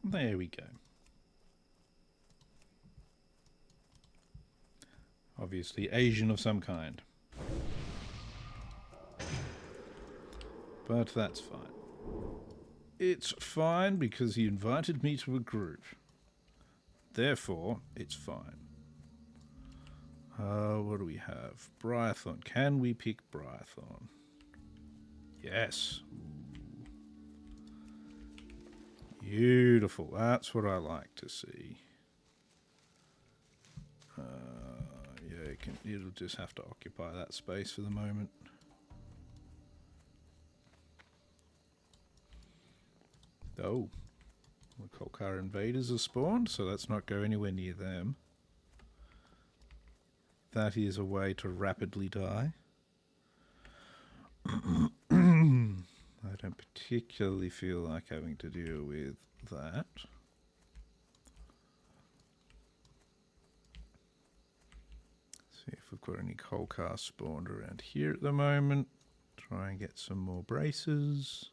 There we go. Obviously Asian of some kind. But that's fine. It's fine because he invited me to a group. Therefore, it's fine. What do we have? Briathon. Can we pick Briathon? Yes. Beautiful. That's what I like to see. Yeah, it'll just have to occupy that space for the moment. Oh. The Kolkar invaders are spawned, so let's not go anywhere near them. That is a way to rapidly die. I don't particularly feel like having to deal with that. See if we've got any Kolkar spawned around here at the moment. Try and get some more braces.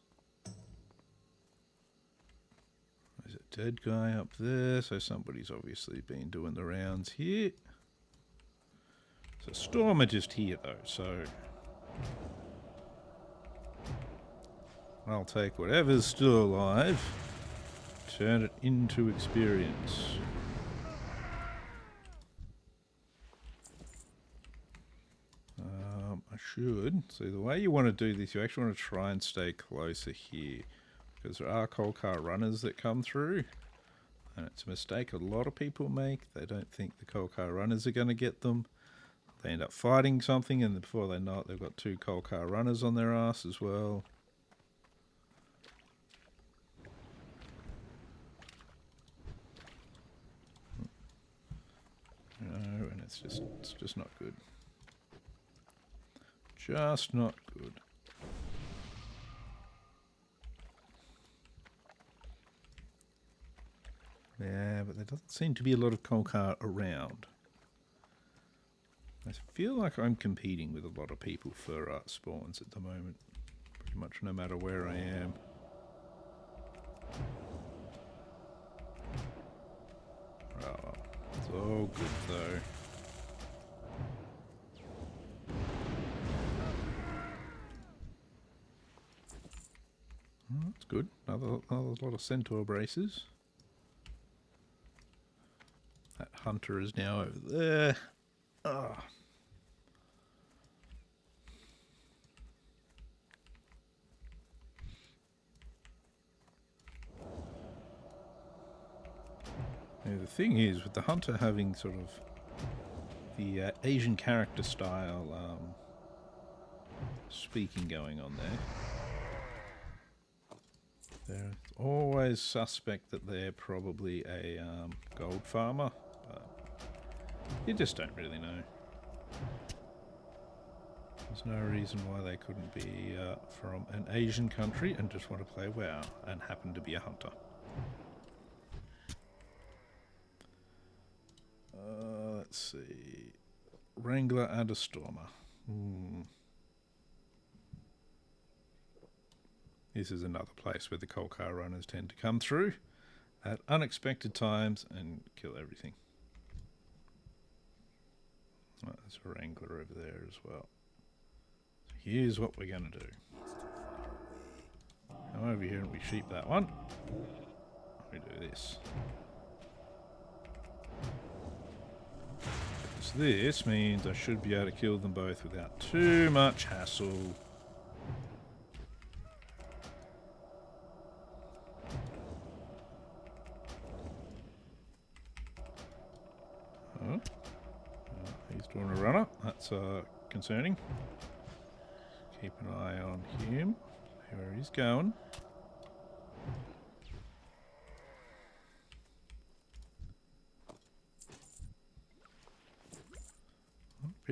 There's a dead guy up there, so somebody's obviously been doing the rounds here. So Storm are just here though, so I'll take whatever's still alive, turn it into experience. I should. So the way you want to do this, you actually want to try and stay closer here, because there are Kolkar runners that come through, and it's a mistake a lot of people make. They don't think the Kolkar runners are going to get them. They end up fighting something, and before they know it, they've got 2 Kolkar runners on their ass as well. No, and it's just not good. Just not good. Yeah, but there doesn't seem to be a lot of Kolkar around. I feel like I'm competing with a lot of people for spawns at the moment. Pretty much no matter where I am. Oh, it's all good though. Oh, that's good. Another lot of centaur braces. That hunter is now over there. Oh. Now, the thing is, with the hunter having sort of the Asian character style speaking going on there, they're always suspect that they're probably a gold farmer, but you just don't really know. There's no reason why they couldn't be from an Asian country and just want to play WoW and happen to be a hunter. Let's see. Wrangler and a Stormer. This is another place where the Kolkar runners tend to come through at unexpected times and kill everything. Oh, there's a Wrangler over there as well. So here's what we're going to do. Come over here and we sheep that one. We do this. So this means I should be able to kill them both without too much hassle. Oh. He's doing a runner. That's concerning. Keep an eye on him, where he's going.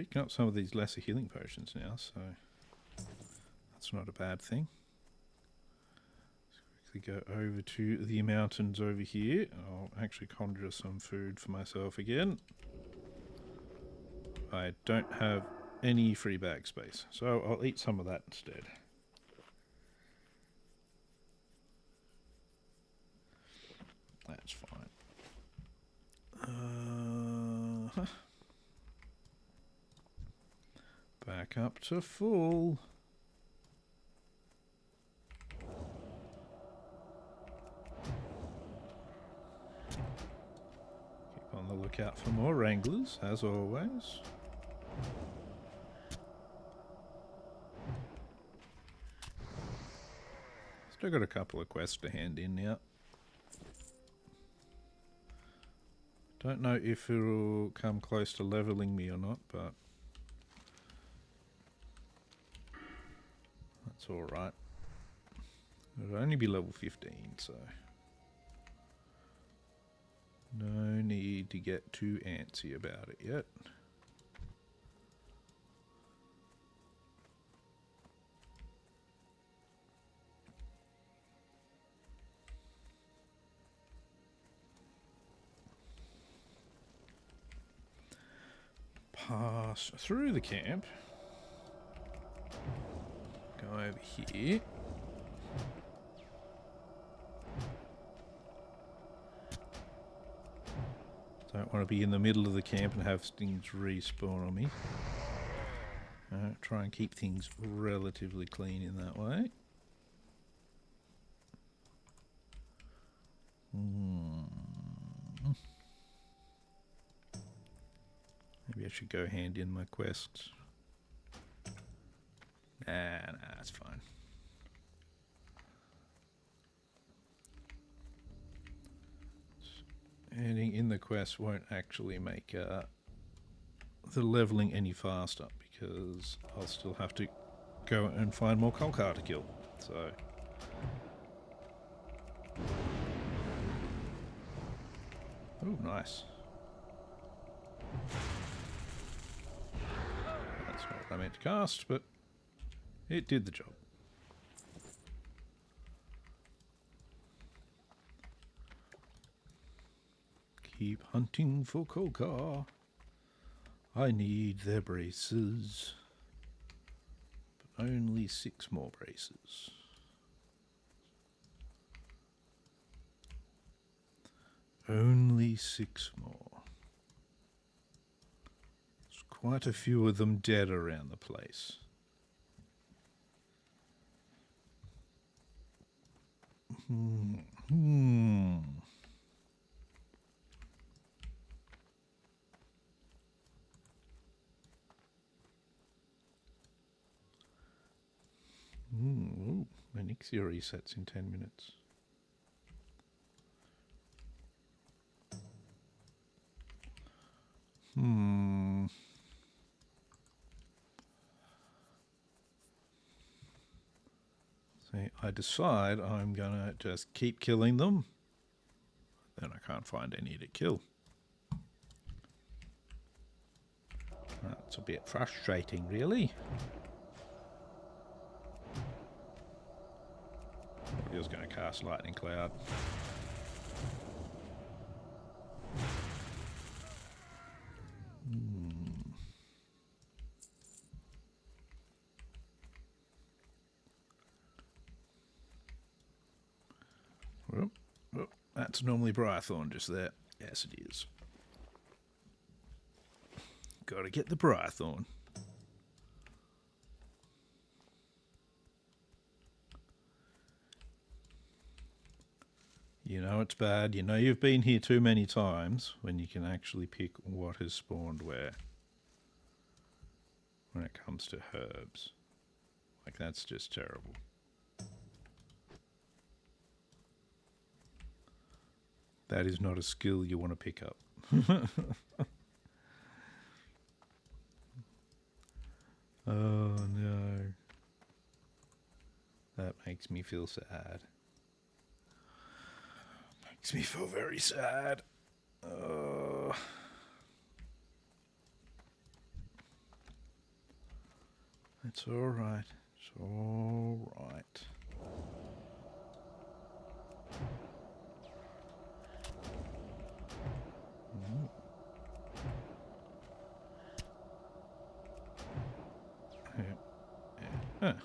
picking up some of these lesser healing potions now, so that's not a bad thing. Let's quickly go over to the mountains over here. I'll actually conjure some food for myself again. I don't have any free bag space, so I'll eat some of that instead. That's fine. Back up to full. Keep on the lookout for more wranglers, as always. Still got a couple of quests to hand in now. Don't know if it'll come close to leveling me or not, but that's alright. It'll only be level 15, so no need to get too antsy about it yet. Pass through the camp. Go over here. Don't want to be in the middle of the camp and have things respawn on me. Try and keep things relatively clean in that way. Maybe I should go hand in my quests. Nah, that's fine. Handing in the quest won't actually make the leveling any faster because I'll still have to go and find more Kolkar to kill. So oh, nice. That's not what I meant to cast, but it did the job. Keep hunting for Kolkar. I need their braces. But only 6 more braces. Only 6 more. There's quite a few of them dead around the place. Ooh, my Nixia resets in 10 minutes. See, I decide I'm gonna just keep killing them. Then I can't find any to kill. That's a bit frustrating, really. I was going to cast Lightning Cloud. Well, that's normally Briarthorn just there. Yes, it is. Got to get the Briarthorn. You know it's bad. You know you've been here too many times when you can actually pick what has spawned where. When it comes to herbs. Like, that's just terrible. That is not a skill you want to pick up. Oh no. That makes me feel sad. Makes me feel very sad. It's all right. It's all right. Mm. Yeah. Yeah. Ah.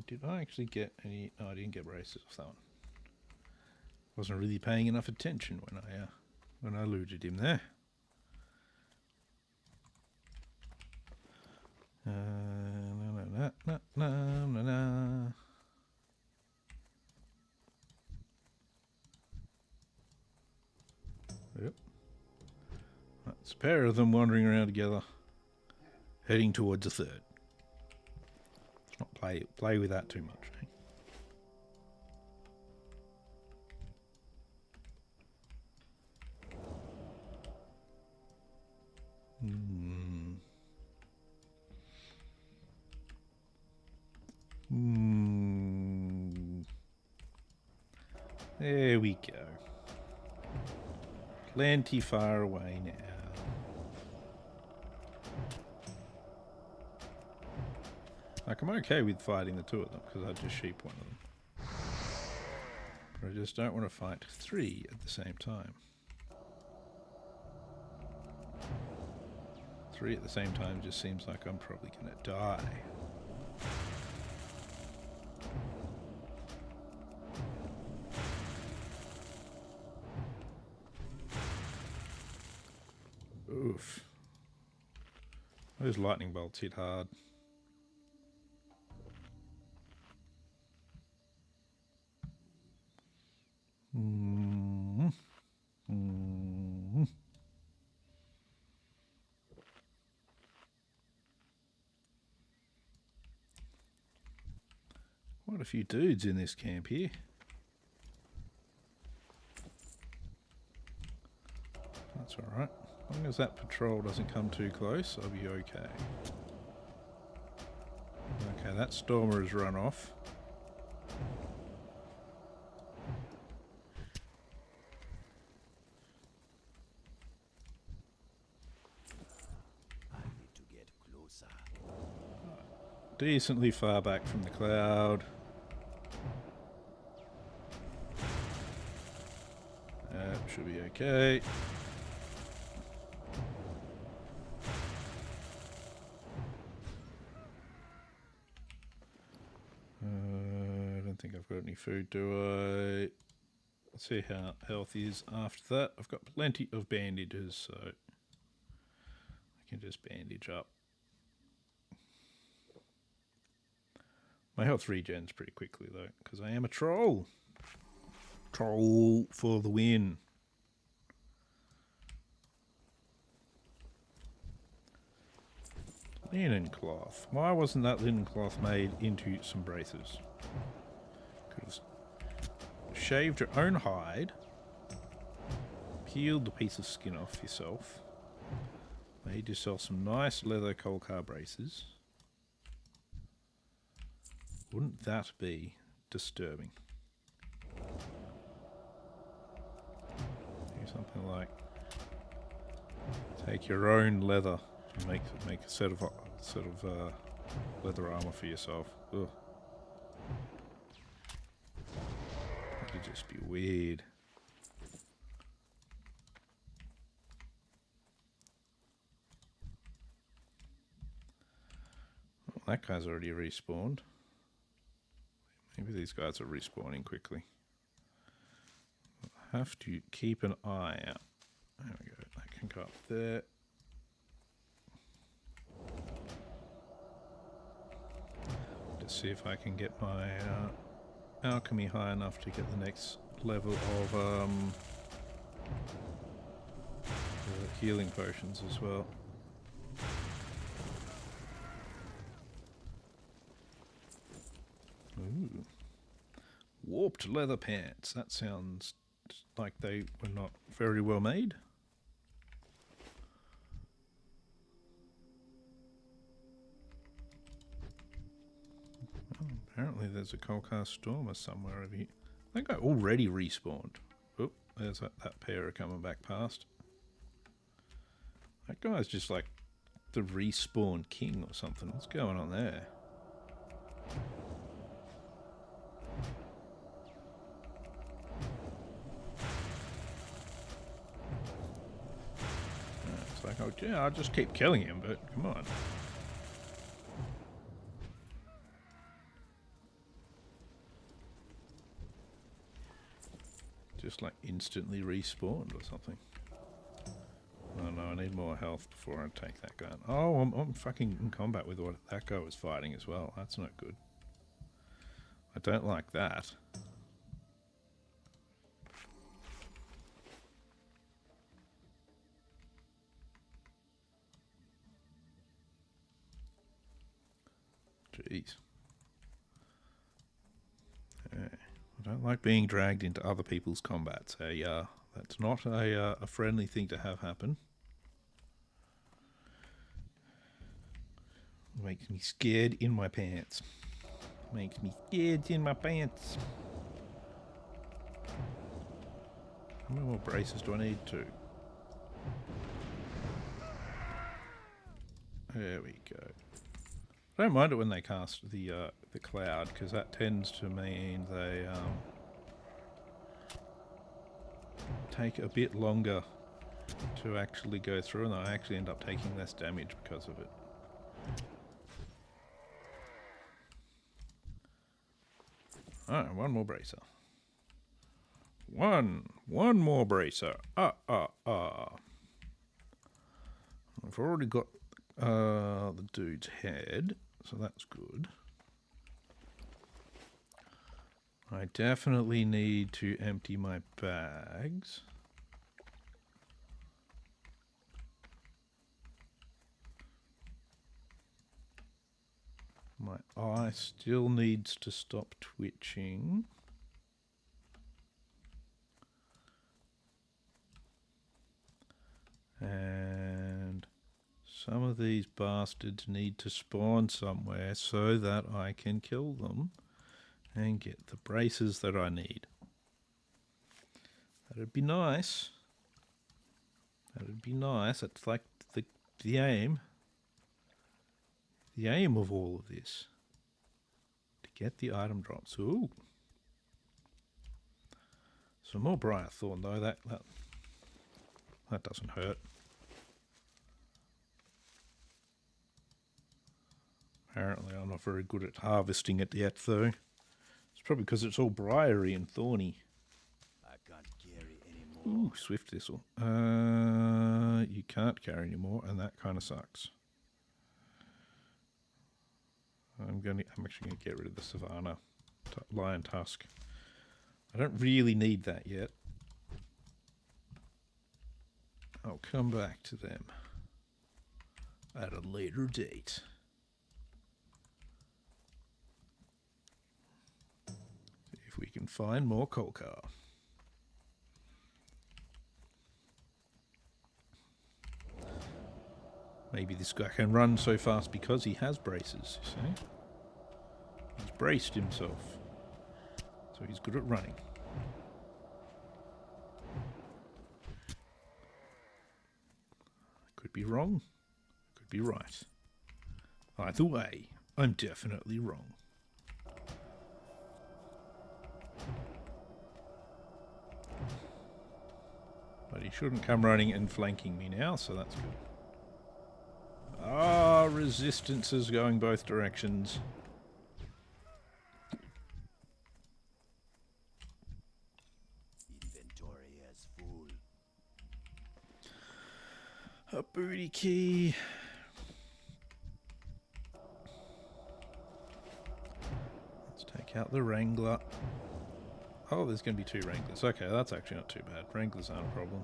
Did I actually get any? No, I didn't get braces off that one. Wasn't really paying enough attention when I looted him there. Na. Yep. That's a pair of them wandering around together, heading towards a third. Let's not play with that too much. Eh? There we go. Plenty far away now. Like, I'm okay with fighting the two of them because I just sheep one of them. But I just don't want to fight three at the same time. Three at the same time just seems like I'm probably going to die. Oof. Those lightning bolts hit hard. Quite a few dudes in this camp here. That's alright. As long as that patrol doesn't come too close, I'll be okay. Okay, that stormer has run off. I need to get closer. Decently far back from the cloud. Should be okay. I don't think I've got any food, do I? Let's see how health is after that. I've got plenty of bandages, so I can just bandage up. My health regens pretty quickly though, because I am a troll. Troll for the win. Linen cloth. Why wasn't that linen cloth made into some braces? Could have shaved your own hide, peeled the piece of skin off yourself, made yourself some nice leather Kolkar braces. Wouldn't that be disturbing? Do something like take your own leather and make a set of leather armor for yourself. Ugh. That would just be weird. Well, that guy's already respawned. Maybe these guys are respawning quickly. I'll have to keep an eye out. There we go. I can go up there. Just see if I can get my alchemy high enough to get the next level of healing potions as well. Ooh. Warped leather pants. That sounds like they were not very well made. Oh, apparently there's a Kolkar Stormer somewhere over here. That guy already respawned. Oh, there's that pair are coming back past. That guy's just like the respawn king or something. What's going on there? It's like, oh yeah, I'll just keep killing him, but come on. Just like instantly respawned or something. Oh no, I need more health before I take that gun. Oh, I'm fucking in combat with what that guy was fighting as well. That's not good. I don't like that. Jeez. Yeah. I don't like being dragged into other people's combats. That's not a friendly thing to have happen. Makes me scared in my pants. Makes me scared in my pants. How many more braces do I need? 2. There we go. I don't mind it when they cast the cloud, because that tends to mean they take a bit longer to actually go through, and I actually end up taking less damage because of it. Alright, one more bracer. One more bracer. I've already got the dude's head, so that's good. I definitely need to empty my bags. My eye still needs to stop twitching. And some of these bastards need to spawn somewhere so that I can kill them and get the braces that I need. That'd be nice. That'd be nice. It's like the aim. The aim of all of this. To get the item drops. Ooh. Some more Briarthorn though. That doesn't hurt. Apparently I'm not very good at harvesting it yet though. It's probably because it's all briary and thorny. I can't carry anymore. Ooh, swift thistle. You can't carry anymore, and that kind of sucks. I'm actually going to get rid of the Savannah Lion Tusk. I don't really need that yet. I'll come back to them at a later date. If we can find more Kolkar. Maybe this guy can run so fast because he has braces, you see? He's braced himself. So he's good at running. Could be wrong. Could be right. Either way, I'm definitely wrong. But he shouldn't come running and flanking me now, so that's good. Ah, resistance is going both directions. Inventory is full. A booty key. Let's take out the Wrangler. Oh, there's going to be 2 Wranglers. Okay, that's actually not too bad. Wranglers aren't a problem.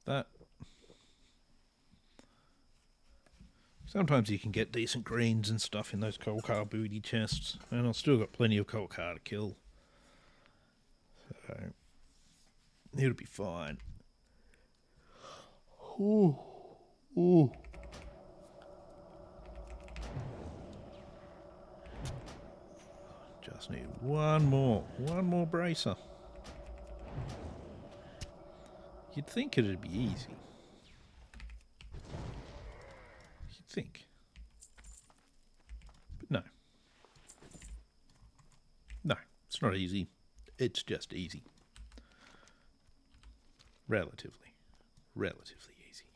That. Sometimes you can get decent greens and stuff in those Kolkar booty chests, and I've still got plenty of Kolkar to kill. So, it'll be fine. Ooh. Ooh. Just need one more bracer. You'd think it'd be easy. You'd think. But no. No, it's not easy. It's just easy. Relatively easy.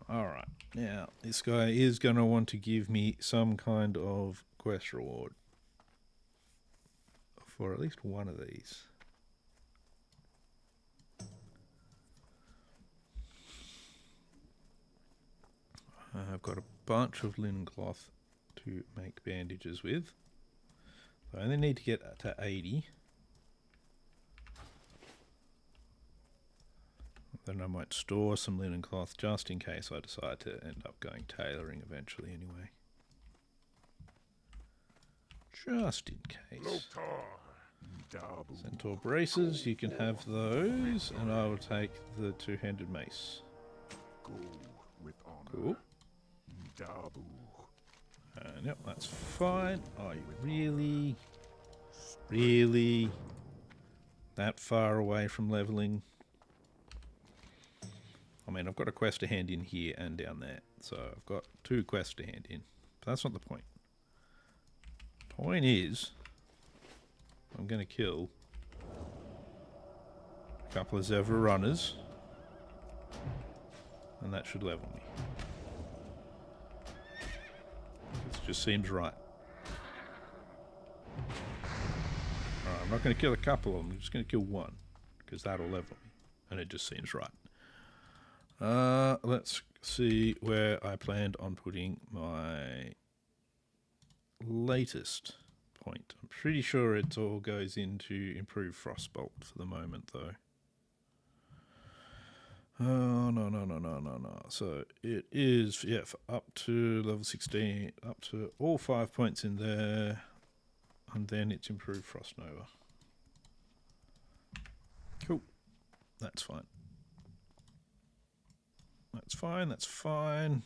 Alright, now this guy is going to want to give me some kind of quest reward for at least one of these. I've got a bunch of linen cloth to make bandages with. I only need to get to 80. Then I might store some linen cloth just in case I decide to end up going tailoring eventually anyway. Just in case. Centaur braces, you can have those, and I will take the two-handed mace. Go with honor. Cool. Yep, that's fine. Are you really that far away from leveling? I mean, I've got a quest to hand in here and down there, so I've got 2 quests to hand in. But that's not the point. Point is, I'm going to kill a couple of Zevra runners, and that should level me. This just seems right. Alright, I'm not going to kill a couple of them, I'm just going to kill one, because that'll level me, and it just seems right. Let's see where I planned on putting my latest point. I'm pretty sure it all goes into improve frostbolt for the moment, though. Oh, no. So it is, yeah, for up to level 16, up to all 5 points in there, and then it's improved Frost Nova. Cool. That's fine. That's fine.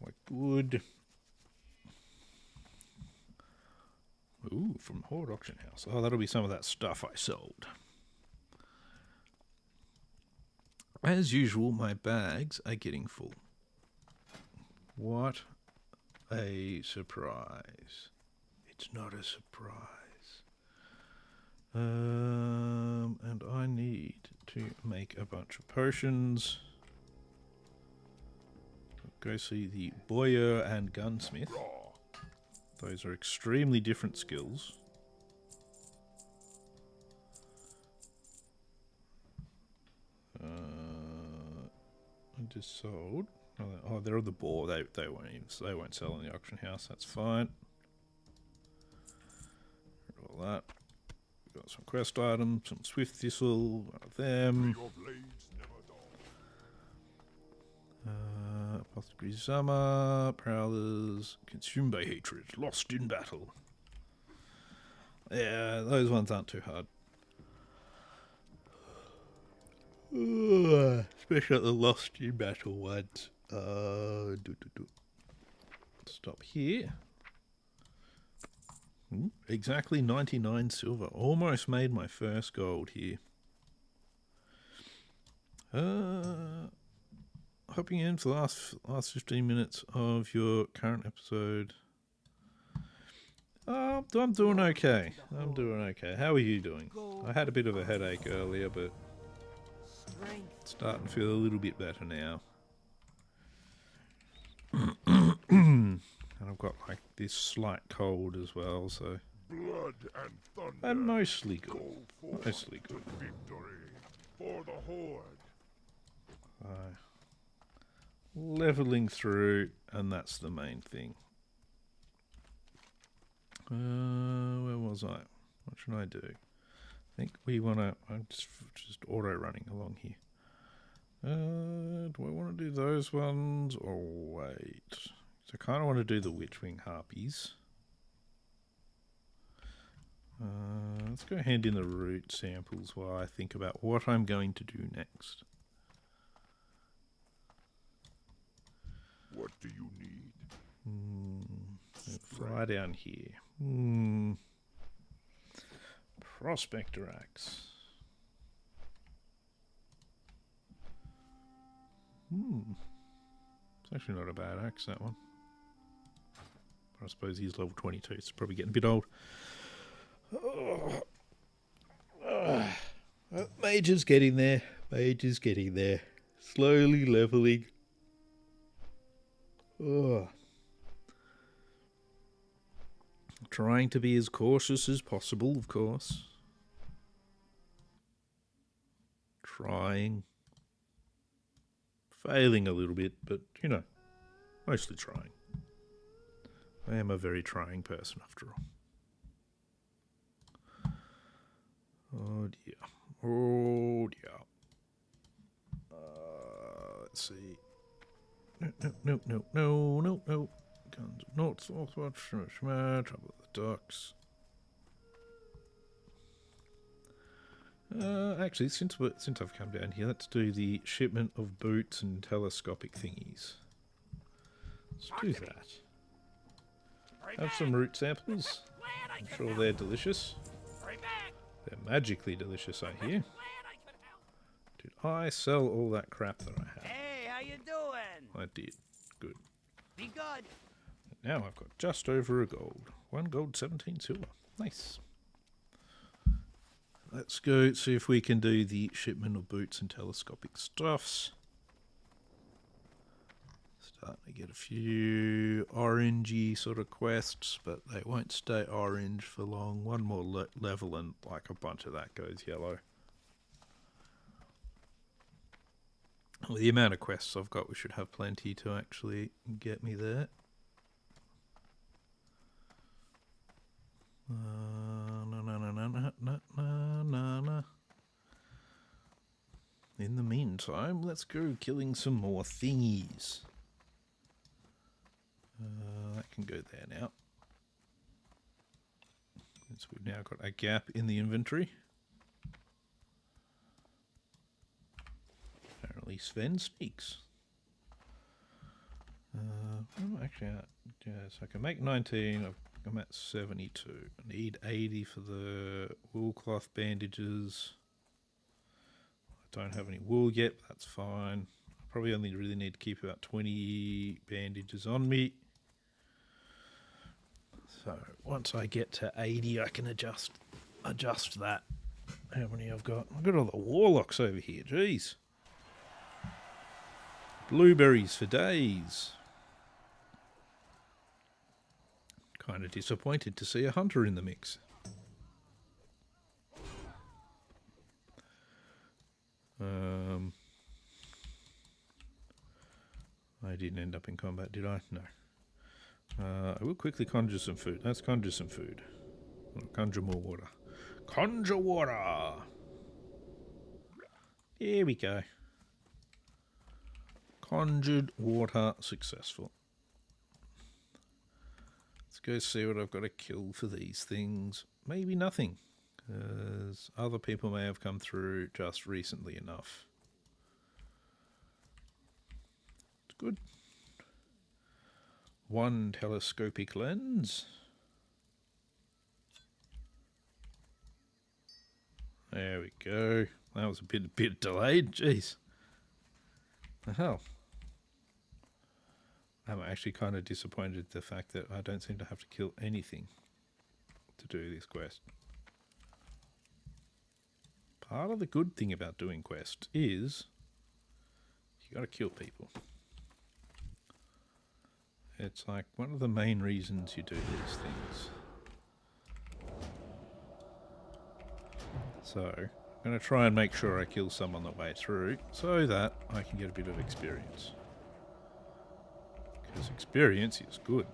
Quite good. Ooh, from Horde Auction House. Oh, that'll be some of that stuff I sold. As usual, my bags are getting full. What a surprise. It's not a surprise. And I need to make a bunch of potions. Go see the Boyer and Gunsmith. Those are extremely different skills. I just sold. Oh, they're the boar. They won't sell in the auction house. That's fine. All that. Got some quest items, some swift thistle, one of them. Apothecary Summer, Prowlers, consumed by hatred, lost in battle. Yeah, those ones aren't too hard. Especially the lost in battle ones. Stop here. Exactly 99 silver. Almost made my first gold here. Hopping in for the last 15 minutes of your current episode. I'm doing okay. How are you doing? I had a bit of a headache earlier, but it's starting to feel a little bit better now. And I've got like this slight cold as well, so Blood and thunder. I'm mostly good. Go forth Mostly good. to victory for the Horde. Leveling through, and that's the main thing. Where was I? What should I do? I think we want to. I'm just auto running along here. Do I want to do those ones or wait? So I kind of want to do the Witchwing Harpies. Let's go hand in the root samples while I think about what I'm going to do next. What do you need? Fly down here. Prospector axe. It's actually not a bad axe, that one. But I suppose he's level 22. It's probably getting a bit old. Mage is getting there. Mage is getting there. Slowly leveling. Trying to be as cautious as possible, of course. Trying. Failing a little bit, but, you know, mostly trying. I am a very trying person, after all. Oh, dear. Oh, dear. Let's see. No. Guns of North, Southward, Trouble of the Docks. Actually, since I've come down here, let's do the shipment of boots and telescopic thingies. Let's do that. Have some root samples. I'm sure they're delicious. They're magically delicious, I hear. Did I sell all that crap that I had? Hey, how you doing? I did. Good. Be good. Now I've got just over a gold. 1 gold, 17 silver. Nice. Let's go see if we can do the shipment of boots and telescopic stuffs. Starting to get a few orangey sort of quests, but they won't stay orange for long. One more level and like a bunch of that goes yellow. With the amount of quests I've got, we should have plenty to actually get me there. No. In the meantime, let's go killing some more thingies. That can go there now. Since we've now got a gap in the inventory. Apparently Sven speaks. Actually, yes, I can make 19. I'm at 72. I need 80 for the wool cloth bandages. I don't have any wool yet, but that's fine. I probably only really need to keep about 20 bandages on me. So once I get to 80, I can adjust that. How many I've got? I've got all the warlocks over here. Jeez. Blueberries for days. Kind of disappointed to see a hunter in the mix. I didn't end up in combat, did I? No. I will quickly conjure some food. Let's conjure some food. I'll conjure more water. Conjure water! Here we go. Conjured water successful. Let's go see what I've got to kill for these things. Maybe nothing, because other people may have come through just recently enough. It's good. 1 telescopic lens. There we go. That was a bit delayed. Jeez. The hell. I'm actually kind of disappointed at the fact that I don't seem to have to kill anything to do this quest. Part of the good thing about doing quests is you got to kill people. It's like one of the main reasons you do these things. So I'm going to try and make sure I kill some on the way through so that I can get a bit of experience. Because experience is good.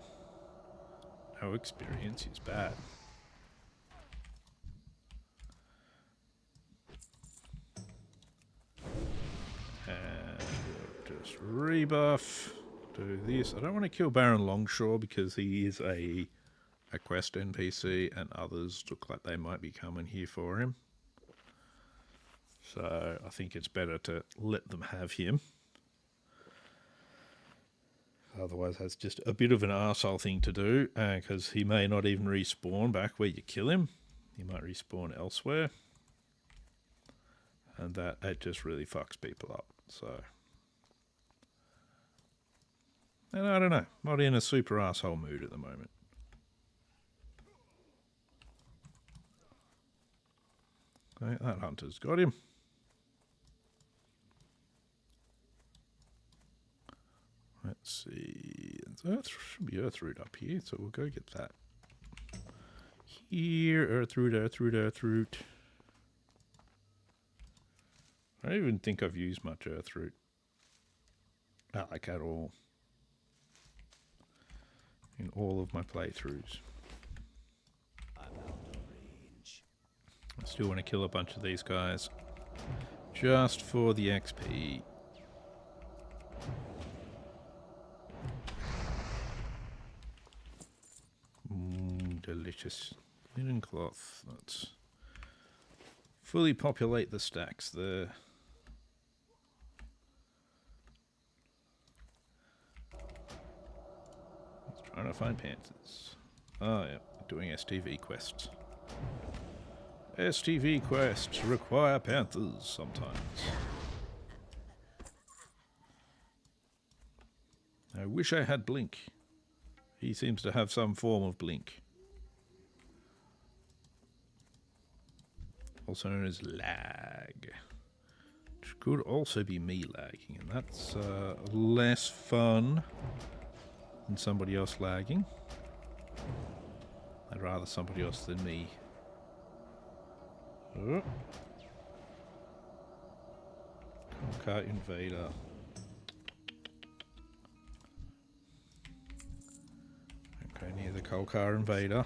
No experience is bad. And we'll just rebuff. Do this. I don't want to kill Baron Longshore because he is a quest NPC and others look like they might be coming here for him. So I think it's better to let them have him. Otherwise, that's just a bit of an arsehole thing to do, because he may not even respawn back where you kill him. He might respawn elsewhere. And that just really fucks people up. So, and I don't know. Not in a super arsehole mood at the moment. Okay, that hunter's got him. Let's see. There should be earth root up here, so we'll go get that. Here, earth root, earth root, earth root. I don't even think I've used much earth root. Like at all. In all of my playthroughs. I'm out of range. I still want to kill a bunch of these guys. Just for the XP. Delicious. Linen cloth. Let's fully populate the stacks there. Trying to find panthers. Oh yeah, doing STV quests. STV quests require panthers sometimes. I wish I had Blink. He seems to have some form of blink. Also known as lag. Which could also be me lagging, and that's less fun than somebody else lagging. I'd rather somebody else than me. Oh. Cold Invader. Okay, near the Kolkar Invader.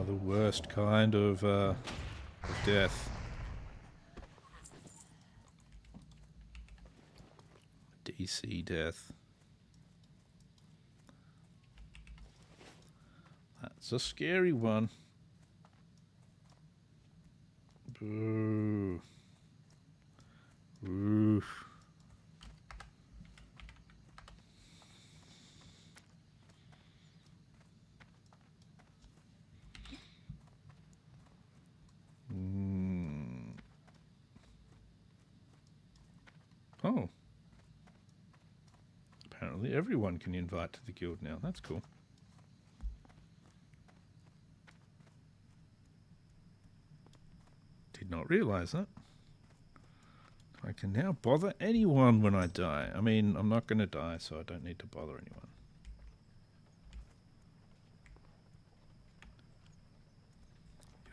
The worst kind of death. DC death. That's a scary one. Boo. Oof. Oh. Apparently everyone can invite to the guild now. That's cool. Did not realize that. I can now bother anyone when I die. I mean, I'm not going to die, so I don't need to bother anyone.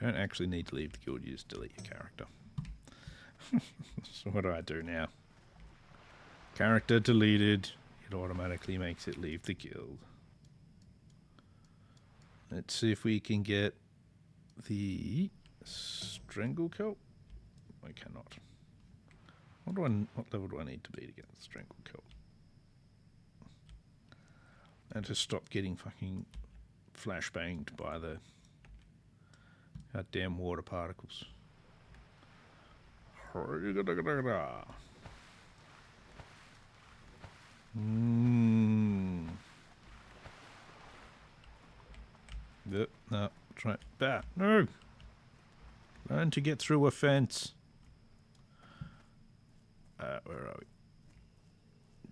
You don't actually need to leave the guild, you just delete your character. So what do I do now? Character deleted. It automatically makes it leave the guild. Let's see if we can get the Strangle Kelp. I cannot. What level do I need to be to get the Strangle Kelp? And to stop getting fucking flashbanged by the goddamn water particles. Yep, no, try that. No! Learn to get through a fence. Where are we?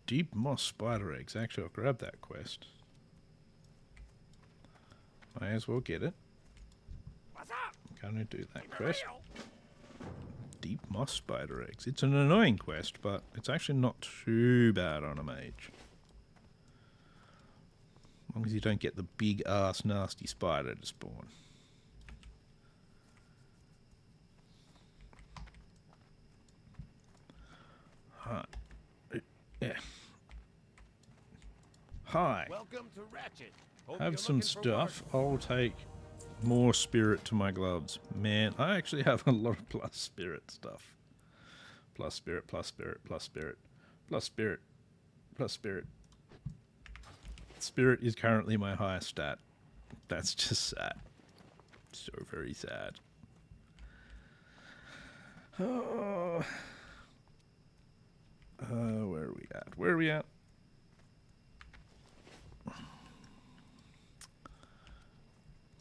Deep moss spider eggs. Actually, I'll grab that quest. May as well get it. What's up? I'm gonna do that quest. Deep moss spider eggs. It's an annoying quest, but it's actually not too bad on a mage. As long as you don't get the big ass nasty spider to spawn. Hi. Yeah. Hi. Welcome to Ratchet. Hope Have you're some looking for stuff. work. I'll take more spirit to my gloves. Man, I actually have a lot of plus spirit stuff. Plus spirit, plus spirit, plus spirit, plus spirit, plus spirit. Spirit is currently my highest stat. That's just sad. So very sad. Oh. Where are we at? Where are we at?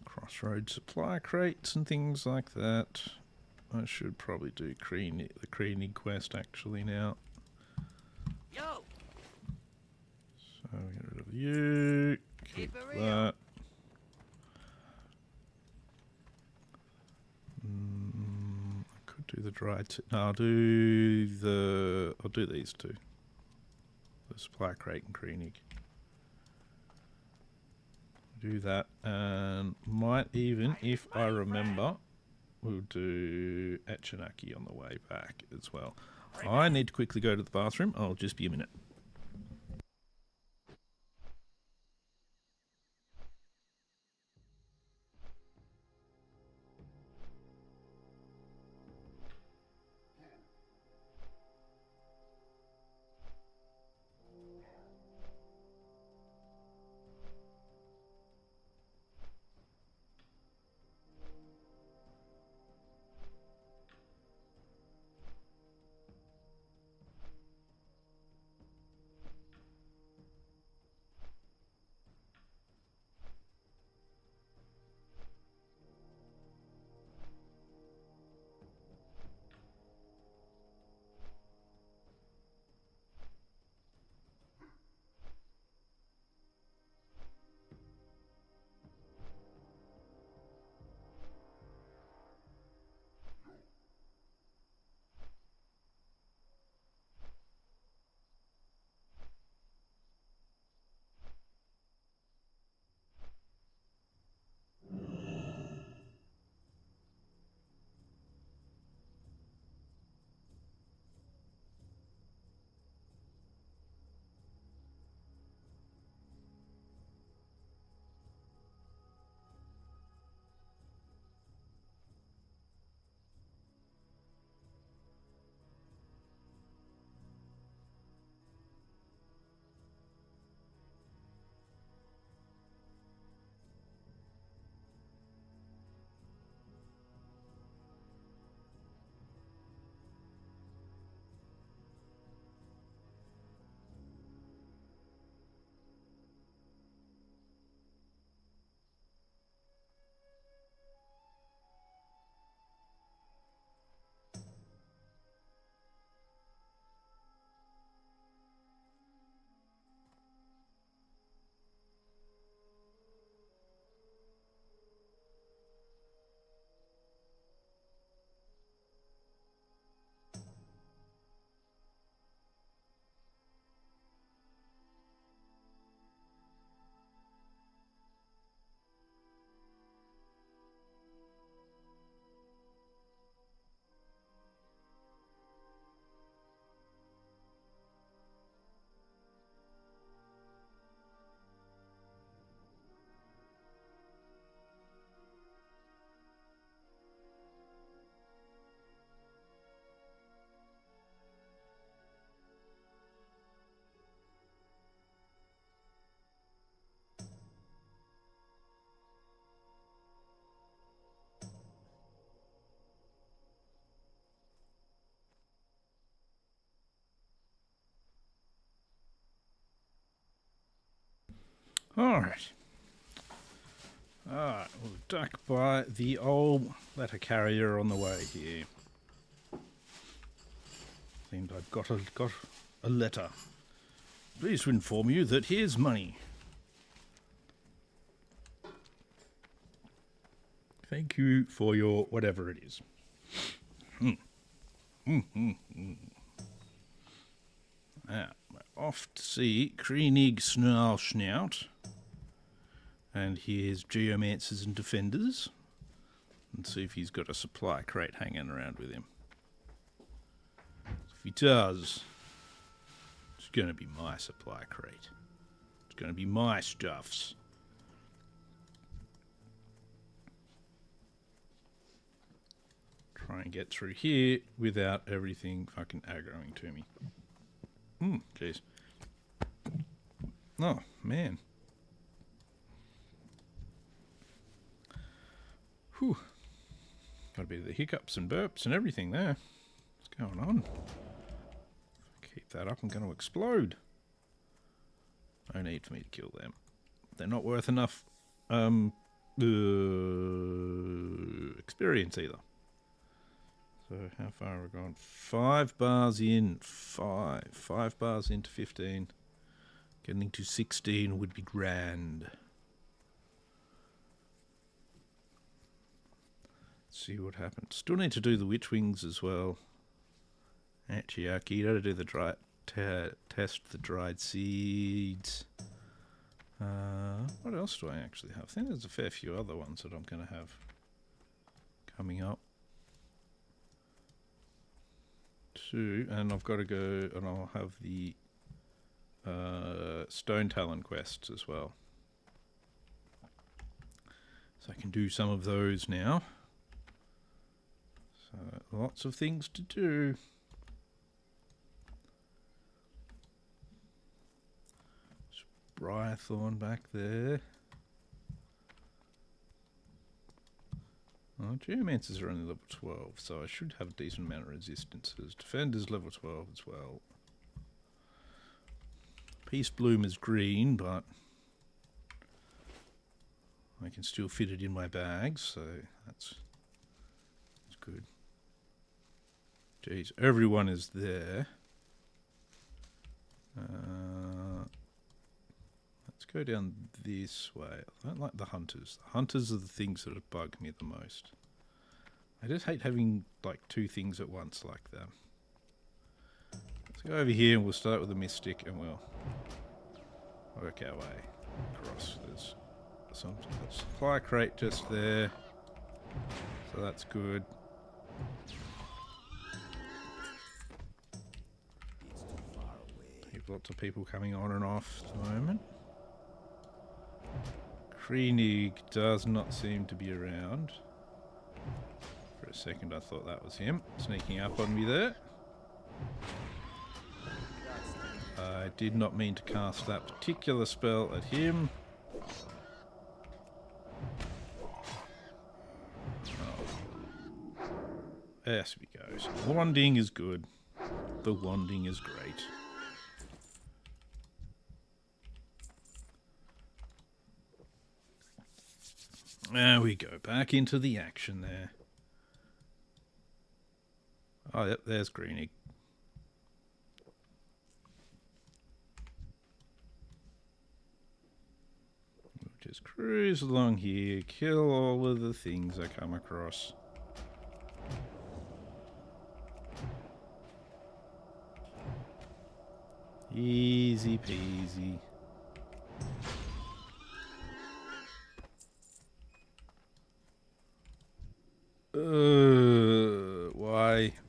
Crossroad supply crates and things like that. I should probably do the Kreenig quest actually now. Yo, So get rid of you. Keep keep it real. that. I could do the dried. No, I'll do these two. The supply crate and Kreenig. Do that, and might even, if I remember, we'll do Echinaki on the way back as well. I need to quickly go to the bathroom. I'll just be a minute. Alright. Alright, we'll duck by the old letter carrier on the way here. Seemed I've got a letter. Pleased to inform you that here's money. Thank you for your whatever it is. Now, we're off to see Kreenig Snarlschnout. And here's Geomancers and Defenders. And see if he's got a supply crate hanging around with him. If he does, it's going to be my supply crate. It's going to be my stuffs. Try and get through here without everything fucking aggroing to me. Jeez. Oh, man. Whew. Got a bit of the hiccups and burps and everything there. Let's going on? Keep that up, I'm going to explode. No need for me to kill them. They're not worth enough experience either. So how far have we gone? 5 bars in. 5 bars into 15. Getting to 16 would be grand. Let's see what happens. Still need to do the witch wings as well. Achiaki, to do the test the dried seeds. What else do I actually have? I think there's a fair few other ones that I'm going to have coming up. 2, and I've got to go, and I'll have the Stone Talon quests as well. So I can do some of those now. So lots of things to do. Briarthorn back there. Oh, Geomancers are only level 12, so I should have a decent amount of resistances. Defender's level 12 as well. Peace Bloom is green, but I can still fit it in my bags, so that's good. Jeez, everyone is there. Let's go down this way. I don't like the hunters. The hunters are the things that bug me the most. I just hate having like 2 things at once like that. Let's go over here and we'll start with the mystic and we'll work our way across. There's some supply crate just there, so that's good. Lots of people coming on and off at the moment. Kreenig does not seem to be around. For a second I thought that was him, sneaking up on me there. I did not mean to cast that particular spell at him. Oh. Yes, we go. So wanding is good. The wanding is great. There we go, back into the action there. Oh, yep, there's Greenig. We'll just cruise along here, kill all of the things I come across. Easy peasy.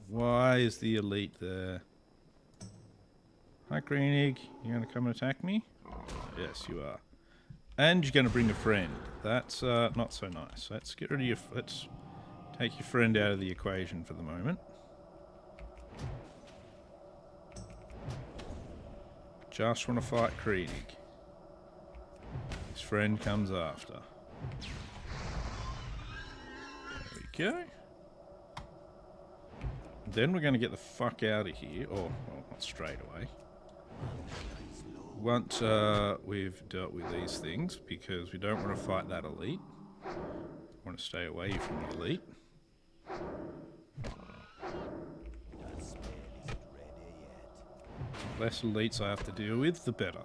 Why is the elite there? Hi, Greenig. You gonna come and attack me? Yes, you are. And you're gonna bring a friend. That's not so nice. Let's get rid of your. Let's take your friend out of the equation for the moment. Just want to fight Greenig. His friend comes after. There we go. Then we're going to get the fuck out of here. Or, well, not straight away. Once we've dealt with these things, because we don't want to fight that elite. We want to stay away from the elite. The less elites I have to deal with, the better.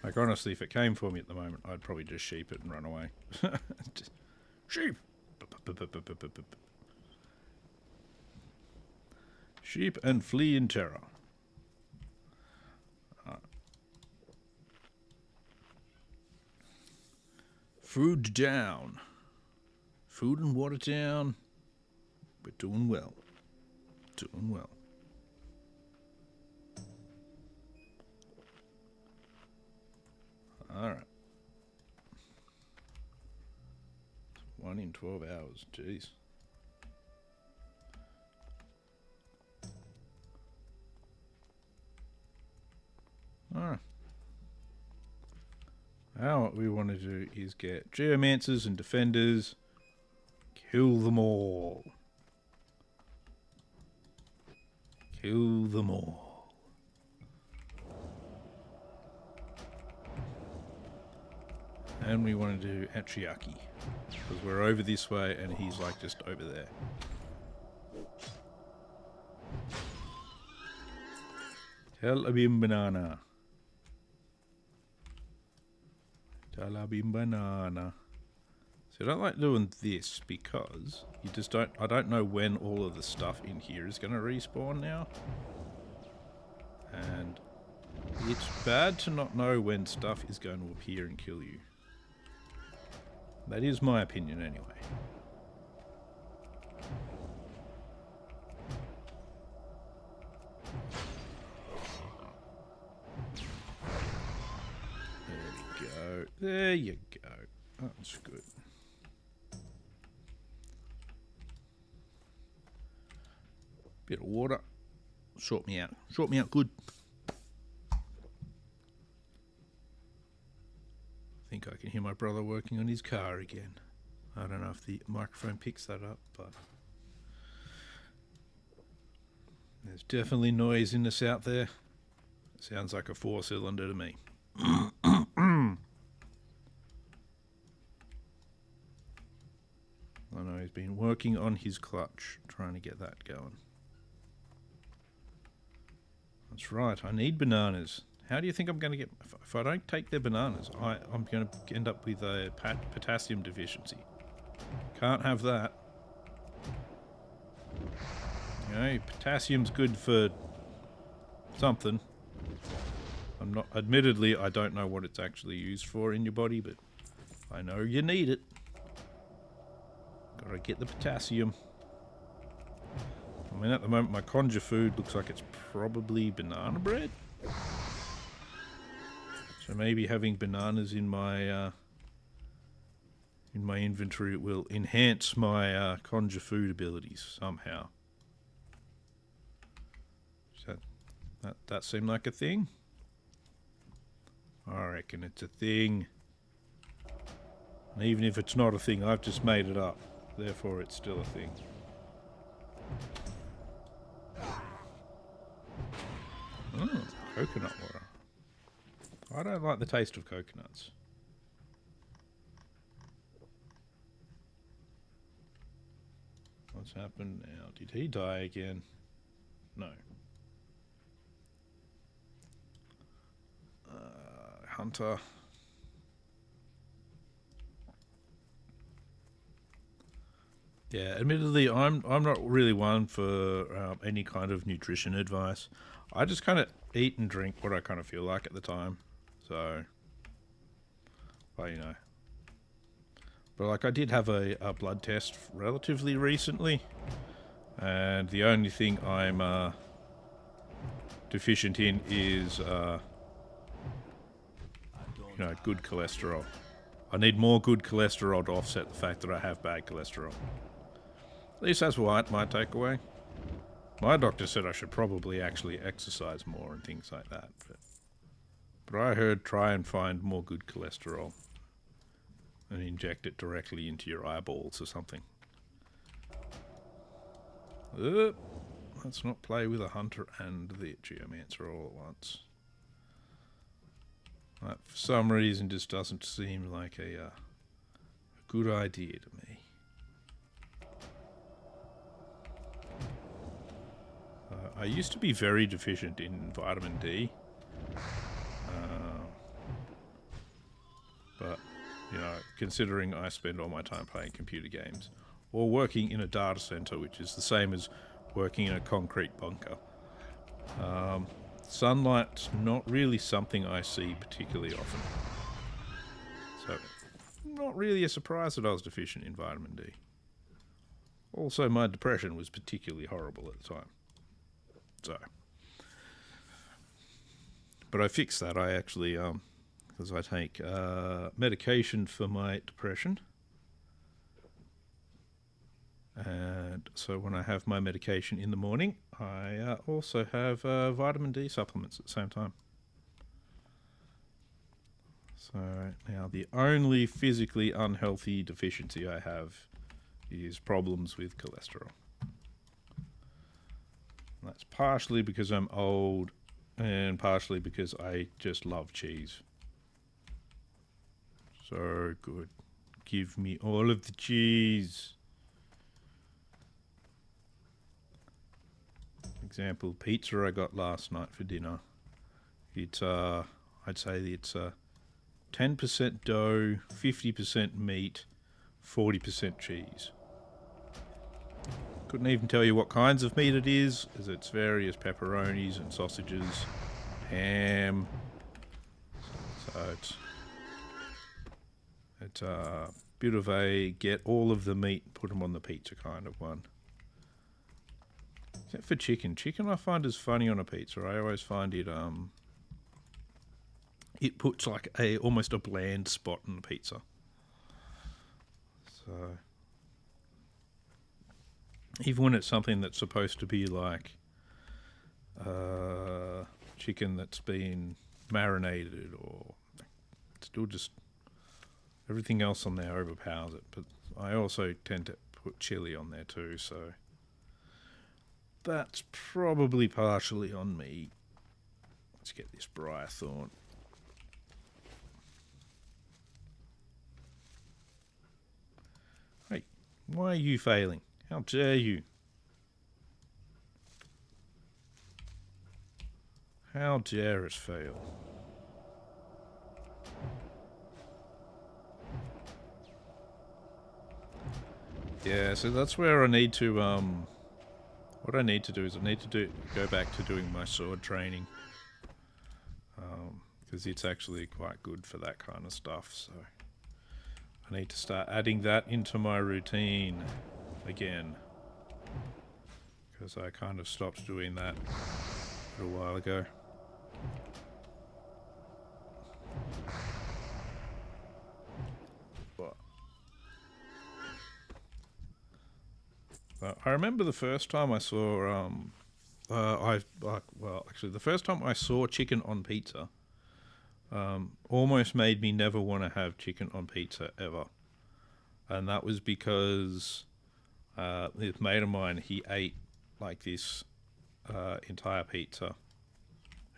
Like, honestly, if it came for me at the moment, I'd probably just sheep it and run away. Just, sheep! Sheep and flee in terror. Food down. Food and water down. We're doing well. Doing well. Alright. 1 in 12 hours, jeez. Alright. Now what we want to do is get geomancers and defenders, Kill them all. Kill them all. And we want to do Atriaki. Because we're over this way and he's like just over there. Talabim banana. Talabim banana. So I don't like doing this because you just don't, I don't know when all of the stuff in here is going to respawn now. And it's bad to not know when stuff is going to appear and kill you. That is my opinion anyway. There we go. There you go. That's good. Bit of water. Sort me out. Sort me out good. I think I can hear my brother working on his car again. I don't know if the microphone picks that up, but there's definitely noise in this out there. Sounds like a 4-cylinder to me. I know he's been working on his clutch, trying to get that going. That's right, I need bananas. How do you think I'm going to get... If I don't take their bananas, I'm going to end up with a potassium deficiency. Can't have that. You know, potassium's good for something. I'm not... Admittedly, I don't know what it's actually used for in your body, but I know you need it. Gotta get the potassium. I mean, at the moment, my conjure food looks like it's probably banana bread. So maybe having bananas in my inventory will enhance my conjure food abilities somehow. Does that seem like a thing? I reckon it's a thing. And even if it's not a thing, I've just made it up. Therefore, it's still a thing. Coconut water. I don't like the taste of coconuts. What's happened now? Did he die again? No. Hunter. Yeah, admittedly, I'm not really one for any kind of nutrition advice. I just kind of eat and drink what I kind of feel like at the time. So, well, you know. But like, I did have a blood test relatively recently, and the only thing I'm deficient in is, you know, good cholesterol. I need more good cholesterol to offset the fact that I have bad cholesterol. At least that's what my takeaway. My doctor said I should probably actually exercise more and things like that. But I heard try and find more good cholesterol and inject it directly into your eyeballs or something. Let's not play with a hunter and the geomancer all at once. That for some reason just doesn't seem like a good idea to me. I used to be very deficient in vitamin D, but, you know, considering I spend all my time playing computer games or working in a data center, which is the same as working in a concrete bunker, sunlight's not really something I see particularly often. So, not really a surprise that I was deficient in vitamin D. Also, my depression was particularly horrible at the time. So, but I fixed that. I actually, because I take medication for my depression, and so when I have my medication in the morning, I also have vitamin D supplements at the same time. So now the only physically unhealthy deficiency I have is problems with cholesterol. And that's partially because I'm old and partially because I just love cheese. So good. Give me all of the cheese. Example, pizza I got last night for dinner. It's I'd say it's 10% dough, 50% meat, 40% cheese. Couldn't even tell you what kinds of meat it is, as it's various pepperonis and sausages, ham. So it's a bit of a get all of the meat, put them on the pizza kind of one. Except for chicken. Chicken I find is funny on a pizza. I always find it it puts like almost a bland spot in the pizza. So even when it's something that's supposed to be like chicken that's been marinated, or still just everything else on there overpowers it. But I also tend to put chili on there too, so that's probably partially on me. Let's get this briar thorn. Hey, why are you failing? How dare you? How dare it fail? Yeah, so that's where I need to, what I need to do is I need to go back to doing my sword training. Because it's actually quite good for that kind of stuff, so I need to start adding that into my routine again. Because I kind of stopped doing that a little while ago. I remember the first time I saw, actually the first time I saw chicken on pizza, almost made me never want to have chicken on pizza ever. And that was because this mate of mine, he ate like this entire pizza.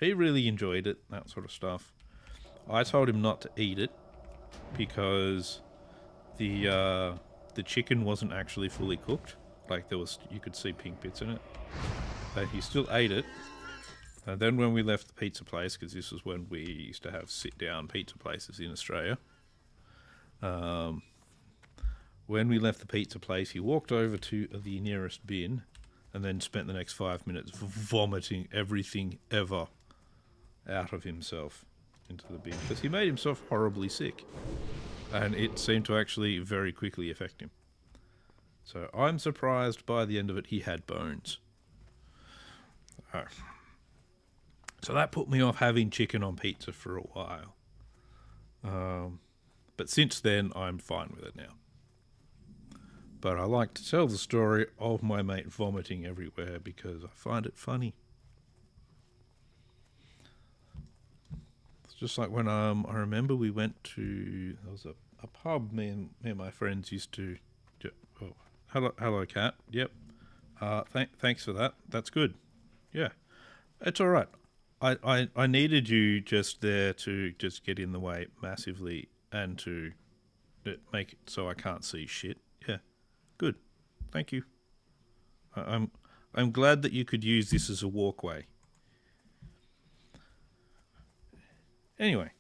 He really enjoyed it, that sort of stuff. I told him not to eat it because the chicken wasn't actually fully cooked. Like you could see pink bits in it. But he still ate it. And then when we left the pizza place, because this was when we used to have sit-down pizza places in Australia. When we left the pizza place, he walked over to the nearest bin and then spent the next 5 minutes vomiting everything ever out of himself into the bin. Because he made himself horribly sick. And it seemed to actually very quickly affect him. So I'm surprised by the end of it he had bones. So that put me off having chicken on pizza for a while. But since then I'm fine with it now. But I like to tell the story of my mate vomiting everywhere because I find it funny. It's just like when I remember we went to, there was a pub me and my friends used to. Hello, cat. Yep. Thanks for that. That's good. Yeah, it's all right. I needed you just there to just get in the way massively and to make it so I can't see shit. Yeah, good. Thank you. I'm glad that you could use this as a walkway. Anyway,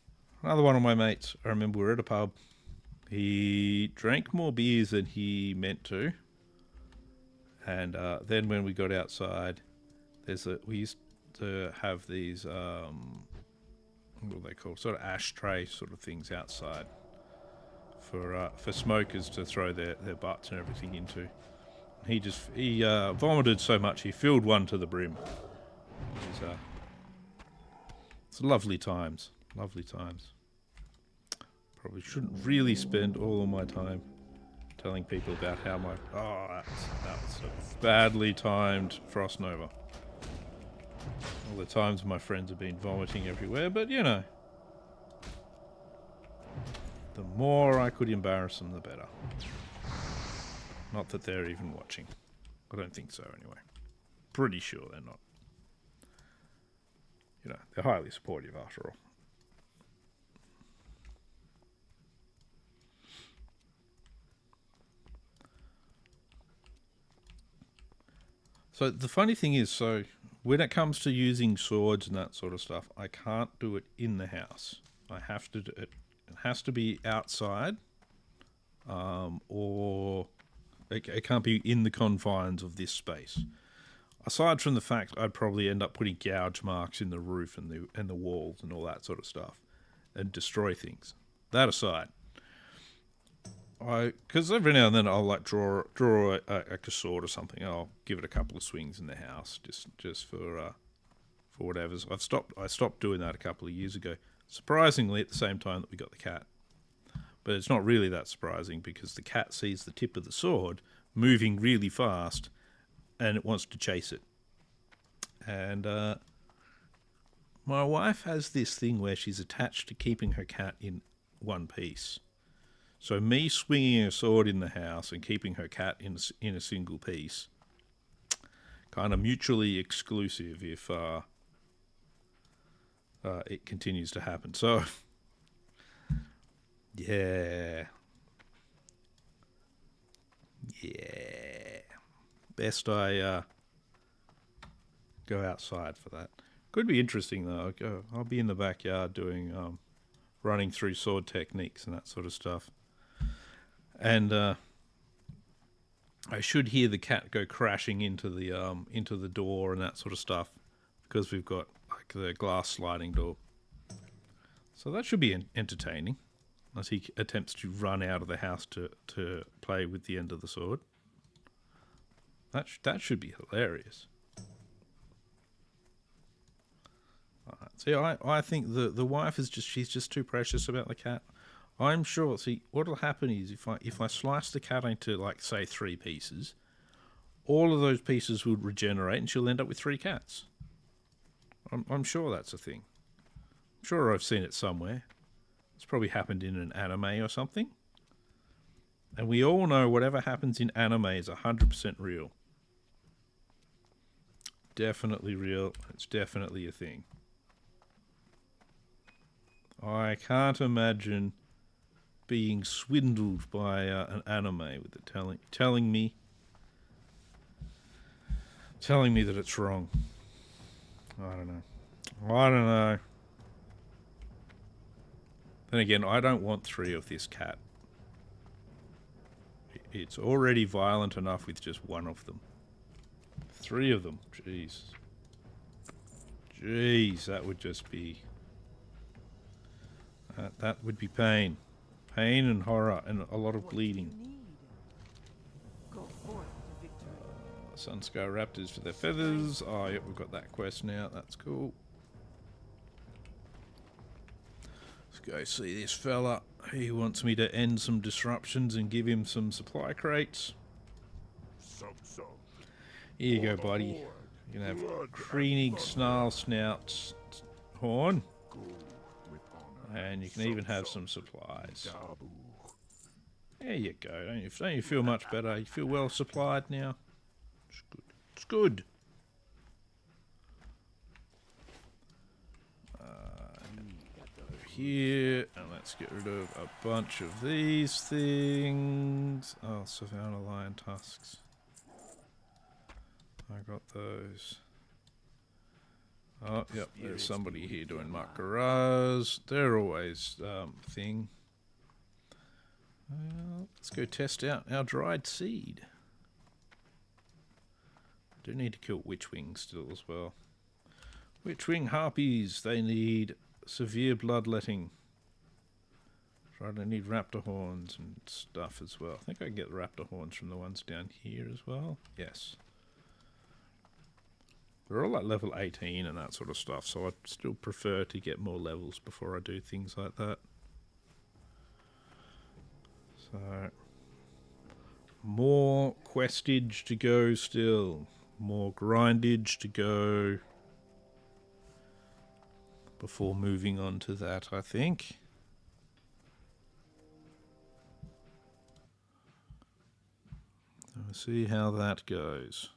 another one of my mates. I remember we were at a pub. He drank more beers than he meant to. And then when we got outside, we used to have these, what are they called? Sort of ashtray sort of things outside for smokers to throw their butts and everything into. He vomited so much he filled one to the brim. It's lovely times. Lovely times. Probably shouldn't really spend all of my time telling people about how that was a badly timed Frost Nova. All the times my friends have been vomiting everywhere, but you know, the more I could embarrass them, the better. Not that they're even watching. I don't think so, anyway. Pretty sure they're not. You know, they're highly supportive after all. So the funny thing is, so when it comes to using swords and that sort of stuff, I can't do it in the house. I have to do it. It has to be outside, or it can't be in the confines of this space. Aside from the fact I'd probably end up putting gouge marks in the roof and the walls and all that sort of stuff, and destroy things. That aside, because every now and then I'll like draw a sword or something. I'll give it a couple of swings in the house just for whatever. I stopped doing that a couple of years ago. Surprisingly, at the same time that we got the cat, but it's not really that surprising because the cat sees the tip of the sword moving really fast, and it wants to chase it. And my wife has this thing where she's attached to keeping her cat in one piece. So me swinging a sword in the house and keeping her cat in a single piece, kind of mutually exclusive if it continues to happen. So, yeah. Best I go outside for that. Could be interesting though. I'll be in the backyard doing running through sword techniques and that sort of stuff. And I should hear the cat go crashing into the door and that sort of stuff, because we've got like the glass sliding door. So that should be entertaining, as he attempts to run out of the house to play with the end of the sword. That should be hilarious. See, I think the wife she's just too precious about the cat. I'm sure. See, what'll happen is if I slice the cat into, like, say 3 pieces, all of those pieces would regenerate, and she'll end up with 3 cats. I'm sure that's a thing. I'm sure I've seen it somewhere. It's probably happened in an anime or something. And we all know whatever happens in anime is 100% real. Definitely real. It's definitely a thing. I can't imagine being swindled by an anime with it telling me that it's wrong. I don't know. Then again, I don't want 3 of this cat. It's already violent enough with just 1 of them. 3 of them, jeez, that would just be that would be pain and horror and a lot of bleeding. Sunscar raptors for their feathers. Oh, yep, we've got that quest now. That's cool. Let's go see this fella. He wants me to end some disruptions and give him some supply crates. Here you go, buddy. You can have Kreenig Snarl Snout's horn. And you can even have some supplies. There you go. Don't you feel much better? You feel well supplied now? It's good. It's good. Here, and let's get rid of a bunch of these things. Oh, Savannah Lion tusks. I got those. Oh, yep, there's somebody here doing makaras. They're always thing. Let's go test out our dried seed. Do need to kill witchwing still as well. Witchwing harpies, they need severe bloodletting. Right, I need raptor horns and stuff as well. I think I can get the raptor horns from the ones down here as well. Yes. They're all at level 18 and that sort of stuff, so I'd still prefer to get more levels before I do things like that. So, more questage to go still. More grindage to go before moving on to that, I think. We'll see how that goes.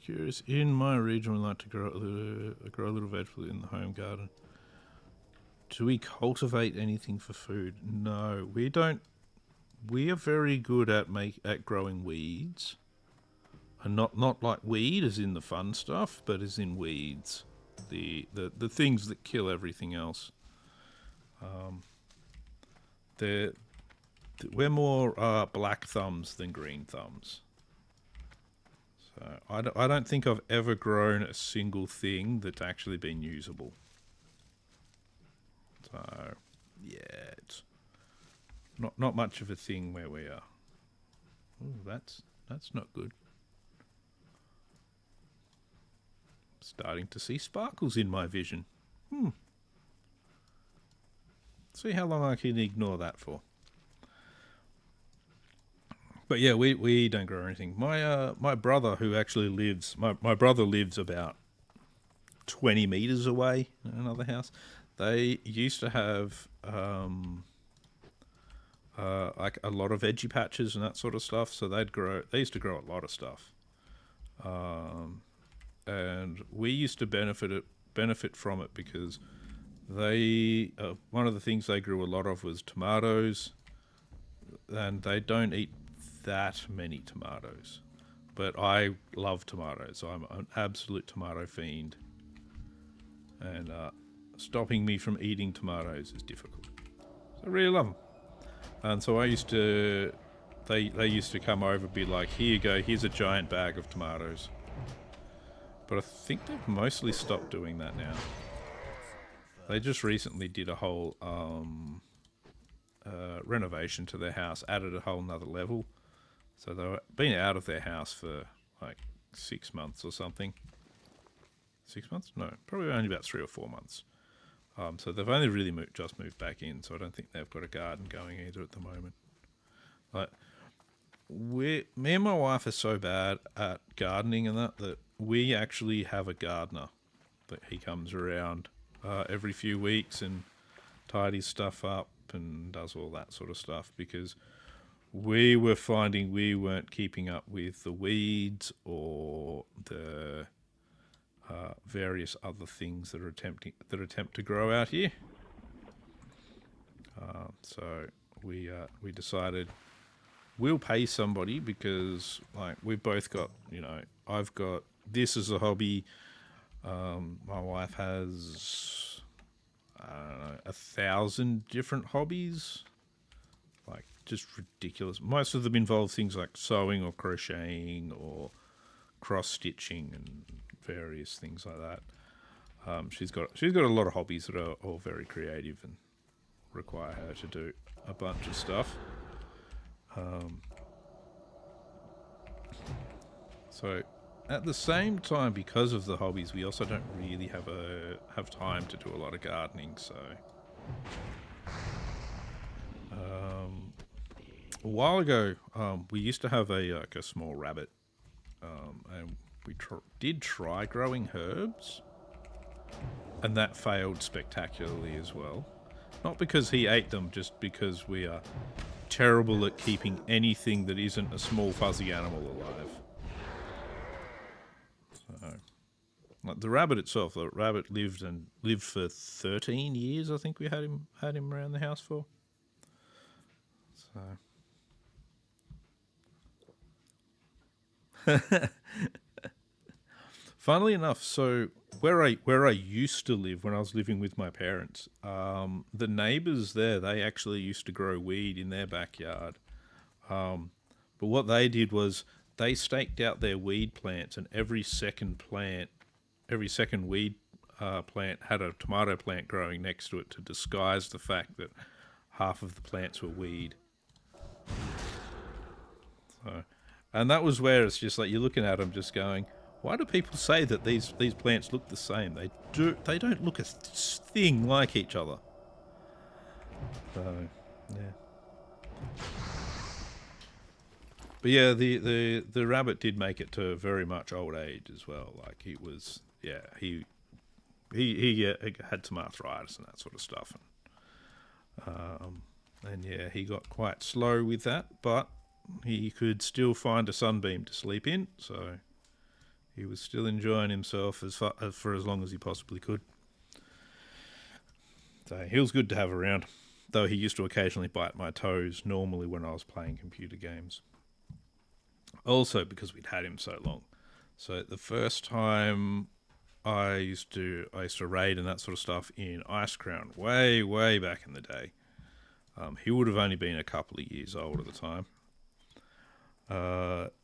Curious. In my region, we like to grow a little vegetable in the home garden. Do we cultivate anything for food? No, we don't. We are very good at growing weeds, and not like weed as in the fun stuff, but as in weeds, the things that kill everything else. We're more black thumbs than green thumbs. So I don't think I've ever grown a single thing that's actually been usable. So yeah, it's not much of a thing where we are. Ooh, that's not good. Starting to see sparkles in my vision. See how long I can ignore that for. But yeah, we don't grow anything. My brother, who actually lives, my brother lives about 20 meters away in another house. They used to have like a lot of veggie patches and that sort of stuff. So they used to grow a lot of stuff, and we used to benefit from it because they one of the things they grew a lot of was tomatoes, and they don't eat that many tomatoes, but I love tomatoes. I'm an absolute tomato fiend, and stopping me from eating tomatoes is difficult. So I really love them, and so they used to come over and be like, here you go, here's a giant bag of tomatoes. But I think they've mostly stopped doing that now. They just recently did a whole renovation to their house, added a whole nother level. So they've been out of their house for like 6 months or something. 6 months? No, probably only about 3 or 4 months. So they've only really just moved back in, so I don't think they've got a garden going either at the moment. Like, me and my wife are so bad at gardening and that we actually have a gardener that he comes around every few weeks and tidies stuff up and does all that sort of stuff, because we were finding we weren't keeping up with the weeds or the various other things that attempt to grow out here. So we decided we'll pay somebody, because like we've both got, I've got this as a hobby. My wife has, I don't know, 1,000 different hobbies. Like, just ridiculous. Most of them involve things like sewing or crocheting or cross-stitching and various things like that. She's got a lot of hobbies that are all very creative and require her to do a bunch of stuff. So at the same time, because of the hobbies, we also don't really have time to do a lot of gardening. So a while ago, we used to have a small rabbit, and we did try growing herbs, and that failed spectacularly as well. Not because he ate them, just because we are terrible at keeping anything that isn't a small fuzzy animal alive. So, like the rabbit itself, the rabbit lived for 13 years. I think we had him around the house for. So, funnily enough, so where I used to live when I was living with my parents, the neighbours there, they actually used to grow weed in their backyard. But what they did was they staked out their weed plants, and every second weed plant had a tomato plant growing next to it to disguise the fact that half of the plants were weed. So, and that was where it's just like you're looking at them just going, why do people say that these plants look the same? They don't look a thing like each other. So, yeah. But yeah, the rabbit did make it to very much old age as well. Like he had some arthritis and that sort of stuff. And And yeah, he got quite slow with that, but he could still find a sunbeam to sleep in, so he was still enjoying himself for as long as he possibly could. So he was good to have around, though he used to occasionally bite my toes, normally when I was playing computer games. Also because we'd had him so long. So the first time I used to raid and that sort of stuff in Ice Crown, way back in the day. He would have only been a couple of years old at the time.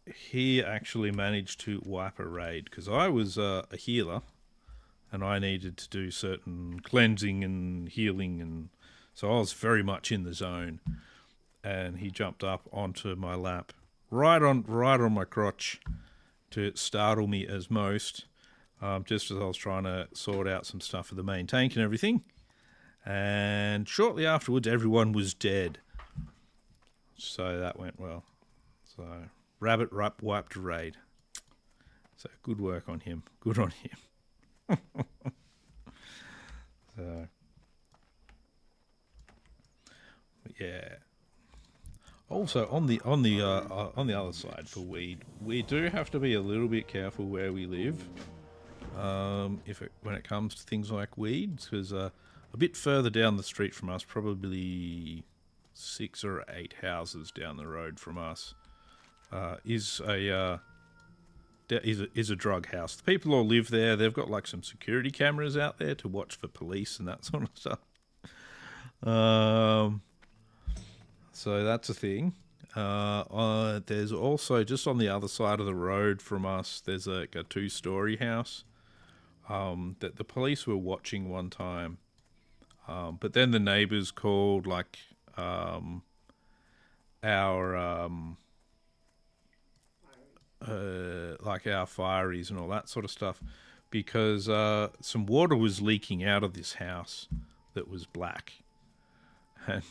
He actually managed to wipe a raid because I was a healer and I needed to do certain cleansing and healing, and so I was very much in the zone. And he jumped up onto my lap, right on my crotch, to startle me as most, just as I was trying to sort out some stuff for the main tank and everything. And shortly afterwards, everyone was dead. So that went well. So Rabbit wiped a raid. So good work on him. Good on him. So yeah. Also on the other side for weed, we do have to be a little bit careful where we live. When it comes to things like weeds, because a bit further down the street from us, probably 6 or 8 houses down the road from us, is a drug house. The people all live there. They've got like some security cameras out there to watch for police and that sort of stuff. So that's a thing. There's also, just on the other side of the road from us, there's like a 2-story house that the police were watching one time. But then the neighbours called like our fireys and all that sort of stuff, because some water was leaking out of this house that was black. And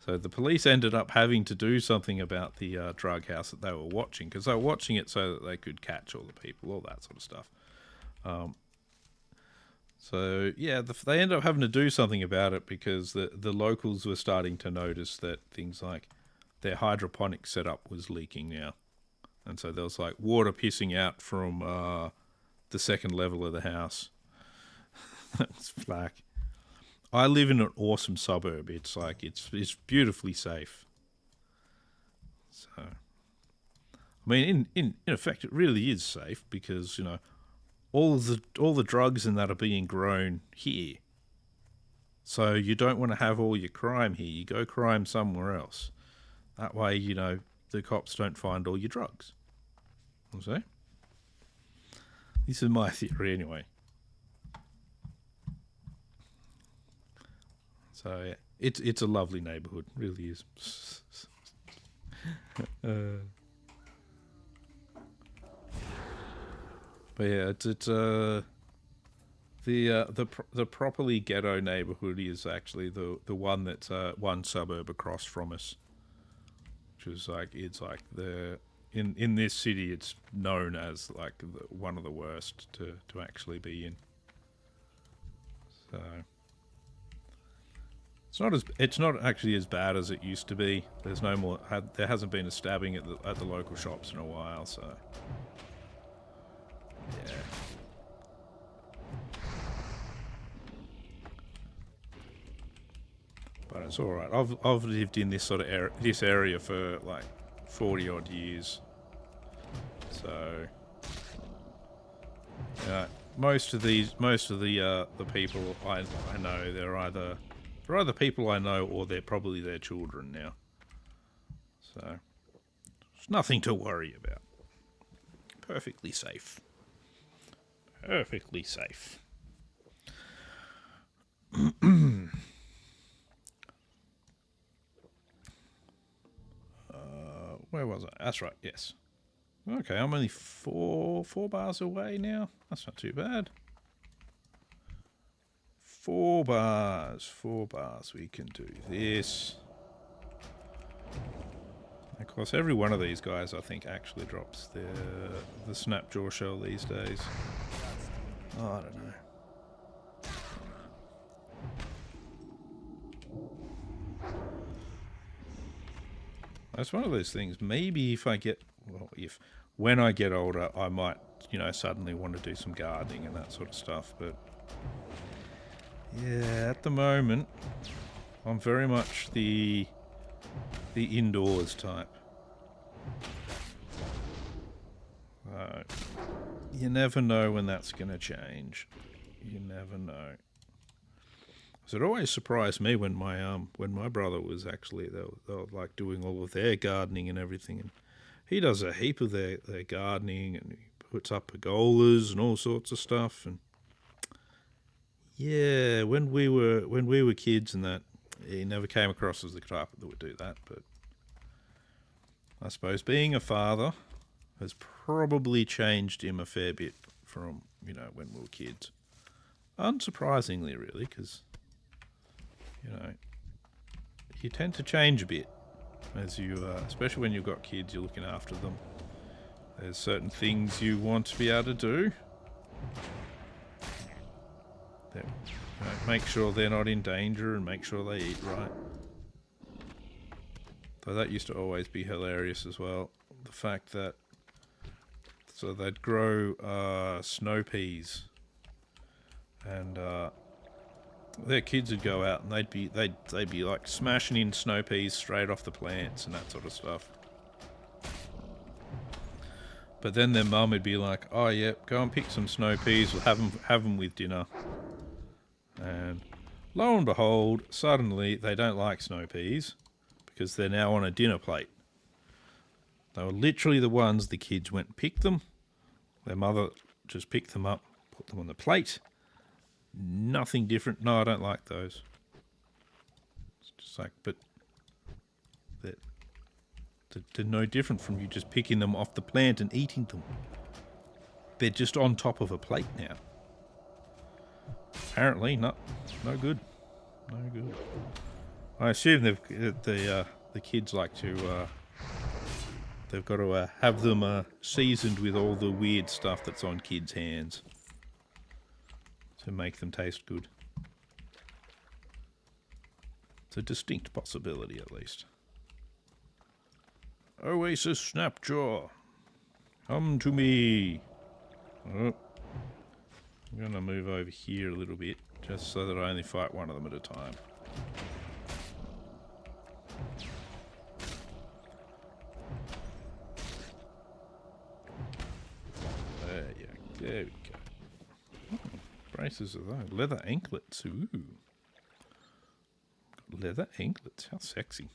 so the police ended up having to do something about the drug house that they were watching, because they were watching it so that they could catch all the people, all that sort of stuff. So yeah, they ended up having to do something about it, because the locals were starting to notice that things like their hydroponic setup was leaking now. And so there was like water pissing out from the second level of the house. That's flack. I live in an awesome suburb. It's like it's beautifully safe. So, I mean, in effect, it really is safe, because you know all the drugs and that are being grown here. So you don't want to have all your crime here. You go crime somewhere else. That way, you know, the cops don't find all your drugs. See? This is my theory anyway. So yeah, it's a lovely neighbourhood, really is. But yeah, it's the properly ghetto neighbourhood is actually the one that's one suburb across from us, which is like in this city it's known as like one of the worst to actually be in. So. It's not actually as bad as it used to be. There's no more. There hasn't been a stabbing at the local shops in a while. So yeah. But it's all right. I've lived in this sort of this area for like 40 odd years. So yeah, most of the people I know, they're either people I know, or they're probably their children now. So, there's nothing to worry about. Perfectly safe. Perfectly safe. Where was I? That's right, yes. Okay, I'm only four bars away now. That's not too bad. 4 bars. We can do this. Of course, every one of these guys, I think, actually drops the snapjaw shell these days. Oh, I don't know. That's one of those things. Maybe if I get, well, when I get older, I might, suddenly want to do some gardening and that sort of stuff. But yeah, at the moment, I'm very much the indoors type. You never know when that's going to change. You never know. So it always surprised me when my brother was actually they were like doing all of their gardening and everything, and he does a heap of their gardening, and he puts up pergolas and all sorts of stuff. And yeah, when we were kids and that, he never came across as the type that would do that. But I suppose being a father has probably changed him a fair bit from when we were kids. Unsurprisingly, really, because you tend to change a bit as you, especially when you've got kids, you're looking after them. There's certain things you want to be able to do. That, make sure they're not in danger and make sure they eat right. So that used to always be hilarious as well. The fact that they'd grow snow peas, and their kids would go out and they'd be like smashing in snow peas straight off the plants and that sort of stuff. But then their mum would be like, "Oh yeah, go and pick some snow peas. We'll have them with dinner." And lo and behold, suddenly they don't like snow peas because they're now on a dinner plate. They were literally the ones the kids went and picked them. Their mother just picked them up, put them on the plate. Nothing different. No, I don't like those. It's just like, but they're no different from you just picking them off the plant and eating them. They're just on top of a plate now. Apparently, no good. No good. I assume the kids like to. They've got to have them seasoned with all the weird stuff that's on kids' hands to make them taste good. It's a distinct possibility, at least. Oasis Snapjaw, come to me. Oh, I'm going to move over here a little bit, just so that I only fight one of them at a time. There we go. Oh, braces of those. Leather anklets. Ooh. Got leather anklets. How sexy.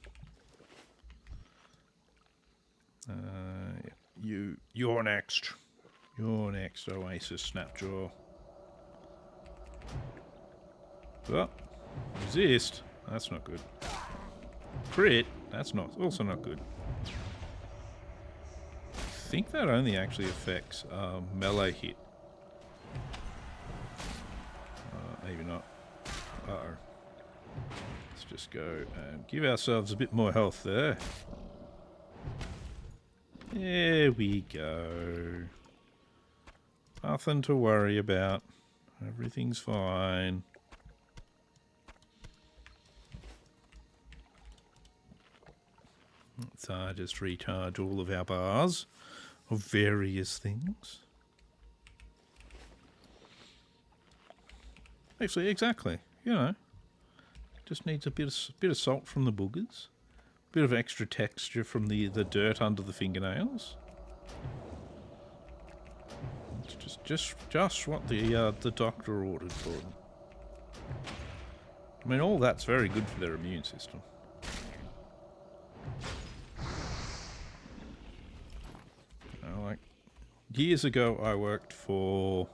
You're next. You're next, Oasis Snapjaw. Well, resist. That's not good. Crit. That's also not good. I think that only actually affects melee hit. Maybe not. Uh-oh. Let's just go and give ourselves a bit more health there. There we go. Nothing to worry about. Everything's fine. Let's just recharge all of our bars of various things. Actually, exactly. Just needs a bit of salt from the boogers, a bit of extra texture from the dirt under the fingernails. It's just what the doctor ordered for them. I mean, all that's very good for their immune system. Like years ago, I worked for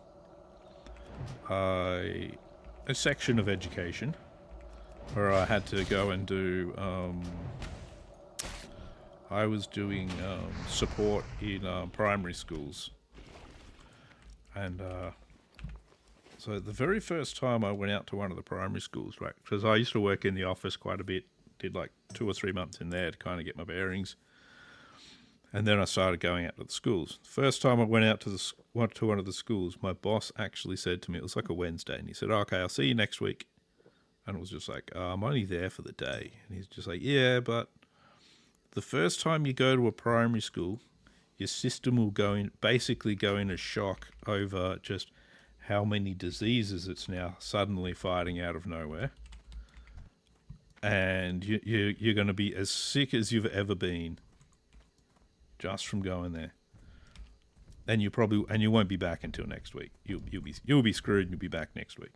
a section of education where I had to go and do. I was doing support in primary schools, and so the very first time I went out to one of the primary schools, right? Because I used to work in the office quite a bit, did like 2 or 3 months in there to kind of get my bearings. And then I started going out to the schools. The first time I went out to one of the schools, my boss actually said to me, it was like a Wednesday, and he said, "Okay, I'll see you next week." And it was just like, "I'm only there for the day." And he's just like, "Yeah, but the first time you go to a primary school, your system will basically go in a shock over just how many diseases it's now suddenly fighting out of nowhere. And you're going to be as sick as you've ever been just from going there. And you won't be back until next week. You'll be screwed and you'll be back next week.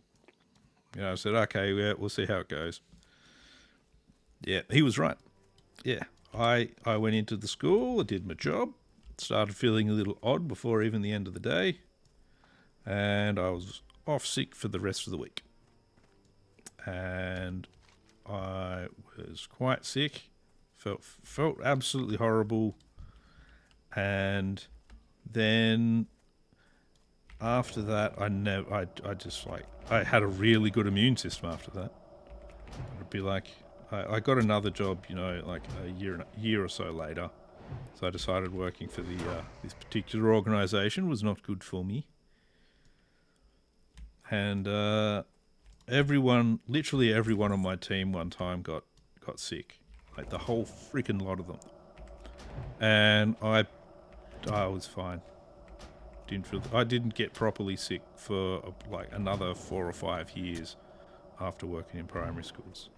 You know, I said, okay, yeah, we'll see how it goes. Yeah, he was right. Yeah, I went into the school, I did my job, started feeling a little odd before even the end of the day, and I was off sick for the rest of the week. And I was quite sick, felt absolutely horrible, and then after that, I had a really good immune system after that. It'd be like, I got another job, you know, like a year or so later. So I decided working for this particular organisation was not good for me. And literally everyone on my team one time got sick. Like the whole freaking lot of them. And I was fine. I didn't get properly sick for like another 4 or 5 years after working in primary schools.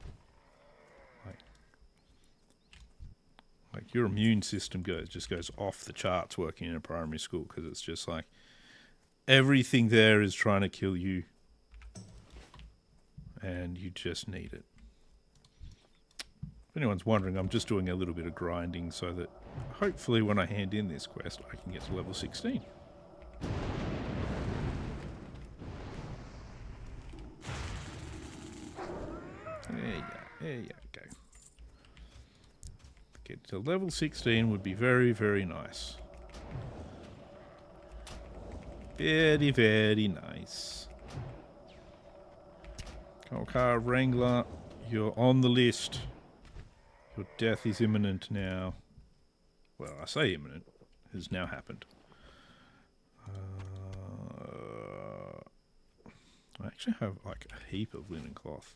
Like your immune system just goes off the charts working in a primary school, because it's just like everything there is trying to kill you, and you just need it. If anyone's wondering, I'm just doing a little bit of grinding so that hopefully when I hand in this quest, I can get to level 16. There you go. Get to level 16 would be very, very nice. Very, very nice. Car Wrangler, you're on the list. Your death is imminent now. Well, I say imminent. It has now happened. I actually have like a heap of linen cloth.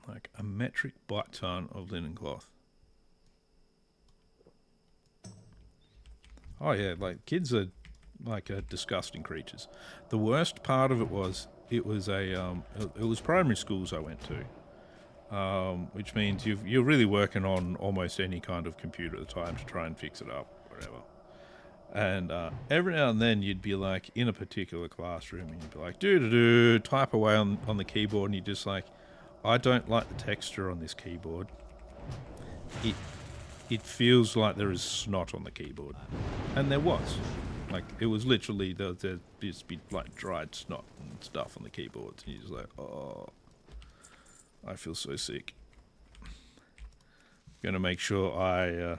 Like a metric byte ton of linen cloth. Oh yeah, like kids are like disgusting creatures. The worst part of it was it was primary schools I went to, which means you're really working on almost any kind of computer at the time to try and fix it up, whatever. And every now and then you'd be like in a particular classroom and you'd be like type away on the keyboard, and you're just like, I don't like the texture on this keyboard. It feels like there is snot on the keyboard. And there was. Like, it was literally, there'd just be like dried snot and stuff on the keyboards. And you're just like, oh, I feel so sick. Gonna make sure I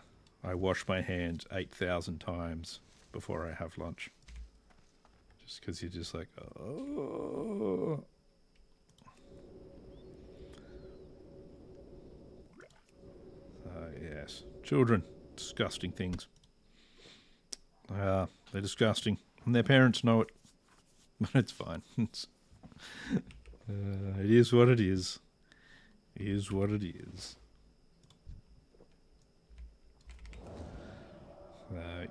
wash my hands 8,000 times before I have lunch. Just because you're just like, oh. Yes. Children. Disgusting things. They're disgusting. And their parents know it. But it's fine. It is what it is. It is what it is. Yeah.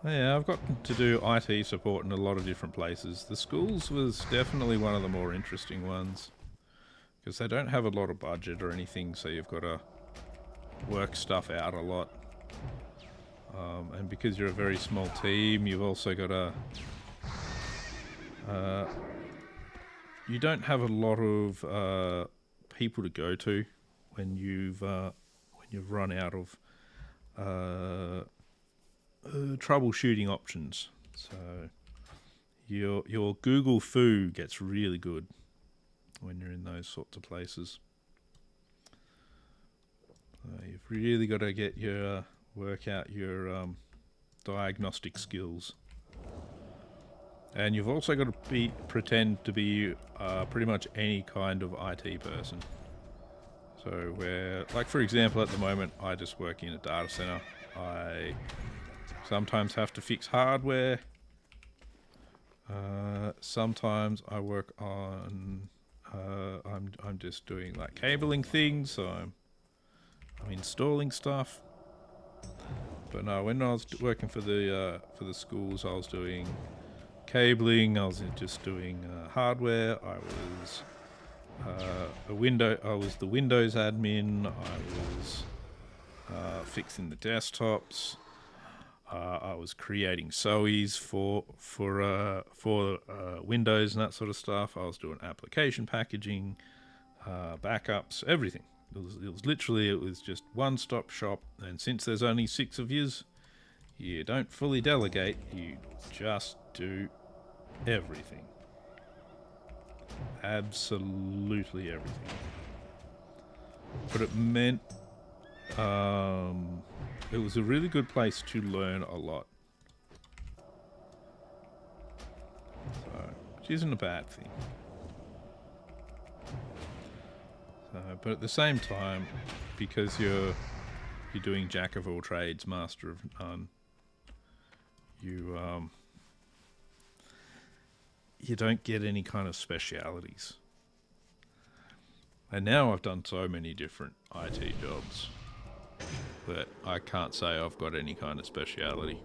Yeah, I've gotten to do IT support in a lot of different places. The schools was definitely one of the more interesting ones, because they don't have a lot of budget or anything, so you've got to work stuff out a lot. And because you're a very small team, you've also got to... you don't have a lot of people to go to when you've run out of troubleshooting options. So your Google foo gets really good when you're in those sorts of places. You've really got to get work out your diagnostic skills, and you've also got to pretend to be pretty much any kind of IT person. So where, like for example, at the moment I just work in a data center. I sometimes have to fix hardware. Sometimes I work on I'm just doing like cabling things, so I'm installing stuff. But no, when I was working for the schools, I was doing cabling. I was just doing hardware. I was I was the Windows admin. I was fixing the desktops. I was creating SOEs for Windows and that sort of stuff. I was doing application packaging, backups, everything. It was just one-stop shop. And since there's only 6 of yous, you don't fully delegate. You just do everything. Absolutely everything. But it meant it was a really good place to learn a lot. So, which isn't a bad thing. So, but at the same time, because you're doing jack of all trades, master of none, you don't get any kind of specialities. And now I've done so many different IT jobs that I can't say I've got any kind of speciality.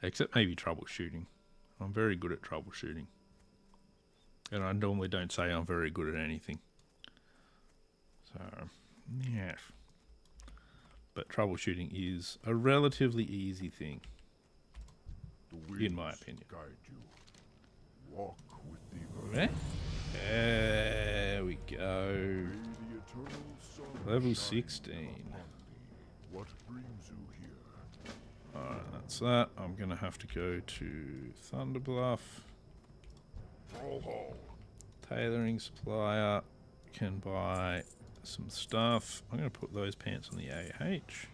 Except maybe troubleshooting. I'm very good at troubleshooting. And I normally don't say I'm very good at anything. So, yeah. But troubleshooting is a relatively easy thing, in my opinion. Guide you. Walk with the Okay. There we go. Level 16. What brings you here? Alright, that's that. I'm going to have to go to Thunderbluff. Doomhowl. Tailoring supplier. Can buy some stuff. I'm going to put those pants on the AH.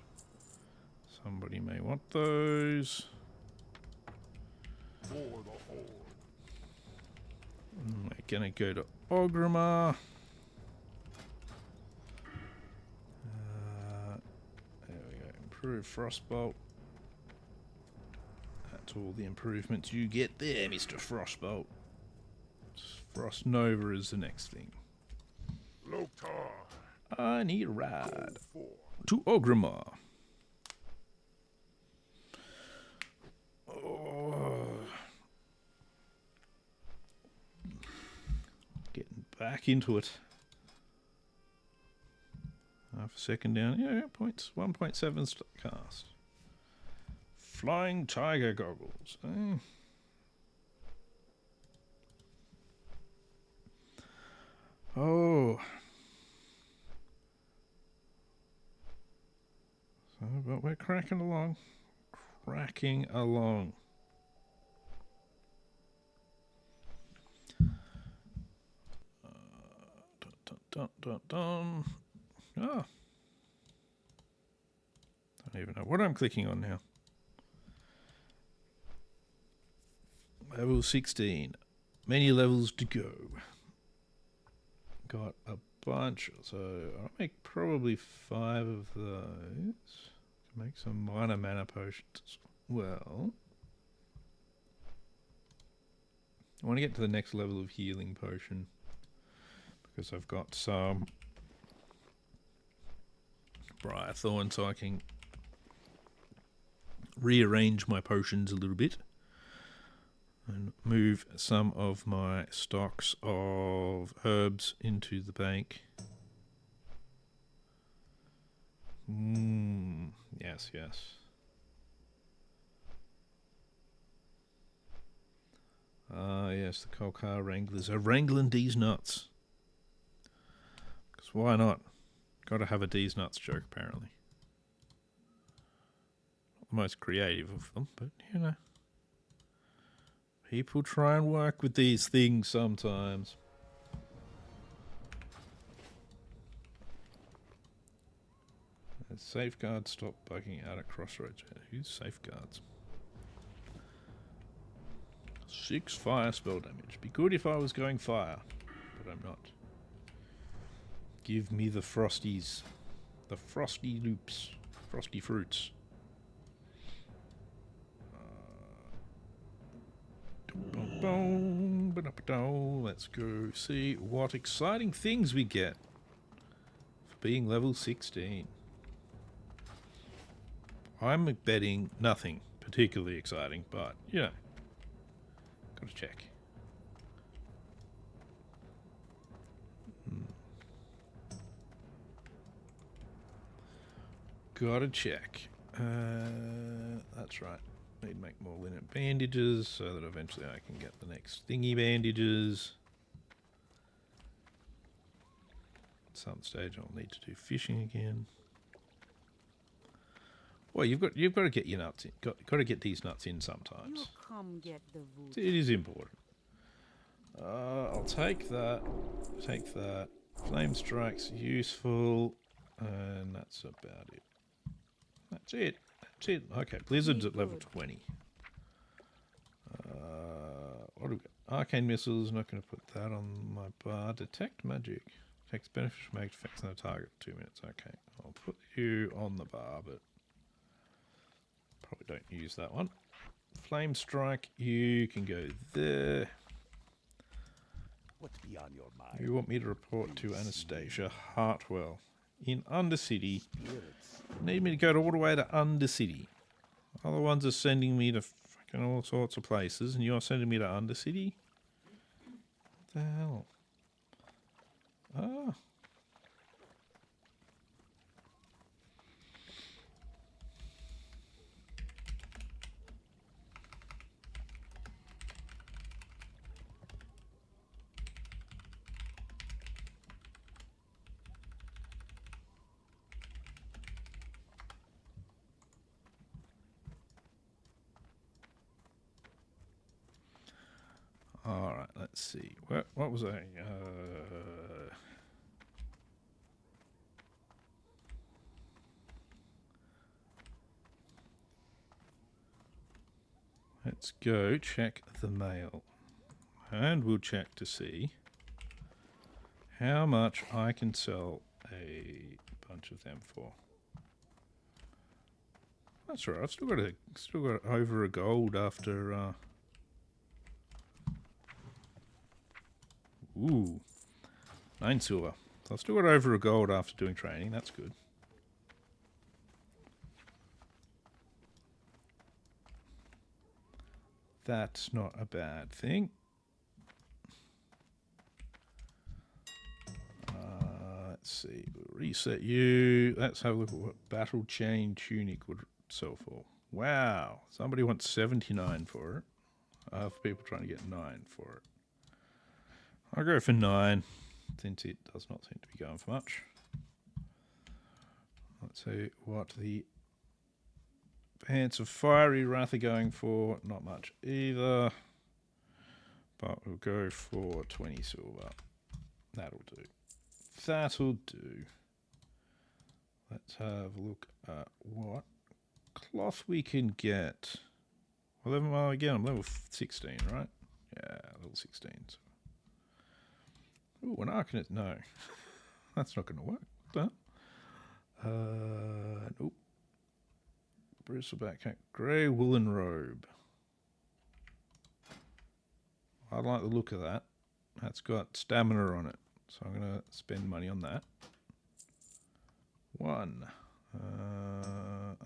Somebody may want those. For the Horde. We're going to go to Ogrimmar. There we go. Improve Frostbolt. That's all the improvements you get there, Mr. Frostbolt. Frost Nova is the next thing. Loktar. I need a ride Go to Ogrimmar. Oh. Getting back into it. Half a second down. Yeah, points. 1.7 cast. Flying Tiger goggles. Oh. So, but we're cracking along. Cracking along. Dun, dun, dun. Ah. Don't even know what I'm clicking on now. Level 16. Many levels to go. Got a bunch, so I'll make probably 5 of those. Make some minor mana potions as well. I want to get to the next level of healing potion because I've got some Briarthorn, so I can rearrange my potions a little bit and move some of my stocks of herbs into the bank. Yes, yes. Ah, yes, the Kolkar Wranglers are wrangling these nuts. Because why not? Got to have a D's nuts joke, apparently. Not the most creative of them, but you know. People try and work with these things sometimes. Safeguard, stop bugging out at crossroads. Who's safeguards? 6 fire spell damage. Be good if I was going fire, but I'm not. Give me the frosties. The frosty loops. Frosty fruits. Boom, boom, Let's go see what exciting things we get for being level 16. I'm betting nothing particularly exciting, but, you know, gotta check. Gotta check. That's right. Need to make more linen bandages so that eventually I can get the next thingy bandages. At some stage I'll need to do fishing again. Well, you've got to get your nuts in. Got to get these nuts in sometimes. You come get the wood. It is important. I'll take that. Take that. Flame strike's useful, and that's about it. That's it. That's it. Okay, Blizzard's at level 20. What do we got? Arcane missiles. Not going to put that on my bar. Detect magic. Takes beneficial magic effects on the target for 2 minutes. Okay, I'll put you on the bar, but probably don't use that one. Flame strike. You can go there. What's beyond your mind? You want me to report to Anastasia Hartwell in Undercity. Need me to go all the way to Undercity. Other ones are sending me to fucking all sorts of places, and you're sending me to Undercity? What the hell? Ah. All right, let's see. What was I? Let's go check the mail, and we'll check to see how much I can sell a bunch of them for. That's all right. I've still got over a gold after. Ooh, 9 silver. So I've still got over a gold after doing training. That's good. That's not a bad thing. Let's see. We'll reset you. Let's have a look at what Battle Chain Tunic would sell for. Wow. Somebody wants 79 for it. For people trying to get 9 for it. I'll go for 9, since it does not seem to be going for much. Let's see what the Pants of Fiery Wrath are going for. Not much either. But we'll go for 20 silver. That'll do. That'll do. Let's have a look at what cloth we can get. 11, well, again, I'm level 16, right? Yeah, level 16. So. Ooh, an Arcanist. No. That's not going to work. But, nope. Bristleback hat. Grey woolen robe. I like the look of that. That's got stamina on it. So I'm going to spend money on that. 1.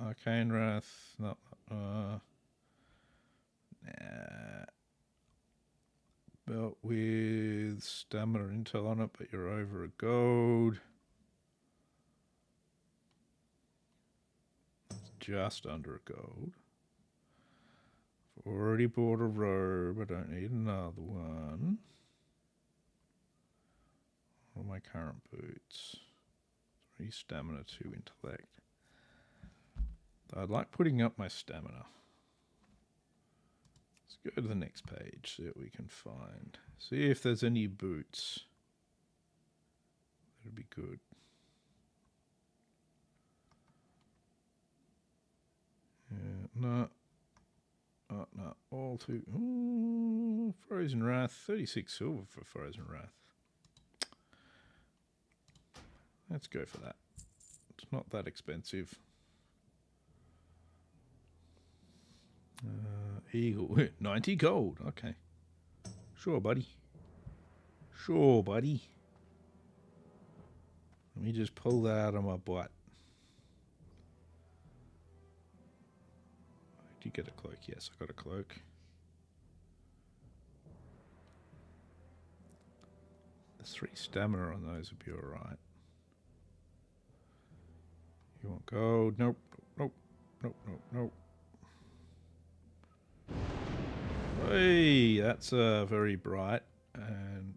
Arcane Wrath. No. Nah. Belt with stamina intel on it, but you're over a gold. It's just under a gold. I've already bought a robe. I don't need another one. What are my current boots? 3 stamina, 2 intellect. I'd like putting up my stamina. Let's go to the next page, see what we can find. See if there's any boots. That'd be good. Yeah, no. Oh, no. All too. Ooh, Frozen Wrath. 36 silver for Frozen Wrath. Let's go for that. It's not that expensive. Eagle. 90 gold. Okay. Sure, buddy. Sure, buddy. Let me just pull that out of my butt. Did you get a cloak? Yes, I got a cloak. The 3 stamina on those would be alright. You want gold? Nope. Nope. Nope. Nope. Nope. Hey, that's very bright and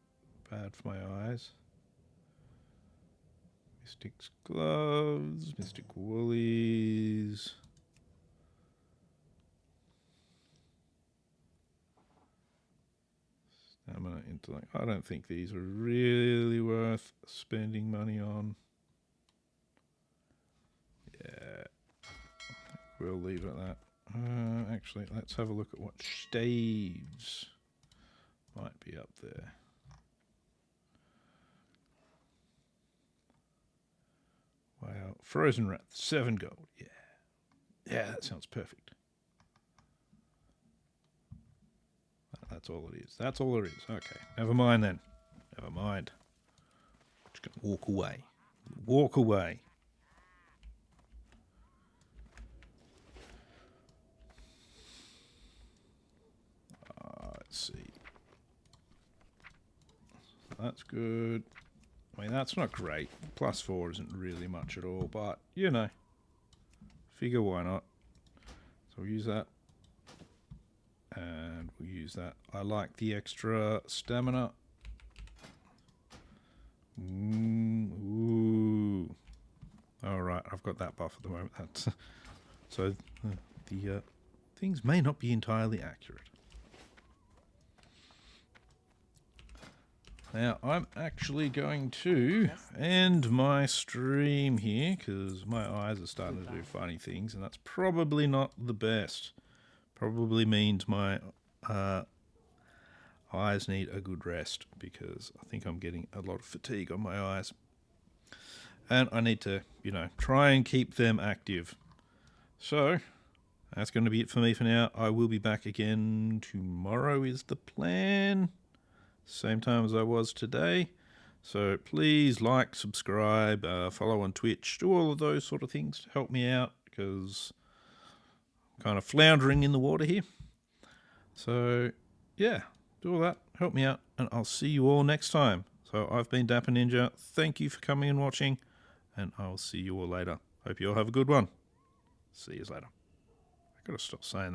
bad for my eyes. Mystic's gloves, Mystic woolies. Stamina intellect. I don't think these are really worth spending money on. Yeah, we'll leave it at that. Actually, let's have a look at what staves might be up there. Wow, Frozen Wrath, 7 gold. Yeah, yeah, that sounds perfect. That's all it is. That's all there is. Okay, never mind then. Never mind. Just gonna walk away. Walk away. Let's see. That's good. I mean, that's not great. +4 isn't really much at all, but, you know. Figure why not. So we'll use that. And we'll use that. I like the extra stamina. Ooh. Alright, I've got that buff at the moment. That's so the things may not be entirely accurate. Now, I'm actually going to end my stream here because my eyes are starting to do funny things, and that's probably not the best. Probably means my eyes need a good rest because I think I'm getting a lot of fatigue on my eyes. And I need to, you know, try and keep them active. So, that's going to be it for me for now. I will be back again tomorrow is the plan. Same time as I was today. So please like, subscribe, follow on Twitch, do all of those sort of things to help me out because I'm kind of floundering in the water here. So yeah, do all that, help me out, and I'll see you all next time. So I've been Dapper Ninja. Thank you for coming and watching, and I'll see you all later. Hope you all have a good one. See you later. I've got to stop saying that.